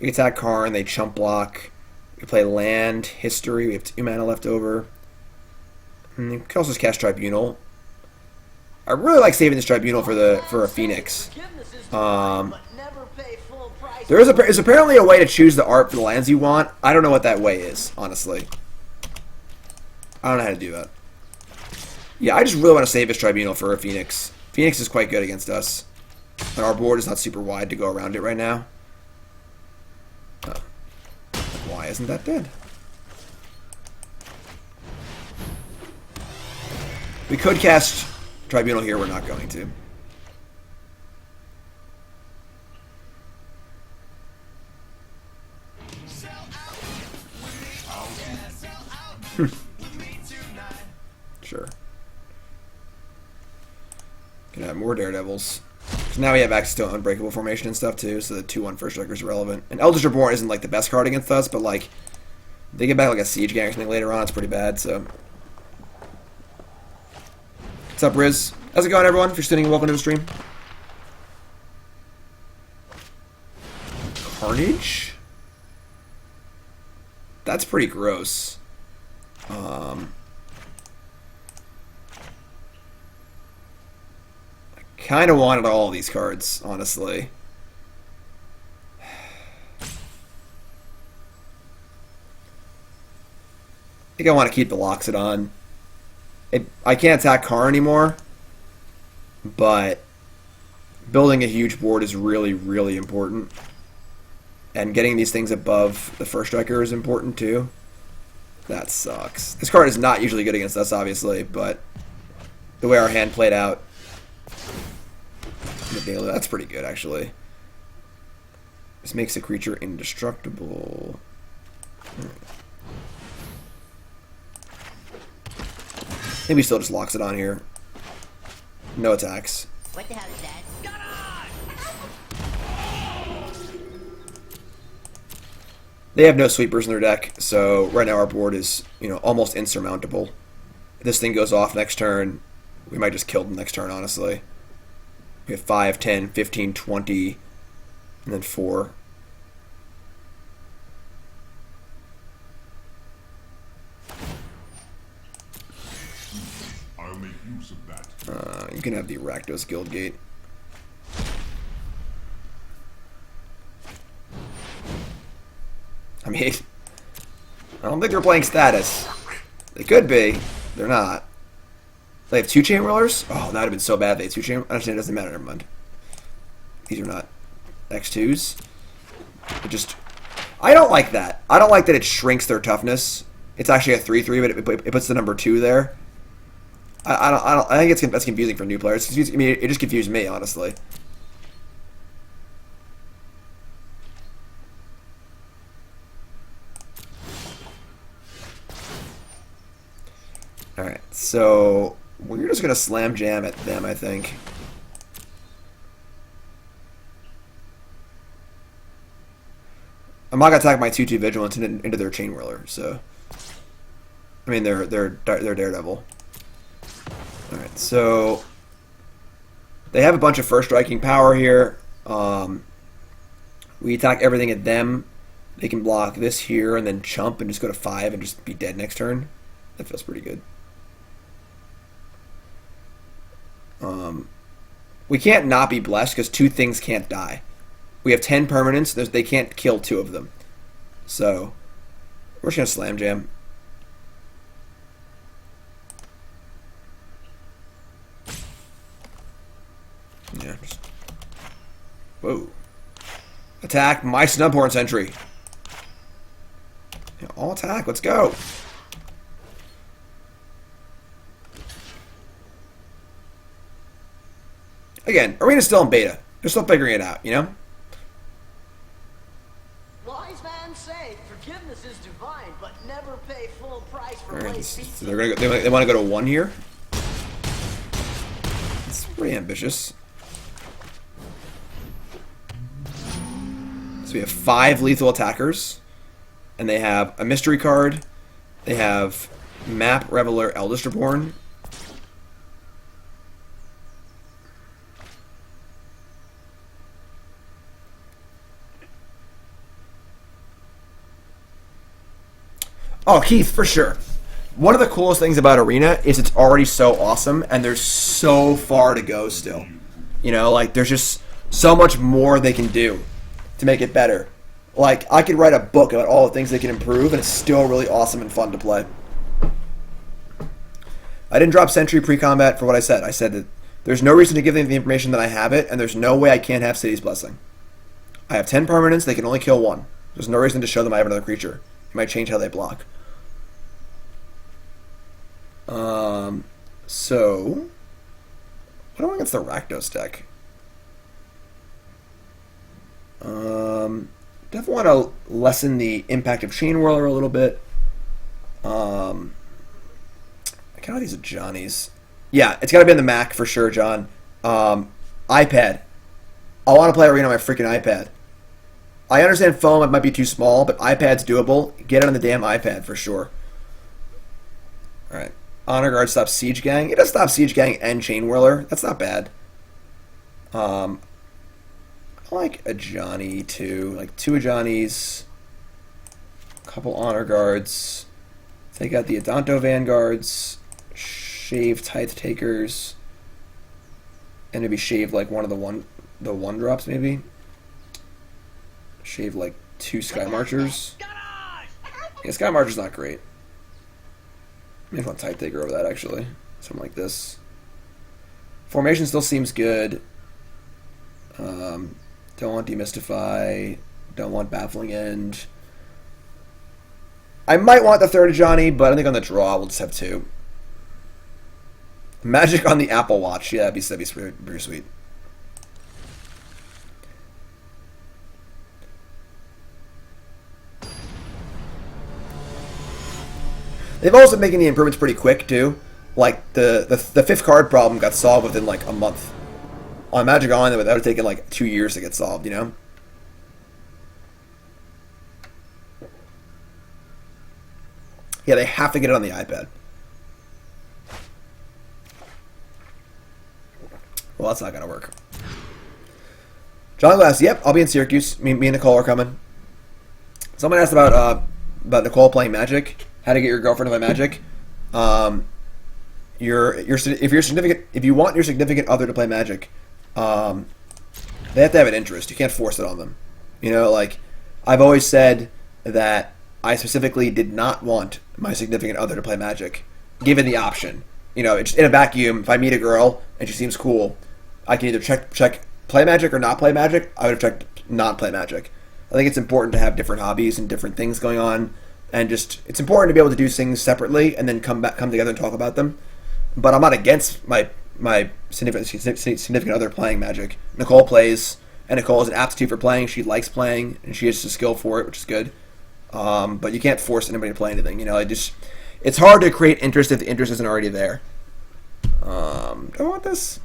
We attack Karn, they chump block. We play land, history. We have 2 mana left over. And you can also just cast Tribunal. I really like saving this Tribunal for a Phoenix. There is apparently a way to choose the art for the lands you want. I don't know what that way is, honestly. I don't know how to do that. Yeah, I just really want to save this Tribunal for a Phoenix. Phoenix is quite good against us. And our board is not super wide to go around it right now. Oh. Why isn't that dead? We could cast Tribunal here, we're not going to. Sure. more Daredevils. So now we have access to Unbreakable Formation and stuff too, so the 2-1 First Striker is relevant. And Eldritch Reborn isn't like the best card against us, but like, if they get back like a Siege Gang or something later on, it's pretty bad, so. What's up, Riz? How's it going, everyone? If you're sitting, welcome to the stream. Carnage? That's pretty gross. I kind of wanted all of these cards, honestly. I think I want to keep the Loxodon. I can't attack Car anymore, but building a huge board is really, really important. And getting these things above the First Striker is important too. That sucks. This card is not usually good against us, obviously, but the way our hand played out, that's pretty good, actually. This makes a creature indestructible. Maybe still just locks it on here. No attacks. What the hell is that? They have no sweepers in their deck, so right now our board is, almost insurmountable. If this thing goes off next turn, we might just kill them next turn, honestly. We have 5, 10, 15, 20, and then 4. I'll make use of that. You can have the Rakdos Guildgate. I mean, I don't think they're playing status. They could be. They're not. They have 2 Chain Whirlers? Oh, that would have been so bad. They had 2 Chain. I understand it doesn't matter. Never mind. These are not X2s. I don't like that. I don't like that it shrinks their toughness. It's actually a 3/3, but it puts the number 2 there. I think that's confusing for new players. It just confused me, honestly. Alright, so we're just going to slam jam at them, I think. I'm not going to attack my 2/2 Vigilance into their Chain Whirler, so. I mean, they're Daredevil. Alright, so they have a bunch of first striking power here. We attack everything at them. They can block this here and then chump and just go to 5 and just be dead next turn. That feels pretty good. We can't not be blessed because 2 things can't die. We have 10 permanents. They can't kill 2 of them. So we're just going to slam jam. Yeah. Whoa. Attack my Snubhorn Sentry. Yeah, all attack. Let's go. Again, Arena's still in beta. They're still figuring it out, Wise man say forgiveness is divine, but never pay full price for Alright, late so fees. they're gonna go, they want to go to 1 here. It's pretty ambitious. So we have 5 lethal attackers, and they have a mystery card. They have Map Reveler Eldritch Reborn. Oh, Keith, for sure. One of the coolest things about Arena is it's already so awesome, and there's so far to go still. There's just so much more they can do to make it better. Like, I could write a book about all the things they can improve, and it's still really awesome and fun to play. I didn't drop Sentry pre-combat for what I said. I said that there's no reason to give them the information that I have it, and there's no way I can't have City's Blessing. I have 10 permanents, they can only kill 1. There's no reason to show them I have another creature. It might change how they block. So what do I want against the Rakdos deck? Definitely want to lessen the impact of Chain Whirler a little bit. I kind of these are Johnny's. Yeah, it's got to be in the Mac for sure, John. iPad. I want to play Arena on my freaking iPad. I understand phone it might be too small, but iPad's doable. Get it on the damn iPad for sure. Alright. Honor Guard stops Siege Gang. It does stop Siege Gang and Chain Whirler. That's not bad. I like a Johnny too. Like 2 Johnnies. A couple Honor Guards. Take out the Adanto Vanguards. Shave Tithe Takers. And maybe shave like one of the one drops maybe. Shave like 2 Sky Marchers. Yeah, Sky Marcher's not great. Maybe want Tithe Taker over that actually. Something like this. Formation still seems good. Don't want Demystify. Don't want Baffling End. I might want the 3rd Johnny, but I think on the draw we'll just have 2. Magic on the Apple Watch. Yeah, that'd be pretty sweet. They've also been making the improvements pretty quick too. Like the 5th card problem got solved within like a month. On Magic Online, that would have taken like 2 years to get solved, you know? Yeah, they have to get it on the iPad. Well, that's not going to work. John Glass, yep, I'll be in Syracuse. Me and Nicole are coming. Someone asked about Nicole playing Magic. How to get your girlfriend to play Magic. If you want your significant other to play Magic, they have to have an interest. You can't force it on them. You know, like I've always said that I specifically did not want my significant other to play Magic, given the option. You know, it's in a vacuum. If I meet a girl and she seems cool, I can either check play Magic or not play Magic. I would have checked not play Magic. I think it's important to have different hobbies and different things going on, and just it's important to be able to do things separately and then come together and talk about them. But I'm not against my significant other playing Magic. Nicole plays, and Nicole has an aptitude for playing. She likes playing, and she has the skill for it, which is good. But you can't force anybody to play anything. You know, it's hard to create interest if the interest isn't already there. Do I want this?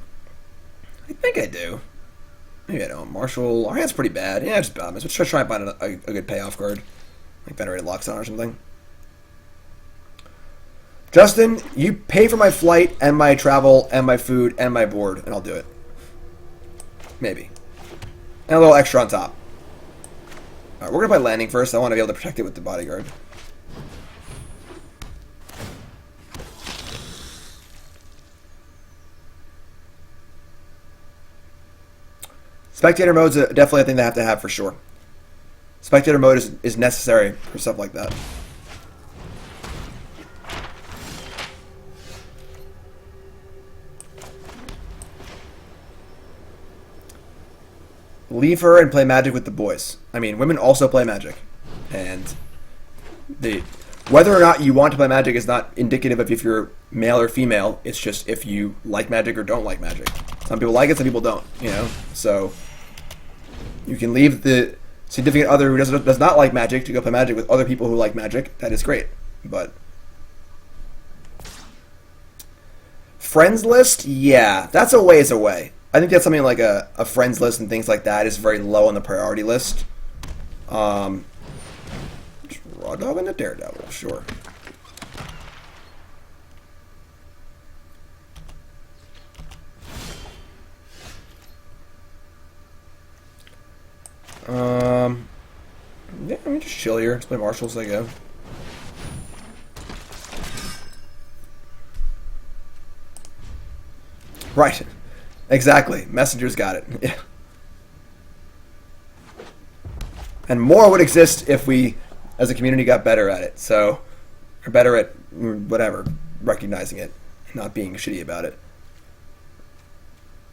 I think I do. Maybe I don't. Marshall. Our hand's pretty bad. Yeah, just Let's try and find a good payoff card. Like Venerated Loxodon or something. Justin, you pay for my flight and my travel and my food and my board, and I'll do it. Maybe. And a little extra on top. Alright, we're going to play landing first. I want to be able to protect it with the bodyguard. Spectator mode's definitely a thing they have to have for sure. Spectator mode is necessary for stuff like that. Leave her and play Magic with the boys. I mean, women also play Magic. And whether or not you want to play Magic is not indicative of if you're male or female. It's just if you like Magic or don't like Magic. Some people like it, some people don't, you know? So you can leave the significant other who does not like Magic to go play Magic with other people who like Magic. That is great. But friends list? Yeah, that's a ways away. I think that's something like a friends list and things like that is very low on the priority list. Raw Dog and a Daredevil, sure. Yeah, I mean, just chill here. Just play Marshals as I go. Right. Exactly. Messenger's got it. Yeah. And more would exist if we, as a community, got better at it. So, or better at whatever, recognizing it, not being shitty about it.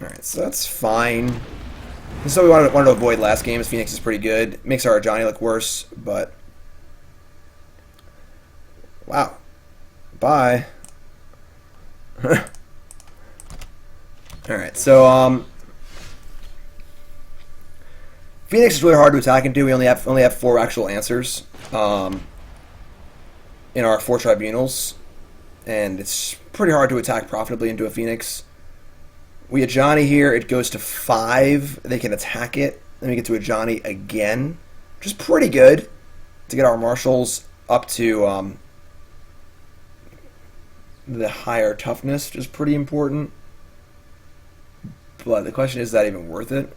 Alright, so that's fine. This is what we wanted to avoid last game. Phoenix is pretty good. Makes our Johnny look worse, but wow. Bye. Alright, so Phoenix is really hard to attack into. We only have 4 actual answers in our 4 tribunals, and it's pretty hard to attack profitably into a Phoenix. We Ajani here. It goes to 5. They can attack it. Then we get to Ajani again, which is pretty good to get our marshals up to the higher toughness, which is pretty important. But the question is that even worth it?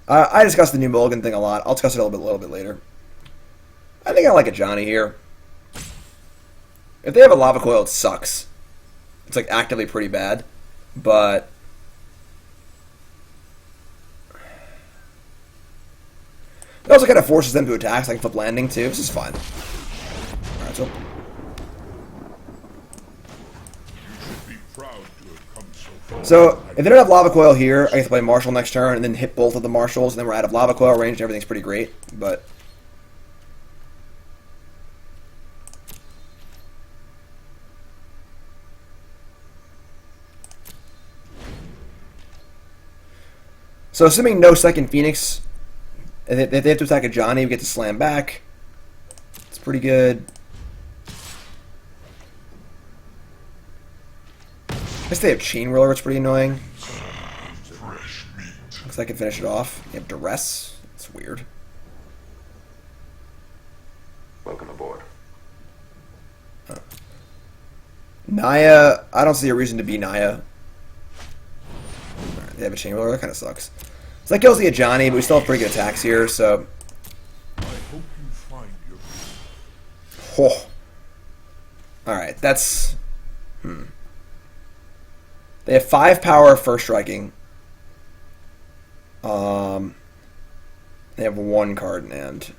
I discussed the new Mulligan thing a lot. I'll discuss it a little bit later. I think I like Ajani here. If they have a lava coil, it sucks. It's like actively pretty bad, but it also kind of forces them to attack, so I can flip landing too. This is fine. Alright, so So, if they don't have Lava Coil here, I get to play Marshal next turn and then hit both of the Marshals, and then we're out of Lava Coil range and everything's pretty great, but... So, assuming no second Phoenix, if they have to attack a Johnny, we get to slam back. It's pretty good. I guess they have Chain Roller, which is pretty annoying. Looks like I can finish it off. You have Duress. It's weird. Welcome aboard. Naya, I don't see a reason to be Naya. Right, they have a Chain Roller. That kind of sucks. So that kills the Ajani, but we still have pretty good attacks here, so... I hope you find your... Oh. Alright, that's... They have 5 power first striking. They have 1 card in hand.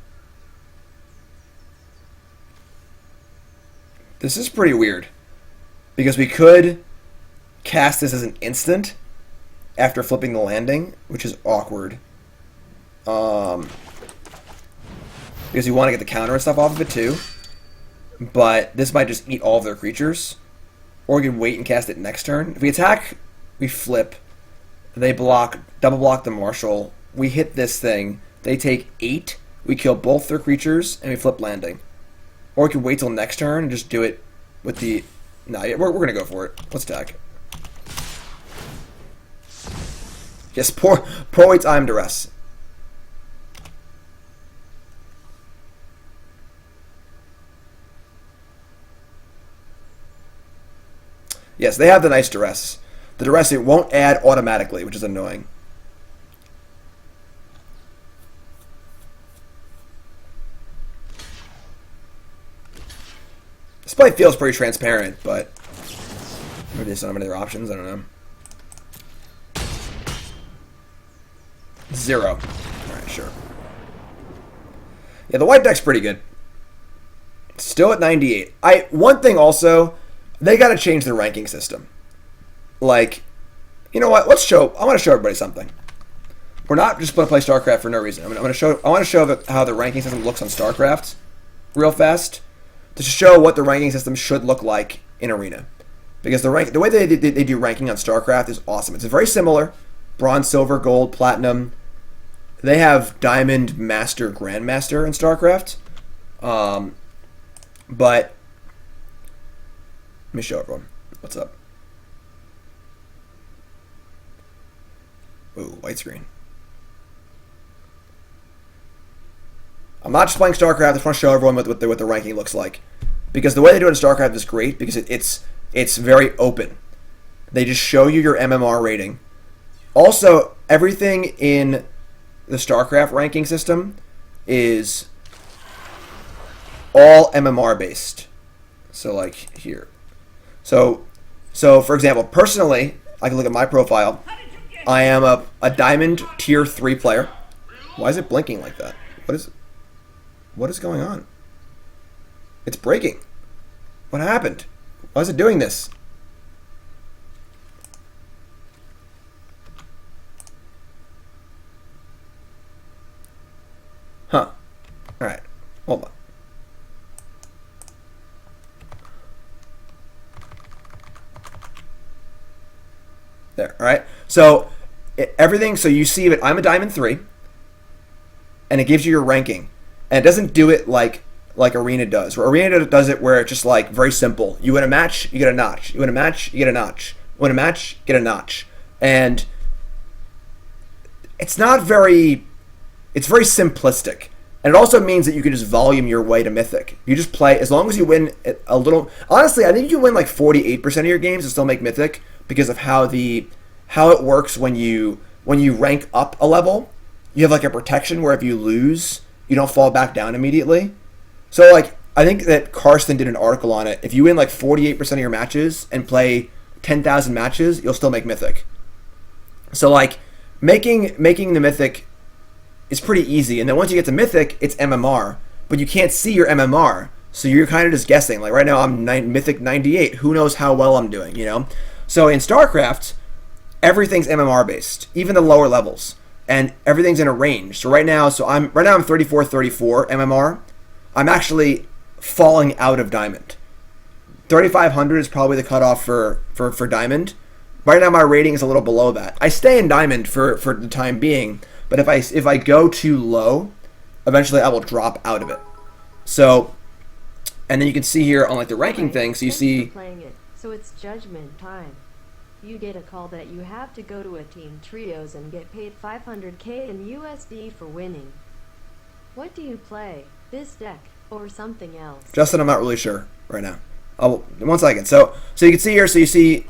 This is pretty weird. Because we could cast this as an instant after flipping the landing, which is awkward. Because you want to get the counter and stuff off of it too. But this might just eat all of their creatures. Or we can wait and cast it next turn. If we attack, we flip. They block, double block the Marshal. We hit this thing. They take 8. We kill both their creatures, and we flip landing. Or we can wait till next turn and just do it with the... No, yeah, we're going to go for it. Let's attack. Yes, poor waits I'm Duress. Yes, they have the nice Duress. The Duress, it won't add automatically, which is annoying. This play feels pretty transparent, but maybe there's not many other options, I don't know. 0. Alright, sure. Yeah, the white deck's pretty good. Still at 98. One thing also, they gotta change their ranking system. Like, you know what? I want to show everybody something. We're not just going to play StarCraft for no reason. I want to show how the ranking system looks on StarCraft real fast to show what the ranking system should look like in Arena. Because the way they do ranking on StarCraft is awesome. It's very similar: Bronze, Silver, Gold, Platinum. They have Diamond, Master, Grandmaster in StarCraft, but let me show everyone what's up. Ooh, white screen. I'm not just playing StarCraft. I just want to show everyone what the ranking looks like, because the way they do it in StarCraft is great because it's very open. They just show you your MMR rating. Also, everything in the StarCraft ranking system is all MMR based. So like here. So for example, personally, I can look at my profile. I am a Diamond Tier 3 player. Why is it blinking like that? What is going on? It's breaking. What happened? Why is it doing this? Huh. Alright. Hold on. There, alright? So, everything, so you see that I'm a Diamond 3, and it gives you your ranking. And it doesn't do it like Arena does. Where Arena does it where it's just like very simple. You win a match, you get a notch. You win a match, you get a notch. win a match, get a notch. And it's not very, it's very simplistic. And it also means that you can just volume your way to Mythic. You just play, as long as you win a little, honestly, I think you can win like 48% of your games and still make Mythic because of how it works when you rank up a level. You have like a protection where if you lose, you don't fall back down immediately. So like, I think that Karsten did an article on it. If you win like 48% of your matches and play 10,000 matches, you'll still make Mythic. So like, making the Mythic is pretty easy. And then once you get to Mythic, it's MMR. But you can't see your MMR. So you're kind of just guessing. Like right now, I'm Mythic 98. Who knows how well I'm doing, you know? So in StarCraft, everything's MMR based, even the lower levels. And everything's in a range. So right now I'm 34 MMR. I'm actually falling out of Diamond. 3,500 is probably the cutoff for Diamond. Right now my rating is a little below that. I stay in Diamond for the time being, but if I go too low, eventually I will drop out of it. So, and then you can see here on like the ranking thing, so you see playing it. So it's judgment time. You get a call that you have to go to a team trios and get paid 500k in USD for winning. What do you play? This deck or something else? Justin, I'm not really sure right now. Oh, 1 second. So you can see here, so you see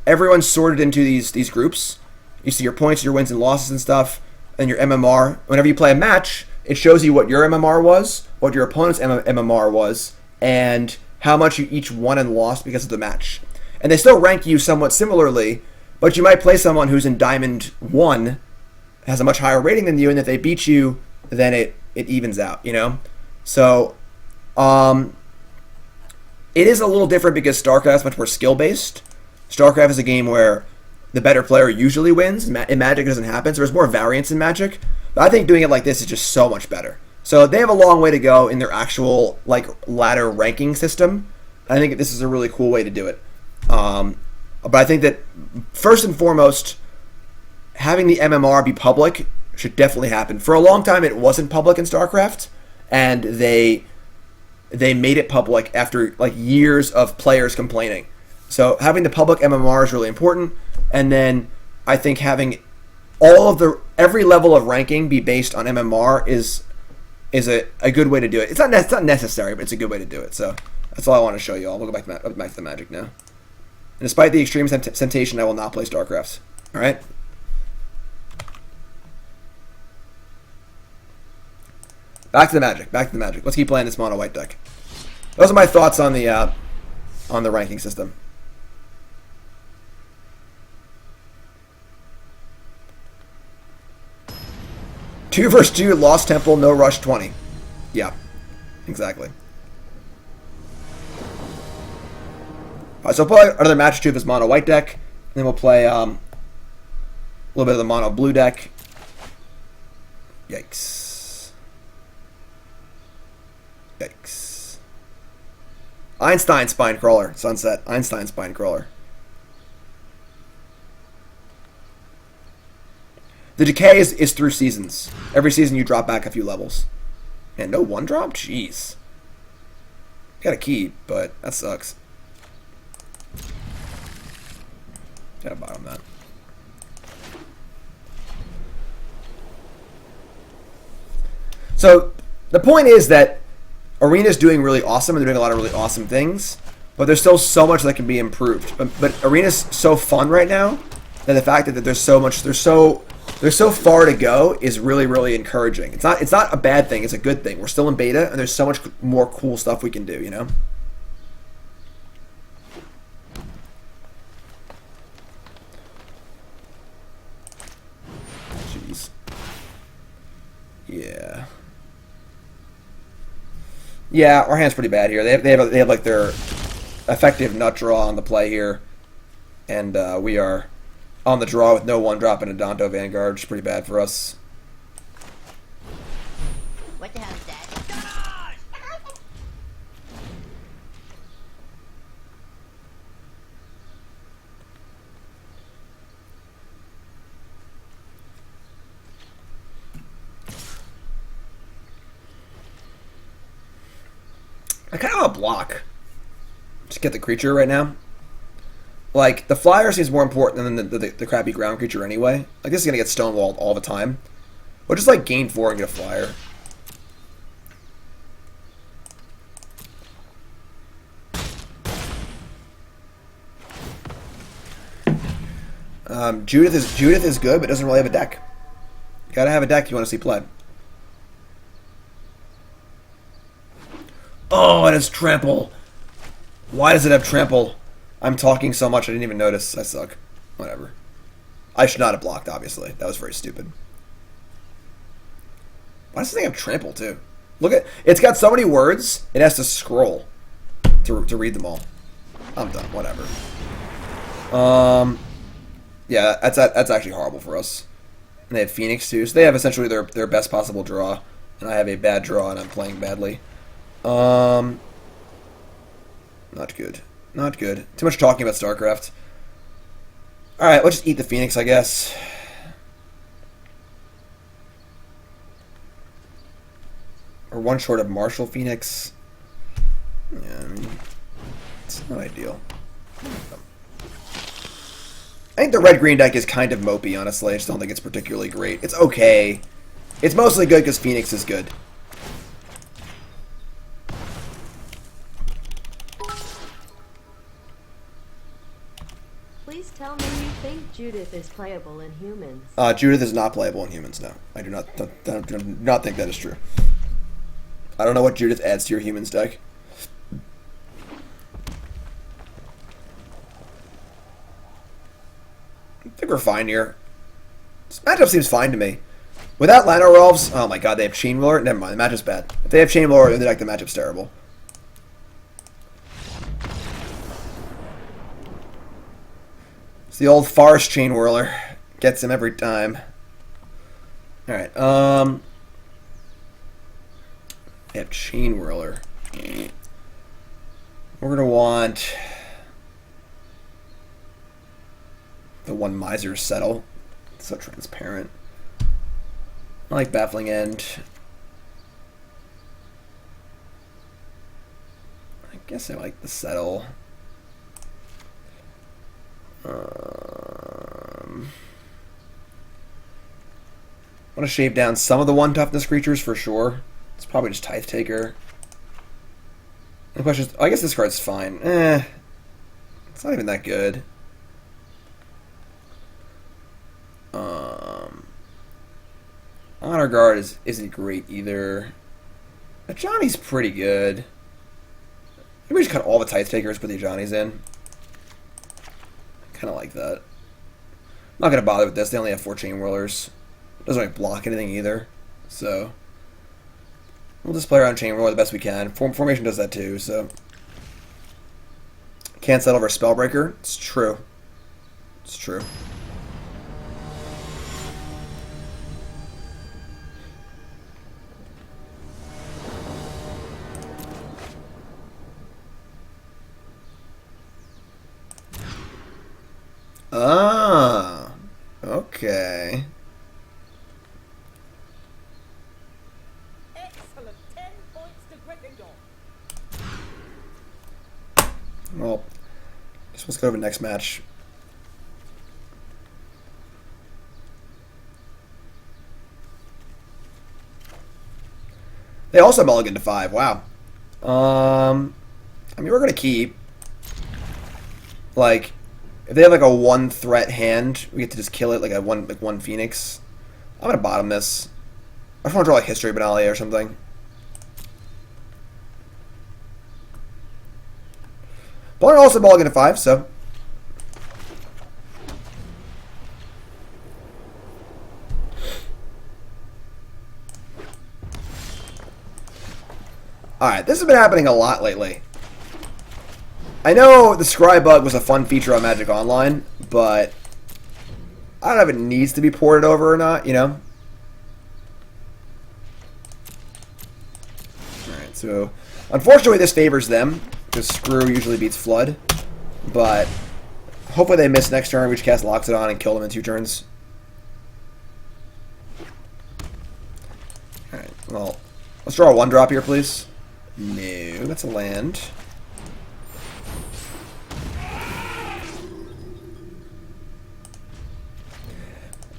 everyone's sorted into these groups. You see your points, your wins and losses and stuff, and your MMR. Whenever you play a match, it shows you what your MMR was, what your opponent's MMR was, and how much you each won and lost because of the match. And they still rank you somewhat similarly, but you might play someone who's in Diamond 1, has a much higher rating than you, and if they beat you, then it evens out, you know? So, it is a little different because StarCraft is much more skill-based. StarCraft is a game where the better player usually wins. In Magic, it doesn't happen, so there's more variance in Magic. But I think doing it like this is just so much better. So they have a long way to go in their actual like ladder ranking system. I think this is a really cool way to do it. But I think that first and foremost, having the MMR be public should definitely happen. For a long time, it wasn't public in StarCraft, and they made it public after like years of players complaining. So having the public MMR is really important, and then I think having every level of ranking be based on MMR is a good way to do it. It's not necessary, but it's a good way to do it. So that's all I want to show you all. We'll go back to the Magic now. And despite the extreme temptation, I will not play StarCraft. All right. Back to the Magic. Let's keep playing this mono white deck. Those are my thoughts on the ranking system. Two versus 2, Lost Temple, no rush 20. Yeah, exactly. Alright, so we'll play another match or two of this mono white deck, and then we'll play a little bit of the mono blue deck. Yikes. Einstein Spinecrawler, Sunset. Einstein Spinecrawler. The decay is through seasons. Every season you drop back a few levels. Man, no one drop? Jeez. Got a key, but that sucks. Gotta bottom that. So the point is that Arena's doing really awesome, and they're doing a lot of really awesome things, but there's still so much that can be improved. But Arena's so fun right now that the fact that there's so far to go is really, really encouraging. It's not a bad thing, it's a good thing. We're still in beta, and there's so much more cool stuff we can do, you know? Jeez. Yeah. Yeah, our hand's pretty bad here. They have like their effective nut draw on the play here, and we are on the draw with no one drop and a Danto Vanguard, which is pretty bad for us. What the hell is that? I kind of want to block. Just get the creature right now. Like, the flyer seems more important than the crappy ground creature anyway. Like, this is going to get stonewalled all the time. But just, like, gain 4 and get a flyer. Judith is good, but doesn't really have a deck. You gotta have a deck you want to see play. Oh, it has trample. Why does it have trample? I'm talking so much I didn't even notice. I suck. Whatever. I should not have blocked, obviously. That was very stupid. Why does this thing have trample, too? Look at... It's got so many words, it has to scroll to read them all. I'm done. Whatever. Yeah, that's actually horrible for us. And they have Phoenix, too. So they have essentially their best possible draw. And I have a bad draw, and I'm playing badly. Not good. Not good. Too much talking about StarCraft. Alright, let's just eat the Phoenix, I guess. Or one short of Martial Phoenix. Yeah, I mean, it's not ideal. I think the red-green deck is kind of mopey, honestly. I just don't think it's particularly great. It's okay. It's mostly good because Phoenix is good. Please tell me you think Judith is playable in humans. Judith is not playable in humans, no. I do not think that is true. I don't know what Judith adds to your humans deck. I think we're fine here. This matchup seems fine to me. Without Lano Elves, oh my god, they have Chain Whirler? Never mind, the matchup's bad. If they have Chain Whirler in the deck, the matchup's terrible. It's the old Forest Chain Whirler. Gets him every time. Alright, they have Chain Whirler. We're gonna want the one Miser's Settle. It's so transparent. I like Baffling End. I guess I like the Settle. Want to shave down some of the 1 toughness creatures for sure. It's probably just Tithe Taker. The question is, I guess this card's fine. It's not even that good. Honor Guard isn't great either. Ajani's pretty good. Maybe we just cut all the Tithe Takers, put the Ajanis in. Kind of like that. Not gonna bother with this. They only have 4 Chain Whirlers. Doesn't really block anything either. So we'll just play around Chain Whirler the best we can. Formation does that too. So can't settle over Spellbreaker. It's true. It's true. Ah, okay. Excellent. 10 points to Gryffindor. Well, guess let's go to the next match. They also mulligan to 5. Wow. I mean, we're gonna keep. Like, if they have like a 1 threat hand, we get to just kill it like one Phoenix. I'm gonna bottom this. I just want to draw like History Benalia or something. But I'm also mulligan to 5, so. Alright, this has been happening a lot lately. I know the Scry bug was a fun feature on Magic Online, but I don't know if it needs to be ported over or not, you know? Alright, so unfortunately this favors them, because Screw usually beats Flood, but hopefully they miss next turn, we just cast Loxodon and kill them in 2 turns. Alright, well, let's draw a 1-drop here, please. No, that's a land.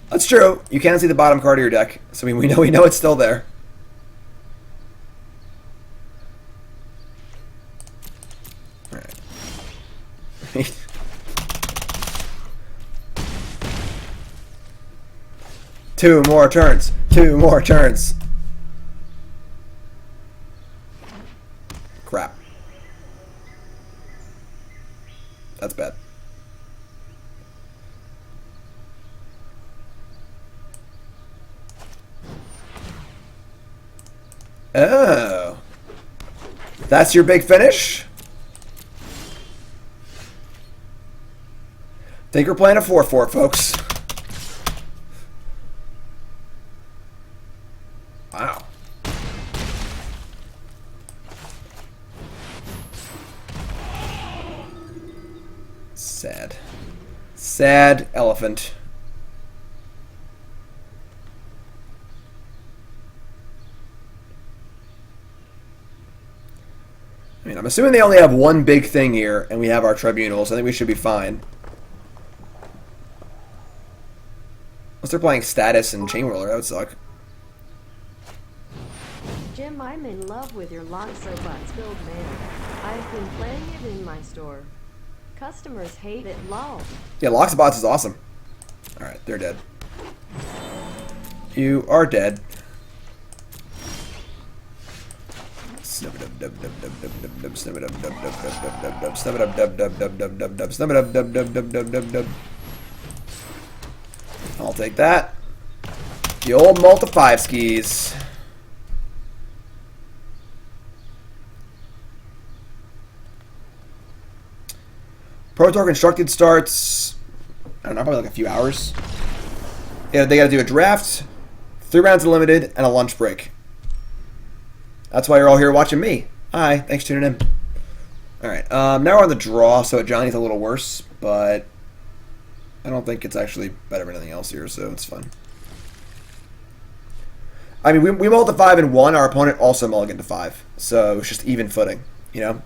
That's true. You can see the bottom card of your deck, so we know it's still there. All right. 2 more turns. 2 more turns. Crap. That's bad. Oh. That's your big finish? Think we're playing a 4-4, folks. Wow. Sad. Sad elephant. I mean, I'm assuming they only have one big thing here, and we have our tribunals. I think we should be fine. Unless they're playing status and chain whirler, that would suck. Jim, I'm in love with your Loxo-Butts-filled man. I've been playing it in my store. Customers hate it, lol. Yeah, Loxbots is awesome. Alright, they're dead. You are dead. I'll take that. The old multi-5 skis. Pro Tour Constructed starts, I don't know, probably like a few hours. Yeah, they got to do a draft, 3 rounds of limited, and a lunch break. That's why you're all here watching me. Hi, thanks for tuning in. Alright, now we're on the draw, so Johnny's a little worse, but I don't think it's actually better than anything else here, so it's fun. I mean, we mulled to 5 and 1, our opponent also mulliganed to 5, so it's just even footing, you know?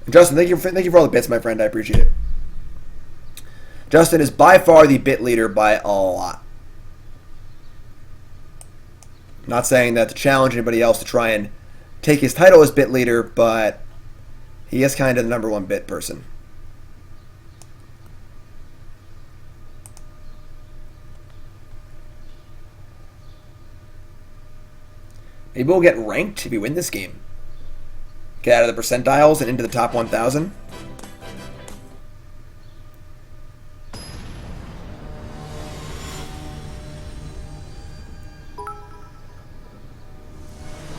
Justin, thank you for all the bits, my friend. I appreciate it. Justin is by far the bit leader by a lot. Not saying that to challenge anybody else to try and take his title as bit leader, but he is kind of the #1 bit person. Maybe we'll get ranked if we win this game. Get out of the percentiles and into the top 1,000.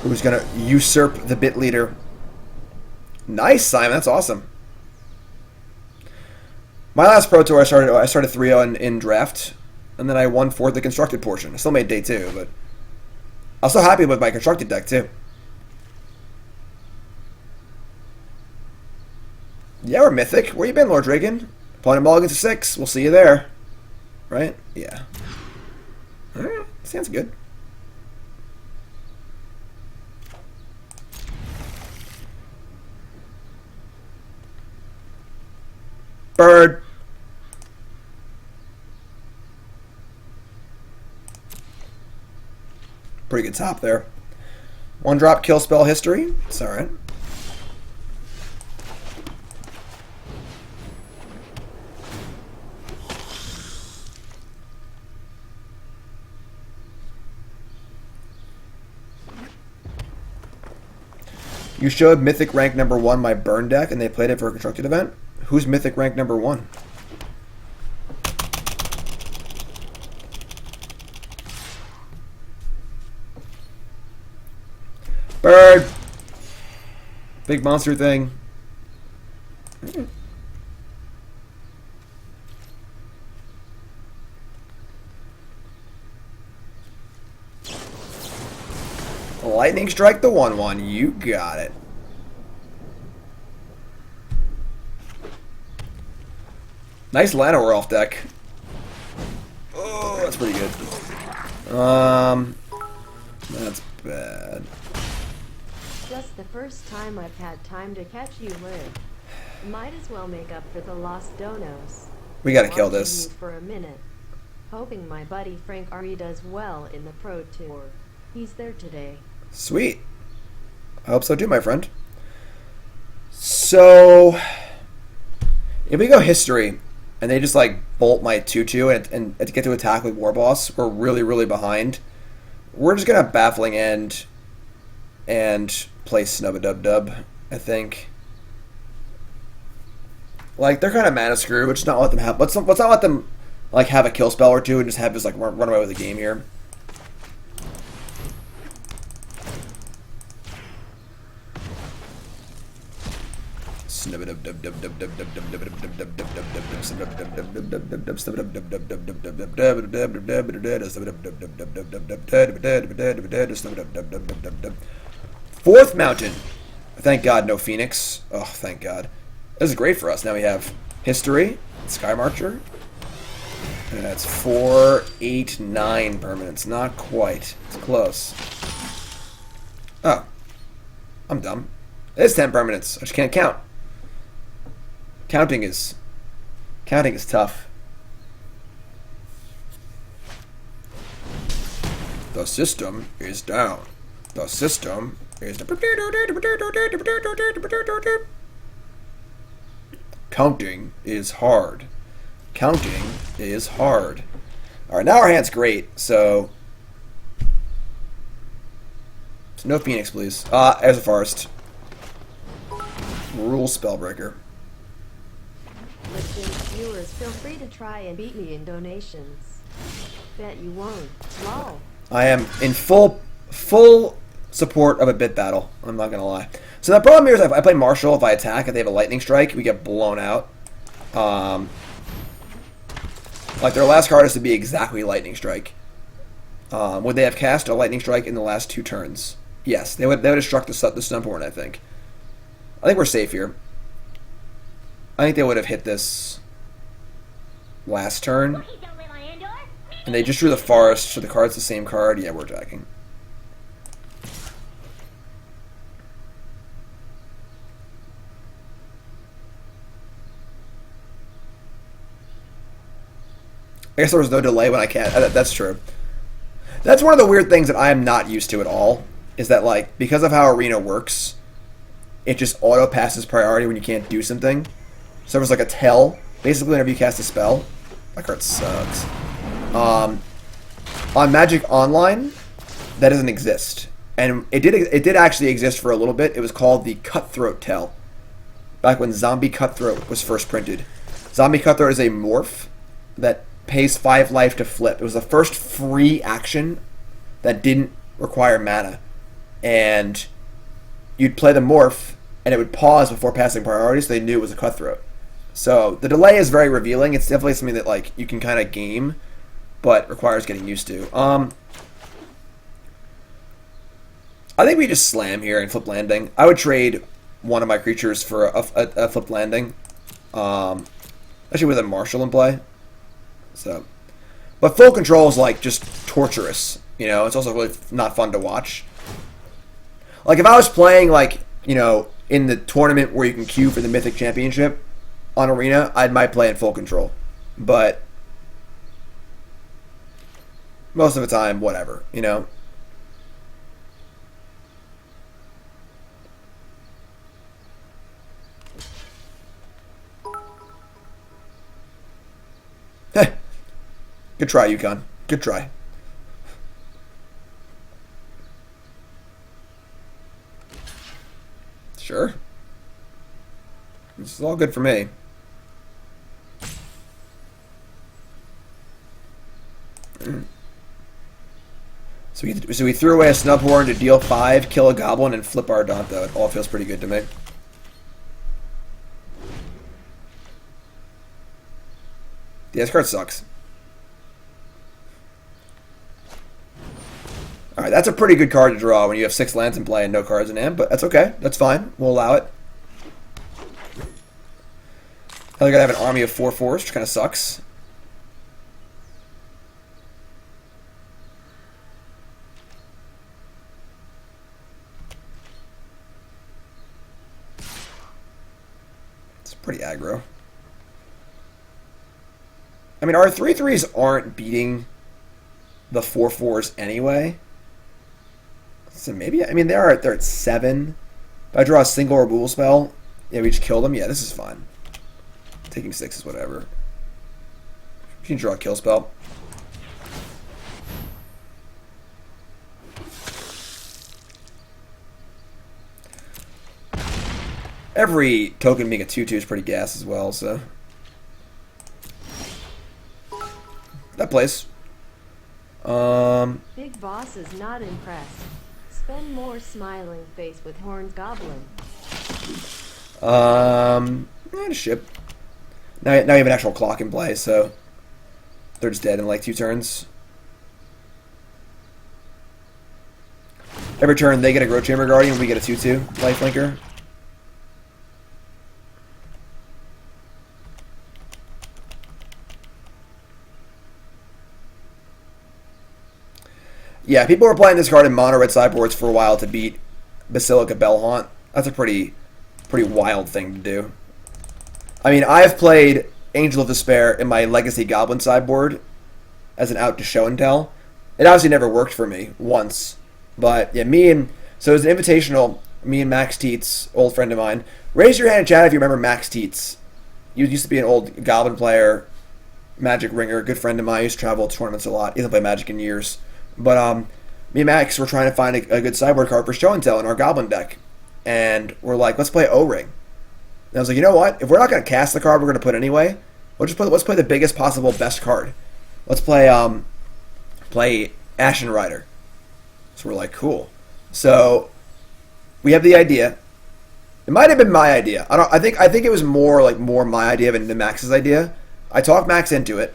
Who's going to usurp the bit leader? Nice, Simon. That's awesome. My last Pro Tour, I started 3-0 in draft, and then I won 4th the constructed portion. I still made day 2, but I was so happy with my constructed deck, too. Yeah, we're Mythic. Where you been, Lord Dragon? Opponent mulligans to 6. We'll see you there. Right? Yeah. Alright, sounds good. Bird. Pretty good top there. 1-drop kill spell history. It's alright. You showed Mythic rank #1 my burn deck, and they played it for a constructed event. Who's Mythic rank #1? Bird! Big monster thing. Lightning strike the 1/1. You got it. Nice Llanowar deck. Oh, that's pretty good. That's bad. Just the first time I've had time to catch you live. Might as well make up for the lost donos. We gotta kill this. Watching you for a minute. Hoping my buddy Frank Ari does well in the Pro Tour. He's there today. Sweet. I hope so too, my friend. So, if we go history, and they just like bolt my 2/2 and to get to attack with War Boss, we're really, really behind. We're just gonna Baffling End and play Snub-a-Dub-Dub, I think. Like, they're kind of mana screwed, but just not let them have. Let's not let them like have a kill spell or two and just have us like run away with the game here. Fourth mountain. Thank God, no Phoenix. Oh, thank God. This is great for us. Now we have History, Sky Marcher. And that's 4, 8, 9 permanents. Not quite. It's close. Oh. I'm dumb. It's 10 permanents. I just can't count. Counting is tough. The system is down. The system is counting is hard. Counting is hard. Alright, now our hand's great, so no Phoenix, please. As a forest. Rule Spellbreaker. Listen, viewers, feel free to try and beat me in donations. Bet you won't. Lol. I am in full support of a bit battle. I'm not gonna lie. So the problem here is if I play Marshall, if I attack, if they have a lightning strike, we get blown out. Like their last card is to be exactly lightning strike. Would they have cast a lightning strike in the last 2 turns? Yes, they would have struck the Snubhorn, I think. I think we're safe here. I think they would have hit this last turn. And they just drew the forest, so the card's the same card. Yeah, we're attacking. I guess there was no delay when I cast. That's true. That's one of the weird things that I am not used to at all. Is that, like, because of how Arena works, it just auto passes priority when you can't do something. So there's like a tell, basically, whenever you cast a spell. That card sucks. On Magic Online, that doesn't exist. And it did actually exist for a little bit. It was called the Cutthroat Tell. Back when Zombie Cutthroat was first printed. Zombie Cutthroat is a morph that pays 5 life to flip. It was the first free action that didn't require mana. And you'd play the morph, and it would pause before passing priority, so they knew it was a Cutthroat. So the delay is very revealing. It's definitely something that like you can kind of game, but requires getting used to. I think we just slam here and flip landing. I would trade one of my creatures for a flipped landing, especially with a Marshall in play. So, but full control is like just torturous. You know, it's also really not fun to watch. Like if I was playing like in the tournament where you can queue for the Mythic Championship on Arena, I might play in full control. But most of the time, whatever, Heh. Good try, Yukon. Good try. Sure. This is all good for me. So we threw away a Snubhorn to deal 5, kill a Goblin, and flip our Ardantha. It all feels pretty good to me. Yeah, this card sucks. Alright, that's a pretty good card to draw when you have 6 lands in play and no cards in hand, but that's okay. That's fine. We'll allow it. Now they're going to have an army of 4/4s, which kind of sucks. It's pretty aggro. I mean, our 3/3s aren't beating the 4/4s anyway. So maybe, I mean, they're at 7. If I draw a single or Bool spell, yeah, we just kill them. Yeah, this is fine. Taking 6 is whatever. You can draw a kill spell. Every token being a 2/2 is pretty gas as well, so. That plays. Big Boss is not impressed. Spend more smiling face with Horn's Goblin. And a ship. Now you have an actual clock in play, so they're just dead in like 2 turns. Every turn they get a Growth Chamber Guardian, we get a 2/2 lifelinker. Yeah, people were playing this card in mono red sideboards for a while to beat Basilica Bellhaunt. That's a pretty wild thing to do. I mean, I've played Angel of Despair in my Legacy Goblin sideboard as an out to show and tell. It obviously never worked for me once. But yeah, so it was an invitational, me and Max Teets, old friend of mine. Raise your hand in chat if you remember Max Teets. You used to be an old Goblin player, Magic ringer, good friend of mine. He used to travel to tournaments a lot. He hasn't played Magic in years. But me and Max were trying to find a good sideboard card for show and tell in our Goblin deck. And we're like, let's play O-Ring. And I was like, you know what? If we're not going to cast the card we're going to put anyway, let's play the biggest possible best card. Let's play Ashen Rider. So we're like, cool. So we have the idea. It might have been my idea. I think it was more my idea than Max's idea. I talked Max into it.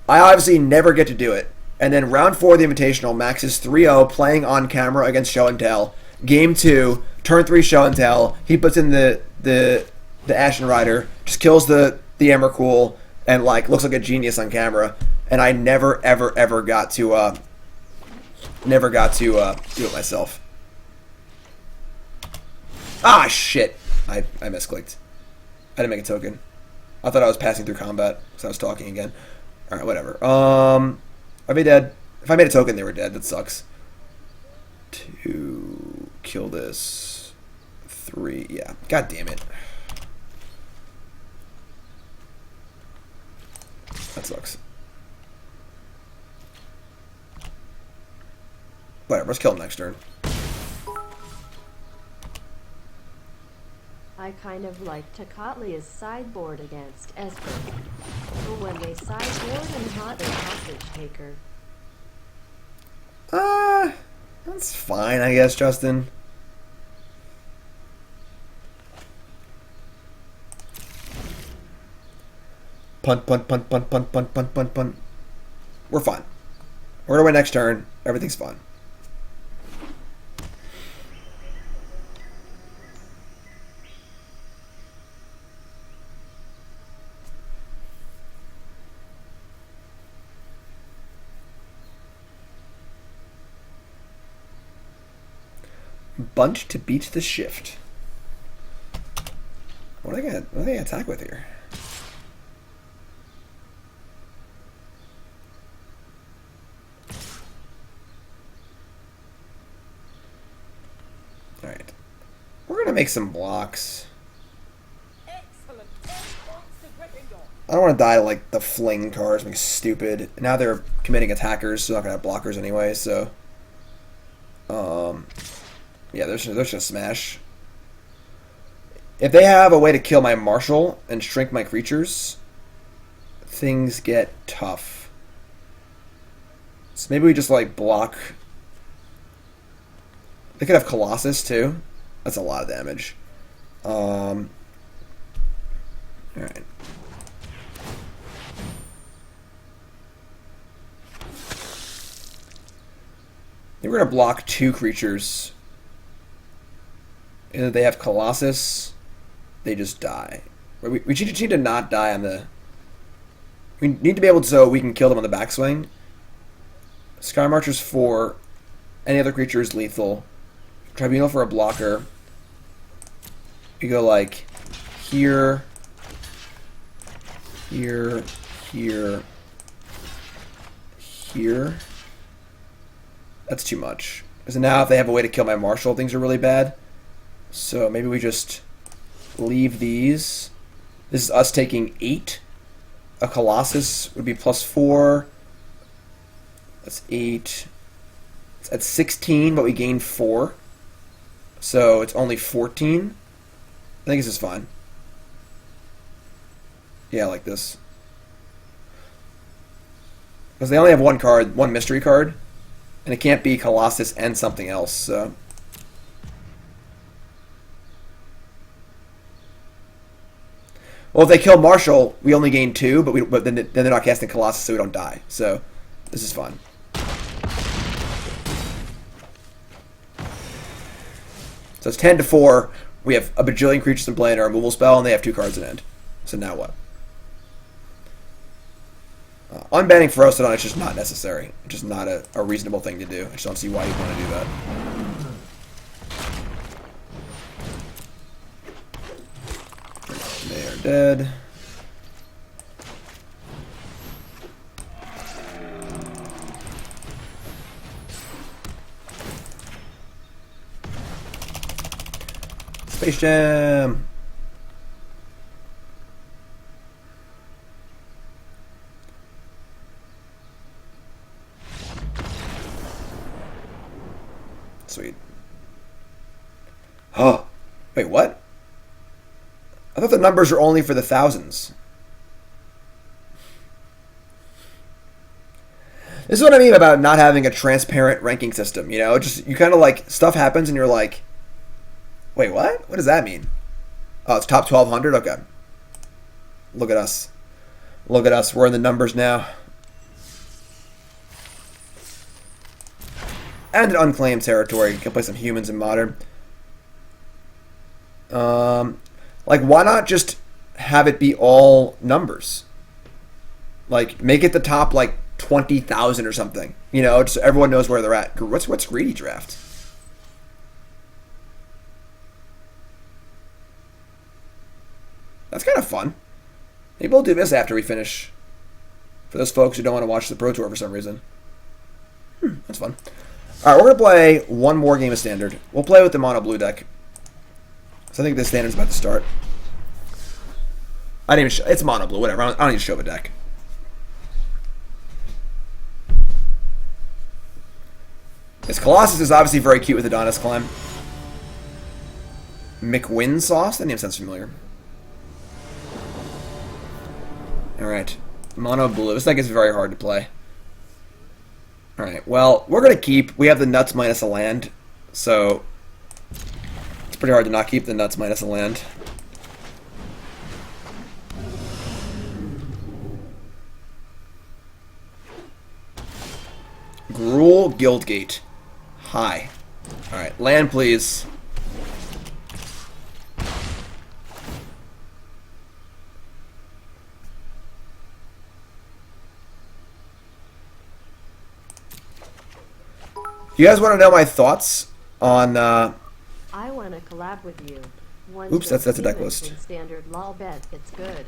I obviously never get to do it. And then round 4 of the Invitational, Max is 3-0 playing on camera against Show and Tell. Game 2, turn 3 Show and Tell. He puts in the Ashen Rider, just kills the Emrakul, and looks like a genius on camera. And I never ever got to do it myself. Ah, shit! I misclicked. I didn't make a token. I thought I was passing through combat because I was talking again. All right, whatever. Are they dead? If I made a token, they were dead. That sucks. 2, kill this. 3, yeah. God damn it. That sucks. Whatever, let's kill him next turn. I kind of like Tecatlia's sideboard against Esper. But when they sideboard and hot their hostage taker. That's fine, I guess, Justin. Punt. We're fine. We're gonna win next turn. Everything's fine. Bunt to beat the shift. What are they gonna attack with here? Alright. We're gonna make some blocks. I don't want to die to the fling cards, being stupid. Now they're committing attackers, so they're not gonna have blockers anyway, so yeah, they're just gonna smash. If they have a way to kill my Marshal and shrink my creatures, things get tough. So maybe we just block. They could have Colossus too. That's a lot of damage. Alright. I think we're gonna block 2 creatures. Either they have Colossus, they just die. We need to not die on the... We need to be able to, so we can kill them on the backswing. Sky Marcher's 4. Any other creature is lethal. Tribunal for a blocker. You go here, here, here, here. That's too much. Because now if they have a way to kill my Marshal, things are really bad. So maybe we just leave these. This is us taking 8. A Colossus would be +4. That's 8. It's at 16, but we gain 4. So it's only 14. I think this is fine. Yeah, I like this. Because they only have one card, one mystery card. And it can't be Colossus and something else, so... Well, if they kill Marshal, we only gain 2, but then they're not casting Colossus, so we don't die. So, this is fun. So it's 10-4. We have a bajillion creatures in play in our removal spell, and they have 2 cards in end. So now what? Unbanning Ferocodon is just not necessary. It's just not a reasonable thing to do. I just don't see why you'd want to do that. They are dead. Space Jam! Sweet. Oh, wait, what? I thought the numbers were only for the thousands. This is what I mean about not having a transparent ranking system. You know, just you kind of like stuff happens and you're like, wait, what? What does that mean? Oh, it's top 1200. Okay. Look at us. Look at us. We're in the numbers now. And an unclaimed territory. You can play some humans in Modern. Like, why not just have it be all numbers? Like, make it the top, like, 20,000 or something. You know, just so everyone knows where they're at. What's Greedy Draft? That's kind of fun. Maybe we'll do this after we finish. For those folks who don't want to watch the Pro Tour for some reason. That's fun. Alright, we're going to play one more game of Standard. We'll play with the mono blue deck. So I think the Standard's about to start. I didn't even it's mono blue, whatever. I don't need to show the deck. This Colossus is obviously very cute with Adonis Climb. McWin Sauce? That name sounds familiar. Alright. Mono blue. This deck is very hard to play. Alright, well, we're going to keep... We have the nuts minus a land, so... It's pretty hard to not keep the nuts minus a land. Gruul Guildgate. Hi. Alright, land please. You guys want to know my thoughts on I want to collab with you. Oops, that's a deck list. Standard lol bet, it's good.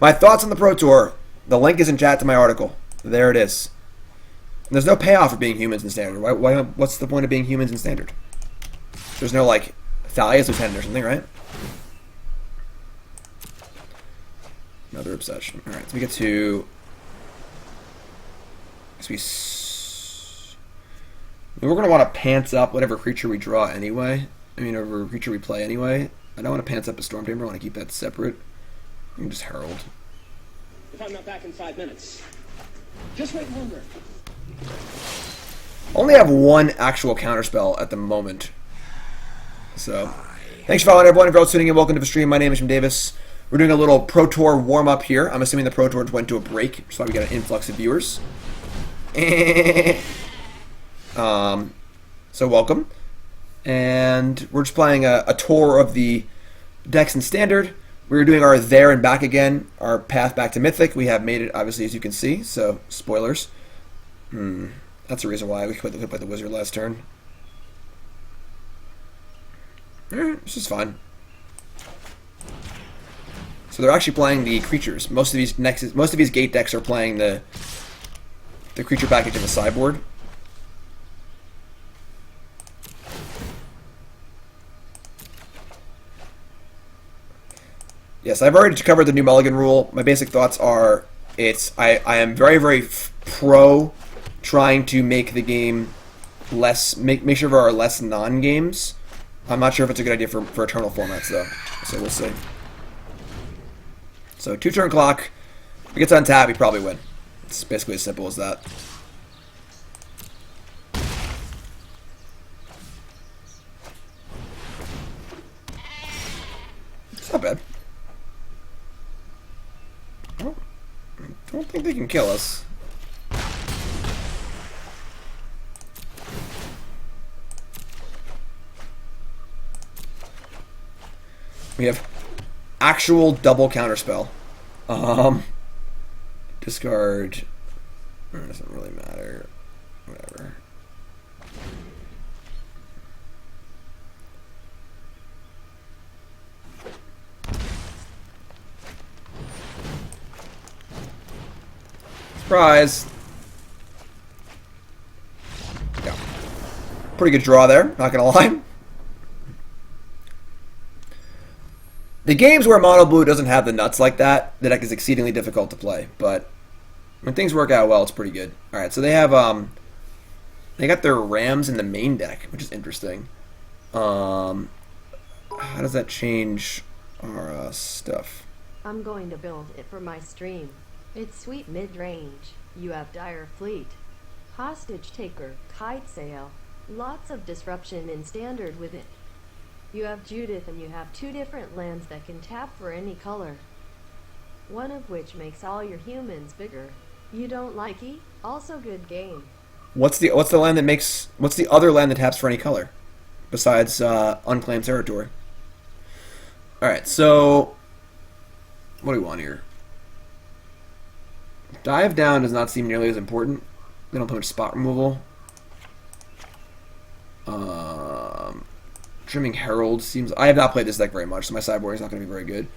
My thoughts on the Pro Tour. The link is in chat to my article. There it is. And there's no payoff for being humans in Standard. What's the point of being humans in Standard? There's no, like, Thalia's Lieutenant or something, right? Another Obsession. Alright, so we get to... We're going to want to pants up whatever creature we draw anyway. I mean, whatever creature we play anyway. I don't want to pants up a Storm Tamer. I want to keep that separate. You can just Herald. If I'm not back in 5 minutes, just wait longer. Only have one actual counterspell at the moment. So, thanks for following everyone. If you're all tuning in, welcome to the stream. My name is Jim Davis. We're doing a little Pro Tour warm-up here. I'm assuming the Pro Tour went to a break, which is why we got an influx of viewers. So welcome. And we're just playing a tour of the decks in Standard. We're doing our there and back again, our path back to Mythic. We have made it, obviously, as you can see, so spoilers. That's the reason why we played the Wizard last turn. Alright, this is fine. So they're actually playing the creatures. Most of these gate decks are playing the creature package in the sideboard. Yes, I've already covered the new mulligan rule. My basic thoughts are I am very, very pro trying to make the game less, make sure there are less non-games. I'm not sure if it's a good idea for eternal formats though, so we'll see. So 2-turn clock, if it gets on tap, we probably win. It's basically as simple as that. It's not bad. I don't think they can kill us. We have actual double counterspell. Discard. It doesn't really matter. Whatever. Surprise! Yeah. Pretty good draw there, not gonna lie. The games where mono blue doesn't have the nuts like that, the deck is exceedingly difficult to play. But when things work out well, it's pretty good. All right, so they have they got their Rams in the main deck, which is interesting. How does that change our stuff? I'm going to build it for my stream. It's sweet mid-range. You have Dire Fleet, Hostage Taker, Kite Sail, lots of disruption in standard with it. You have Judith and you have 2 different lands that can tap for any color. One of which makes all your humans bigger. You don't like E? Also good game. What's the land that makes, what's the other land that taps for any color? Besides unclaimed territory. Alright, so what do we want here? Dive down does not seem nearly as important. They don't put much spot removal. Trimming Herald seems... I have not played this deck very much, so my sideboarding is not going to be very good.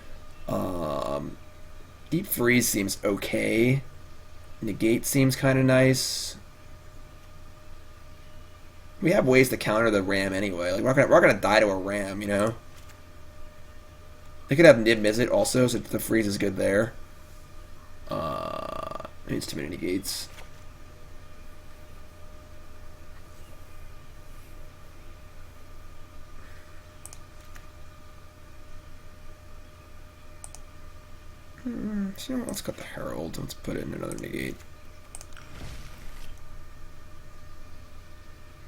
Deep Freeze seems okay. Negate seems kind of nice. We have ways to counter the Ram anyway. Like we're not gonna die to a Ram, you know. They could have Nib Mizzet also, so the freeze is good there. Needs too many negates. So let's cut the Herald. Let's put in another negate.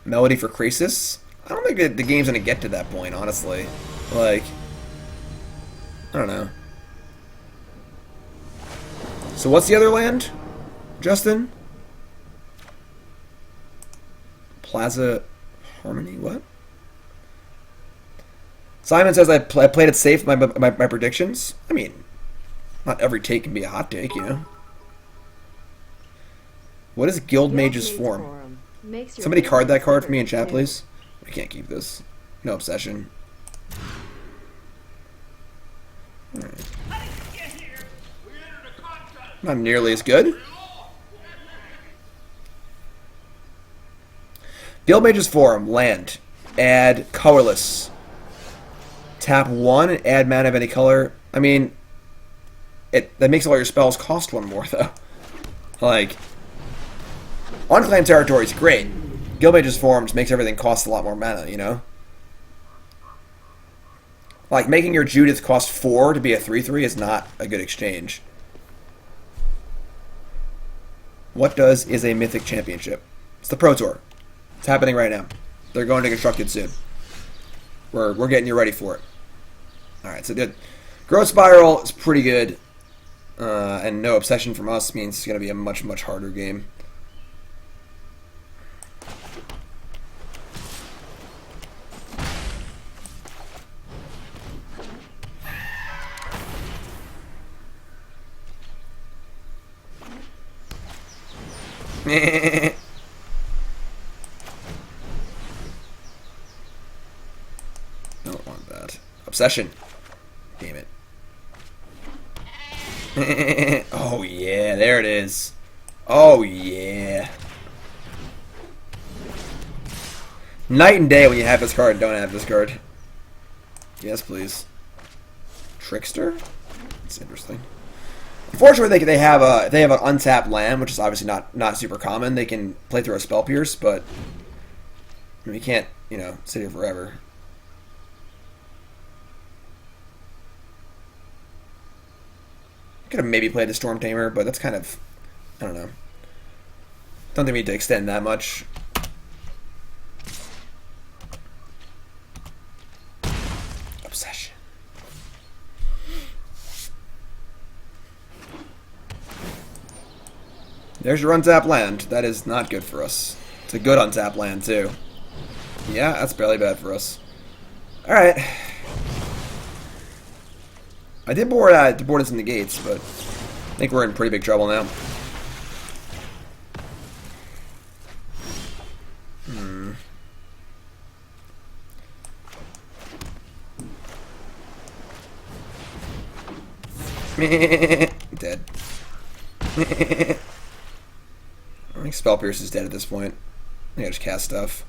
Melody for Krasis? I don't think that the game's gonna get to that point, honestly. Like, I don't know. So what's the other land, Justin? Plaza Harmony? What? Simon says I played it safe. My predictions. I mean, not every take can be a hot take, you know. What is Guild Mage's Form? Somebody card that card for me in chat, please. We can't keep this. No obsession. Alright. Not nearly as good. Guild Mage's Forum, land. Add colorless. Tap 1 and add mana of any color. I mean, that makes all your spells cost 1 more, though. Like, unclaimed territory is great. Guild Mage's Forum just makes everything cost a lot more mana, you know? Like, making your Judith cost 4 to be a 3/3 is not a good exchange. What is a Mythic Championship? It's the Pro Tour. It's happening right now. They're going to Constructed soon. We're getting you ready for it. Alright, so good. Growth Spiral is pretty good. And no obsession from us means it's going to be a much, much harder game. Don't want that. Obsession. Damn it. Oh yeah, there it is. Oh yeah. Night and day when you have this card and don't have this card. Yes, please. Trickster? That's interesting. Unfortunately, they have an untapped land, which is obviously not super common. They can play through a Spell Pierce, but I mean, you can't, you know, sit here forever. Could have maybe played the Storm Tamer, but that's kind of, I don't know. Don't think we need to extend that much. Obsession. There's your untapped land. That is not good for us. It's a good untapped land, too. Yeah, that's barely bad for us. Alright. I did board us in the gates, but I think we're in pretty big trouble now. Dead. I think Spell Pierce is dead at this point. I think I just cast stuff.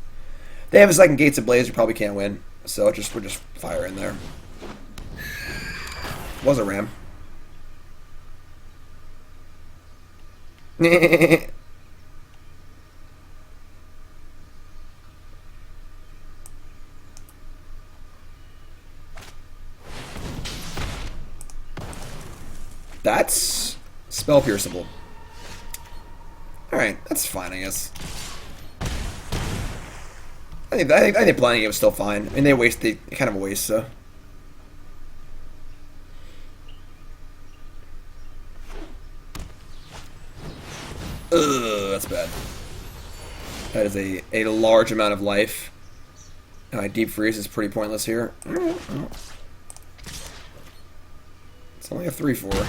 They have a second Gates Ablaze, we probably can't win. So we'll just fire in there. Was a ram. That's spell pierceable. Alright, that's fine, I guess. I think blinding it was still fine. I mean, they kind of a waste, so. Ugh, that's bad. That is a large amount of life. And my deep freeze is pretty pointless here. It's only a 3/4.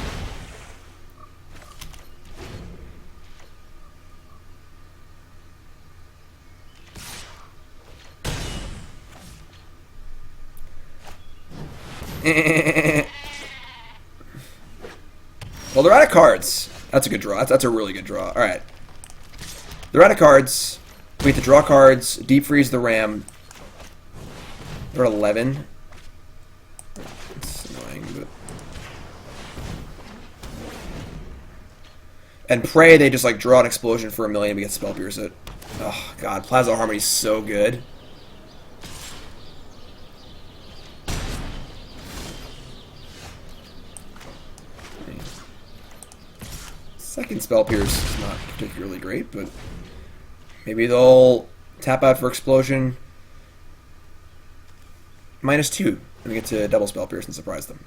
Well, they're out of cards. That's a good draw. That's a really good draw. Alright. They're out of cards. We have to draw cards, deep freeze the ram. They're at 11. That's annoying, but... And pray they just like draw an explosion for 1,000,000 and we get Spell Pierce it. Oh god, Plasma Harmony's so good. Second Spell Pierce is not particularly great, but maybe they'll tap out for Explosion. -2, and we get to double Spell Pierce and surprise them.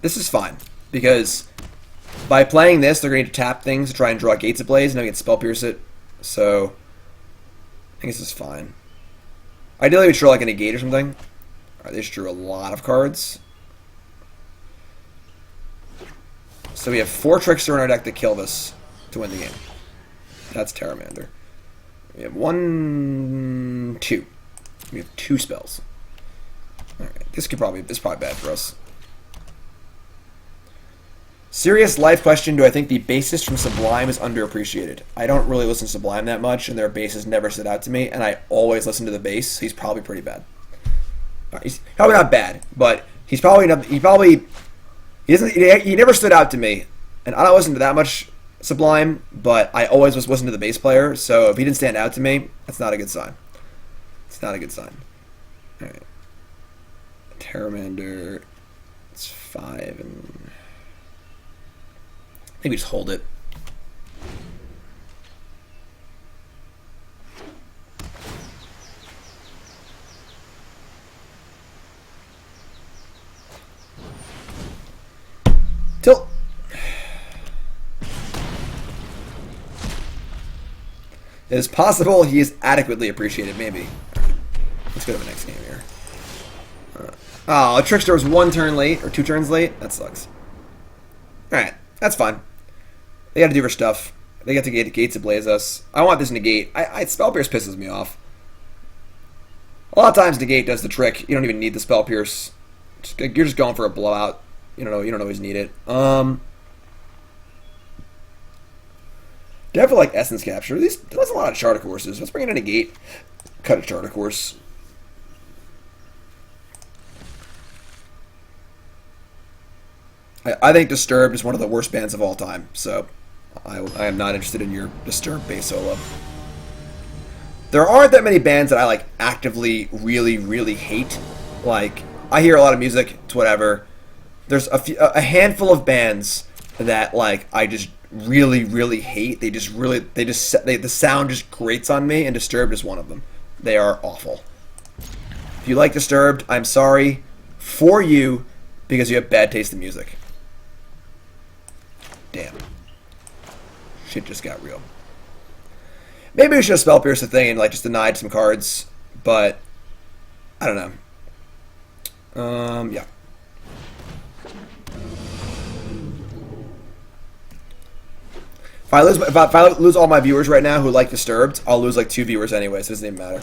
This is fine, because by playing this, they're going to tap things to try and draw Gates Ablaze, and then we get Spell Pierce it, so I think this is fine. Ideally, we draw like a negate or something. Alright, they just drew a lot of cards. So we have 4 Trickster in our deck to kill this to win the game. That's Terramander. We have 1, 2. We have 2 spells. Alright, this is probably bad for us. Serious life question, do I think the bassist from Sublime is underappreciated? I don't really listen to Sublime that much, and their basses never stood out to me, and I always listen to the bass. He's probably pretty bad. He's probably not bad, but he's probably not, he never stood out to me, and I don't listen to that much Sublime, but I always was listening to the bass player, so if he didn't stand out to me, that's not a good sign. It's not a good sign. Alright. Terramander, it's 5, and I think we just hold it. Tilt. It is possible he is adequately appreciated, maybe. Let's go to the next game here. Oh, Trickster was 1 turn late, or 2 turns late? That sucks. Alright, that's fine. They gotta do their stuff. They get to Gates Ablaze us. I want this negate. Spell Pierce pisses me off. A lot of times negate does the trick. You don't even need the spell pierce. You're just going for a blowout. You don't always need it. Definitely like essence capture. There's a lot of charter courses. Let's bring in a negate. Cut a charter course. I think Disturbed is one of the worst bands of all time, so I am not interested in your Disturbed bass solo. There aren't that many bands that I like actively really, really hate. Like, I hear a lot of music, it's whatever. There's a handful of bands that like I just really, really hate. The sound just grates on me, and Disturbed is one of them. They are awful. If you like Disturbed, I'm sorry for you because you have bad taste in music. Damn. Shit just got real. Maybe we should have spell pierced the thing and like just denied some cards, but I don't know. Yeah. If I lose all my viewers right now who like Disturbed, I'll lose like 2 viewers anyway, so it doesn't even matter.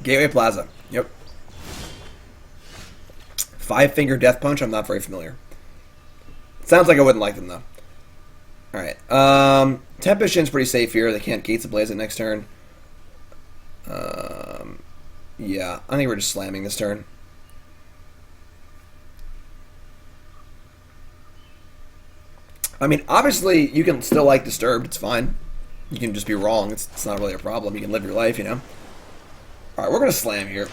Gateway Plaza. Yep. 5-finger Death Punch. I'm not very familiar. Sounds like I wouldn't like them though. All right. Tempest Shin's pretty safe here. They can't Gates Ablaze it next turn. Yeah, I think we're just slamming this turn. I mean, obviously, you can still like Disturbed. It's fine. You can just be wrong. It's not really a problem. You can live your life, you know. All right, we're gonna slam here.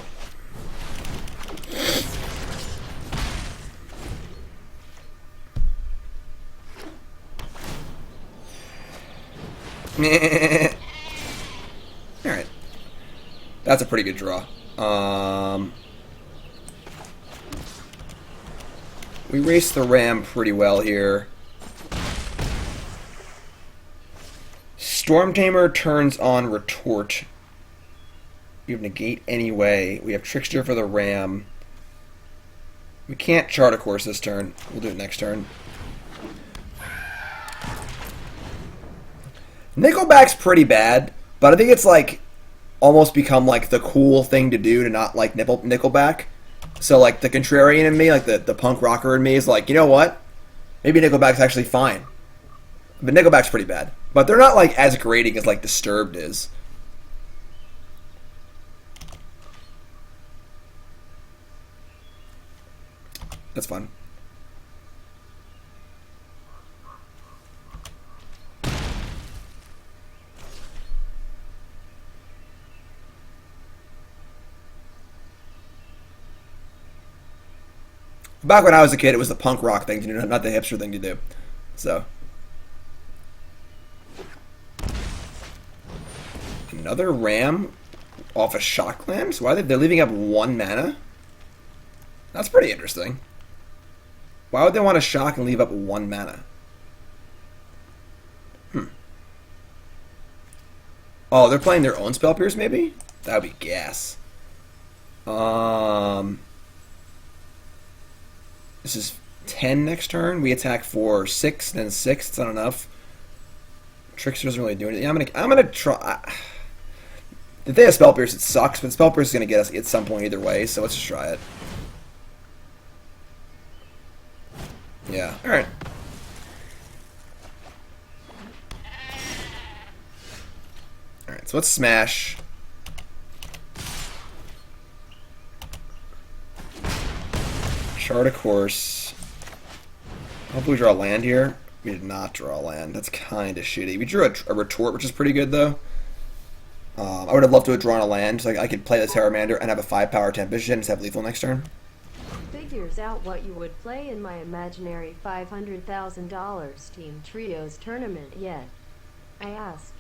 Alright. That's a pretty good draw. We race the Ram pretty well here. Storm Tamer turns on Retort. We have Negate anyway. We have Trickster for the Ram. We can't chart a course this turn. We'll do it next turn. Nickelback's pretty bad, but I think it's like almost become like the cool thing to do to not like Nickelback. So like the contrarian in me, like the punk rocker in me is like, you know what? Maybe Nickelback's actually fine. But Nickelback's pretty bad. But they're not like as grating as like Disturbed is. That's fun. Back when I was a kid, it was the punk rock thing to do, not the hipster thing to do. So. Another Ram off a Shock Clam? So why are they're leaving up 1 mana? That's pretty interesting. Why would they want to shock and leave up 1 mana? Oh, they're playing their own Spell Pierce, maybe? That would be gas. This is 10 next turn. We attack for 6, then 6. It's not enough. Trickster doesn't really do anything. I'm gonna try. If they have Spell Pierce, it sucks, but Spell Pierce is gonna get us at some point either way. So let's just try it. Yeah. All right. All right. So let's smash. Chart a course. Hopefully we draw a land here. We did not draw a land. That's kind of shitty. We drew a retort, which is pretty good, though. I would have loved to have drawn a land. So I could play the Terramander and have a 5-power Tempest and just have lethal next turn. Figures out what you would play in my imaginary $500,000 Team Trios tournament yet? I ask.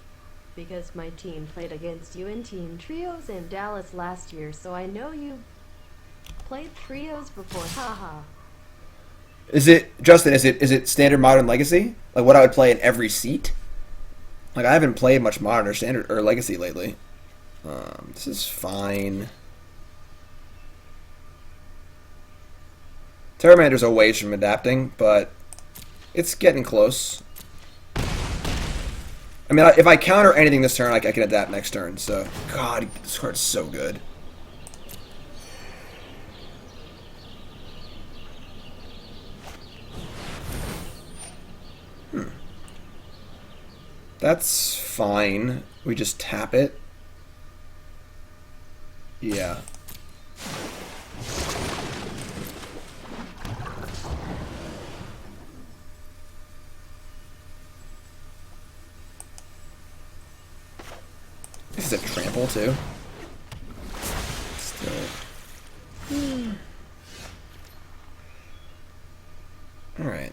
Because my team played against you in Team Trios in Dallas last year, so I know you played trios before, haha. Is it, Justin, is it standard modern legacy? Like what I would play in every seat? Like I haven't played much modern or standard or legacy lately. This is fine. Terramander's a ways from adapting, but it's getting close. I mean, if I counter anything this turn, I can adapt next turn. So, God, this card's so good. That's fine. We just tap it. Yeah. This is a trample too. Still. Alright.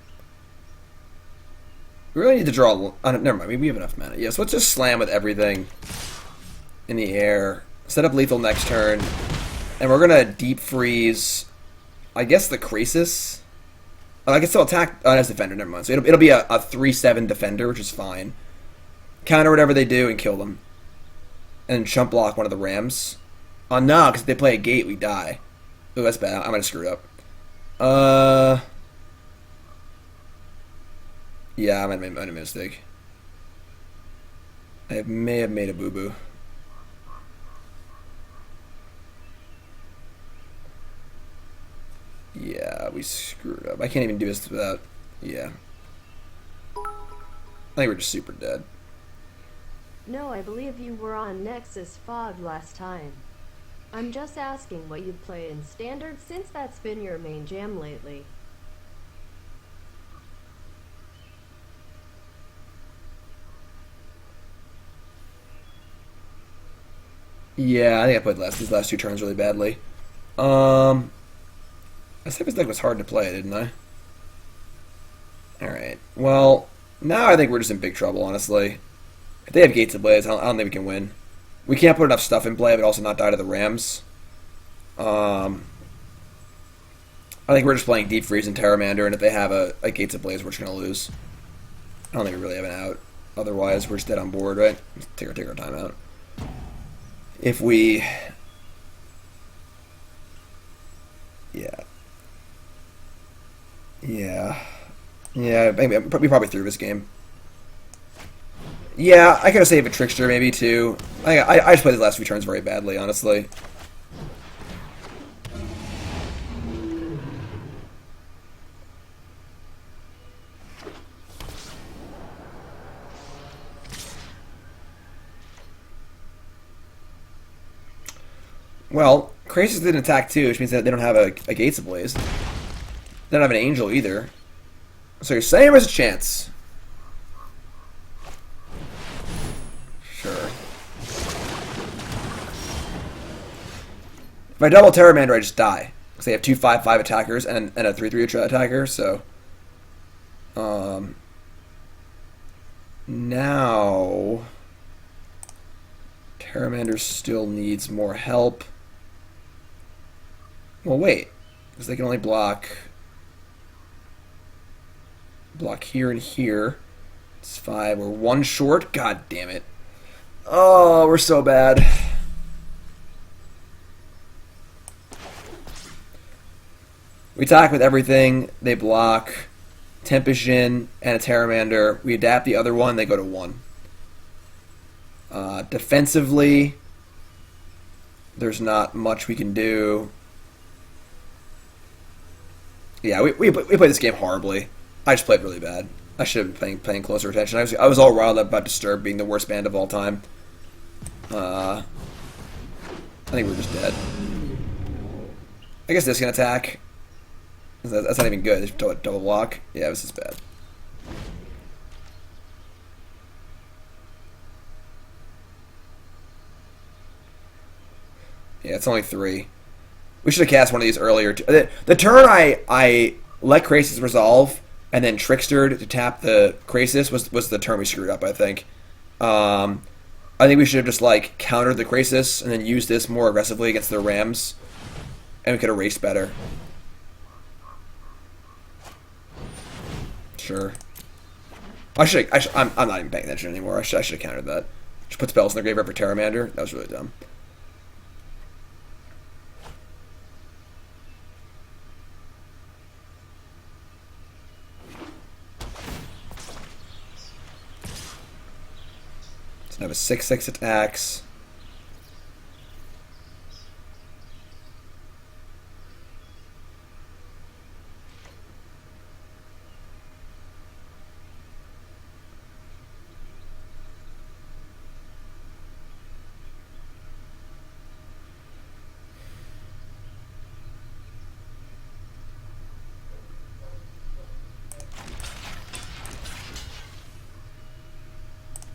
We really need to draw... never mind, we have enough mana. Yes, let's just slam with everything in the air. Set up lethal next turn. And we're going to deep freeze, I guess, the Krasis. I can still attack as defender, never mind. So it'll be a 3/7 defender, which is fine. Counter whatever they do and kill them. And chump block one of the Rams. Oh, no, because if they play a gate, we die. Ooh, that's bad. I might have screwed up. Yeah, I might have made a mistake. I may have made a boo-boo. Yeah, we screwed up. I can't even do this without... Yeah. I think we're just super dead. No, I believe you were on Nexus Fog last time. I'm just asking what you play in Standard since that's been your main jam lately. Yeah, I think I played these last two turns really badly. I said this deck was hard to play, didn't I? Alright. Well, now I think we're just in big trouble, honestly. If they have Gates Ablaze, I don't think we can win. We can't put enough stuff in play, but also not die to the Rams. I think we're just playing Deep Freeze and Terramander, and if they have a Gates Ablaze, we're just going to lose. I don't think we really have an out. Otherwise, we're just dead on board, right? Take our time out. If we... Yeah. Yeah, maybe, we probably threw this game. Yeah, I could have saved a Trickster maybe too. I just played these last few turns very badly, honestly. Well, Krasis didn't attack too, which means that they don't have a Gates Ablaze. They don't have an Angel either. So you're saying there's a chance. Sure. If I double Terramander, I just die. Because they have two 5/5 attackers and a 3/3 attacker, so... Now... Terramander still needs more help. Well, wait. Because they can only block here and here. It's 5. We're 1 short. God damn it. Oh, we're so bad. We attack with everything. They block. Tempest-Jin and a Terramander. We adapt the other one. They go to 1. Defensively, there's not much we can do. Yeah, we played this game horribly. I just played really bad. I should have been paying closer attention. I was all riled up about Disturb being the worst band of all time. I think we're just dead. I guess this can attack. That's not even good. Double block. Yeah, this is bad. Yeah, it's only 3. We should have cast one of these earlier. The turn I let Krasis resolve and then Trickstered to tap the Krasis was the turn we screwed up, I think. I think we should have just like countered the Krasis and then used this more aggressively against the Rams, and we could have raced better. Sure. I'm not even paying attention anymore. I should have countered that. Just put spells in the graveyard for Terramander. That was really dumb. I have a 6/6 attacks.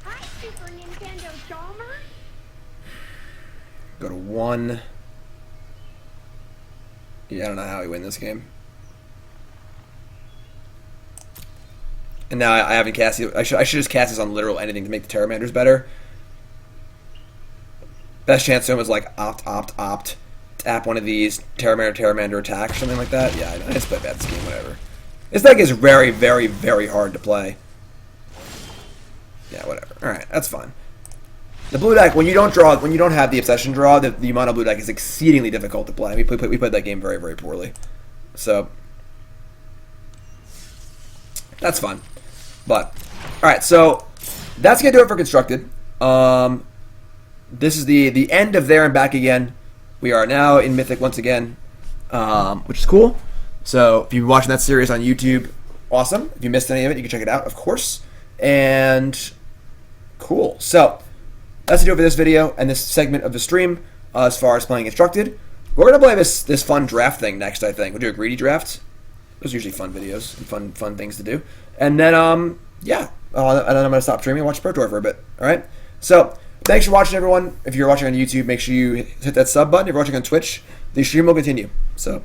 Hi, Super Nintendo Chalmers. Go to 1. Yeah, I don't know how we win this game. And now I haven't cast it. I should just cast this on literal anything to make the Terramanders better. Best chance to him was like opt. Tap one of these, Terramander attack, something like that. Yeah, I just play bad this game, whatever. This deck is very, very, very hard to play. Yeah, whatever. Alright, that's fine. The blue deck, when you don't have the Obsession draw, the mono blue deck is exceedingly difficult to play. We played that game very, very poorly. So, that's fun. But, alright, so, that's going to do it for Constructed. This is the end of There and Back Again. We are now in Mythic once again, which is cool. So, if you've been watching that series on YouTube, awesome. If you missed any of it, you can check it out, of course. And, cool. So, that's to do it for this video and this segment of the stream as far as playing Constructed. We're going to play this fun draft thing next, I think. We'll do a greedy draft. Those are usually fun videos and fun things to do. And then, yeah. And then I'm going to stop streaming and watch Pro Tour for a bit. Alright? So, thanks for watching, everyone. If you're watching on YouTube, make sure you hit that sub button. If you're watching on Twitch, the stream will continue. So,